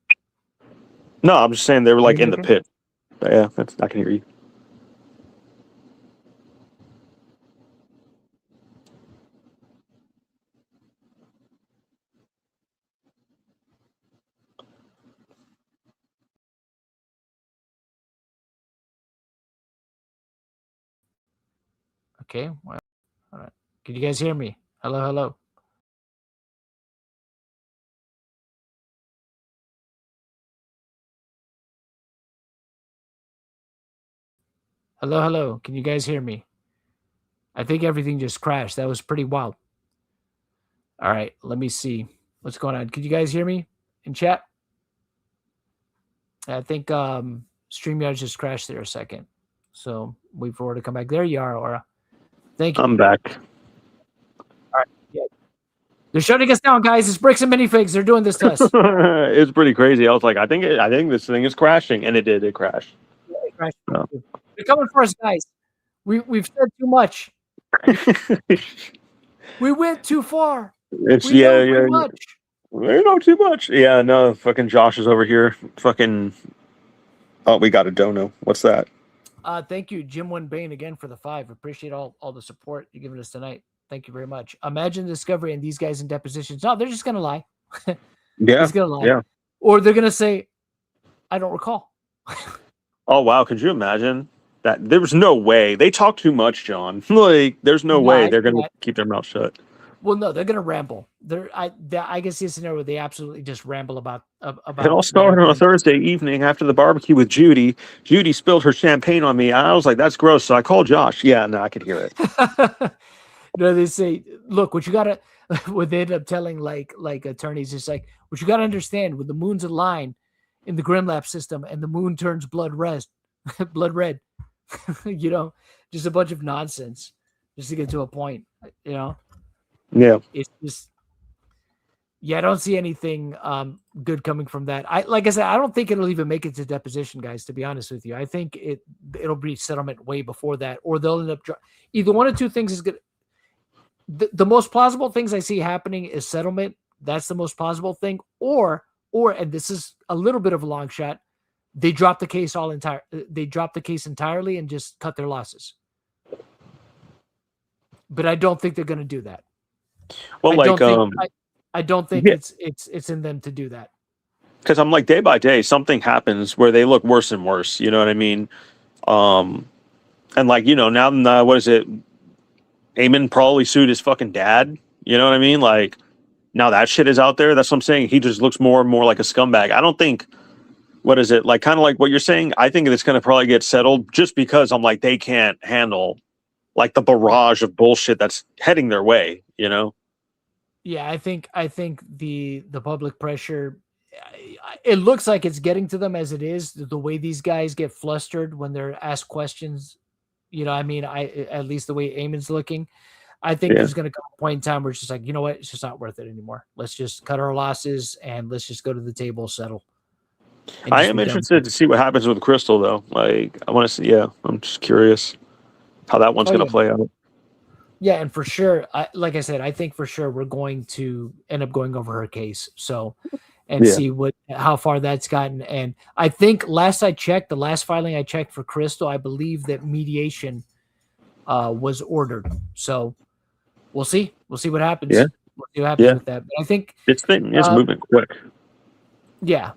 No, I'm just saying they were like in the pit. But yeah, I can hear you. Okay. Well, all right. Can you guys hear me? Hello, hello. Hello, hello. Can you guys hear me? I think everything just crashed. That was pretty wild. All right. Let me see what's going on. Can you guys hear me in chat? I think StreamYard just crashed there a second. So wait for her to come back. There you are, Aura. Thank you. I'm back. All right. Yeah. They're shutting us down, guys. It's Bricks and Minifigs. They're doing this to us. It's pretty crazy. I was like, I think this thing is crashing, and it did. It crashed. Yeah, it crashed. No. They're coming for us, guys. We've said too much. We went too far. It's We know too much. We know too much. Yeah, no, fucking Josh is over here. Fucking. Oh, we got a dono. What's that? Thank you, Jim Win Bain, again for the 5. Appreciate all the support you're giving us tonight. Thank you very much. Imagine Discovery and these guys in depositions. No, they're just gonna lie. Yeah, He's gonna lie. yeah. Or they're gonna say, "I don't recall." Oh wow, could you imagine that? There was no way. They talk too much, John. Like, there's no way they're gonna keep their mouth shut. Well, no, they're gonna ramble. I can see a scenario where they absolutely just ramble about. It all started on a Thursday evening after the barbecue with Judy. Judy spilled her champagne on me. I was like, "That's gross." So I called Josh. Yeah, no, I could hear it. No, they say, "Look, what you gotta." What they end up telling like attorneys is like, "What you gotta understand, when the moon's a line in the Grimlap system and the moon turns blood red, you know, just a bunch of nonsense, just to get to a point, you know." Yeah. It's just, yeah, I don't see anything good coming from that. Like I said, I don't think it'll even make it to deposition, guys, to be honest with you. I think it'll be settlement way before that, or they'll end up either one of two things is good. The most plausible things I see happening is settlement. That's the most plausible thing. Or, and this is a little bit of a long shot, they drop the case they drop the case entirely and just cut their losses. But I don't think they're going to do that. Well, I don't think it's in them to do that. Because I'm like, day by day, something happens where they look worse and worse. You know what I mean? And like, you know, now what is it? Eamon probably sued his fucking dad. You know what I mean? Like, now that shit is out there. That's what I'm saying. He just looks more and more like a scumbag. I don't think, what is it? Like, kind of like what you're saying. I think it's going to probably get settled just because I'm like, they can't handle like the barrage of bullshit that's heading their way, you know? Yeah, I think the public pressure, it looks like it's getting to them as it is. The way these guys get flustered when they're asked questions, you know, I mean, at least the way Eamon's looking, I think there's going to come a point in time where it's just like, you know what, it's just not worth it anymore. Let's just cut our losses and let's just go to the table, settle. I am interested to see what happens with Crystal, though. Like, I want to see. Yeah, I'm just curious how that one's going to play out. Yeah, and for sure, like I said, I think for sure we're going to end up going over her case. So, and see how far that's gotten. And I think last I checked, the last filing I checked for Crystal, I believe that mediation was ordered. So we'll see. We'll see what happens. Yeah. We'll see what happens with that. But I think it's moving quick. Yeah.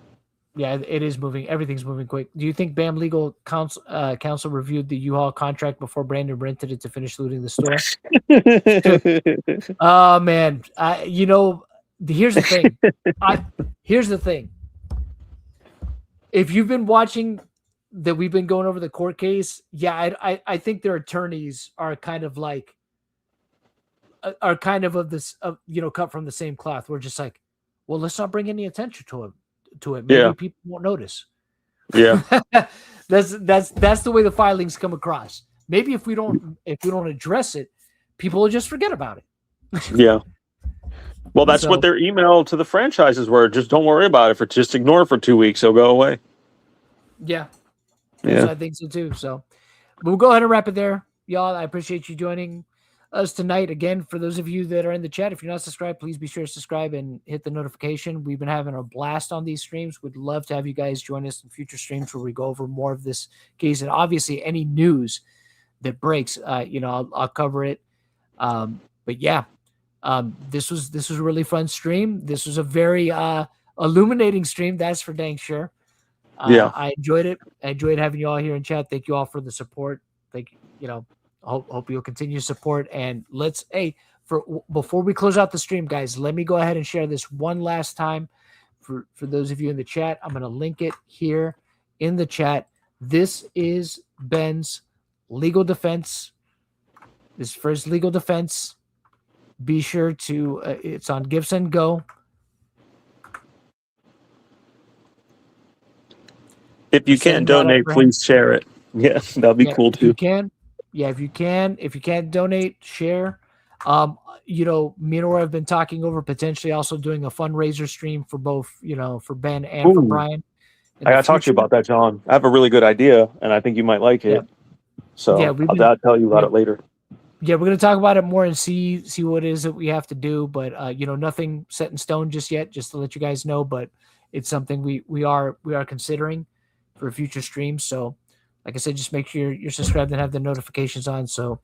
Yeah, it is moving. Everything's moving quick. Do you think BAM Legal Counsel reviewed the U-Haul contract before Brandon rented it to finish looting the store? Oh, man. You know, here's the thing. Here's the thing. If you've been watching that we've been going over the court case, yeah, I think their attorneys are kind of like, of this, you know, cut from the same cloth. We're just like, well, let's not bring any attention to it. Maybe people won't notice. Yeah. that's the way the filings come across. Maybe if we don't address it, people will just forget about it. Yeah. Well, that's what their email to the franchises were. Just don't worry about it. Just ignore it for 2 weeks. It'll go away. Yeah. Yeah. I think so too. So we'll go ahead and wrap it there. Y'all, I appreciate you joining us tonight. Again, for those of you that are in the chat, if you're not subscribed, please be sure to subscribe and hit the notification. We've been having a blast on these streams. We'd love to have you guys join us in future streams where we go over more of this case, and obviously any news that breaks, you know, I'll cover it. But yeah, this was a really fun stream. This was a very illuminating stream, that's for dang sure. I enjoyed it. I enjoyed having you all here in chat. Thank you all for the support. Thank you. You know, hope you'll continue to support. And before we close out the stream, guys, let me go ahead and share this one last time for those of you in the chat. I'm going to link it here in the chat. This is Ben's legal defense. This is for his legal defense. Be sure to, it's on Gifts and Go. If you can't donate, please share it. Yeah, that'd be cool If you too. can, if you can't donate, share. Me and Aura have been talking over potentially also doing a fundraiser stream for both, for Ben and for Ooh. Brian. in I the gotta talk to you future. about that, John. I have a really good idea, and I think you might like it. Yeah. So Yeah, we've I'll tell you about yeah. it later. Yeah, we're gonna talk about it more and see what it is that we have to do, but nothing set in stone just yet. Just to let you guys know, but it's something we are considering for future streams. So, like I said, just make sure you're subscribed and have the notifications on, so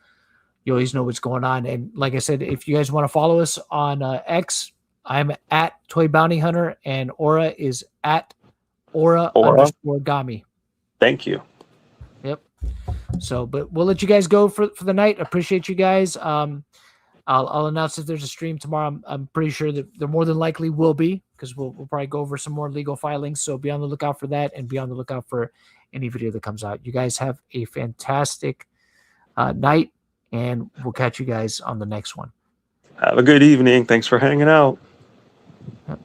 you always know what's going on. And like I said, if you guys want to follow us on X, I'm at Toy Bounty Hunter, and Aura is at Aura_Gami. Thank you. Yep. So, but we'll let you guys go for the night. Appreciate you guys. I'll announce if there's a stream tomorrow. I'm pretty sure that there more than likely will be, because we'll probably go over some more legal filings. So be on the lookout for that, and be on the lookout for any video that comes out. You guys have a fantastic night, and we'll catch you guys on the next one. Have a good evening. Thanks for hanging out. Yep.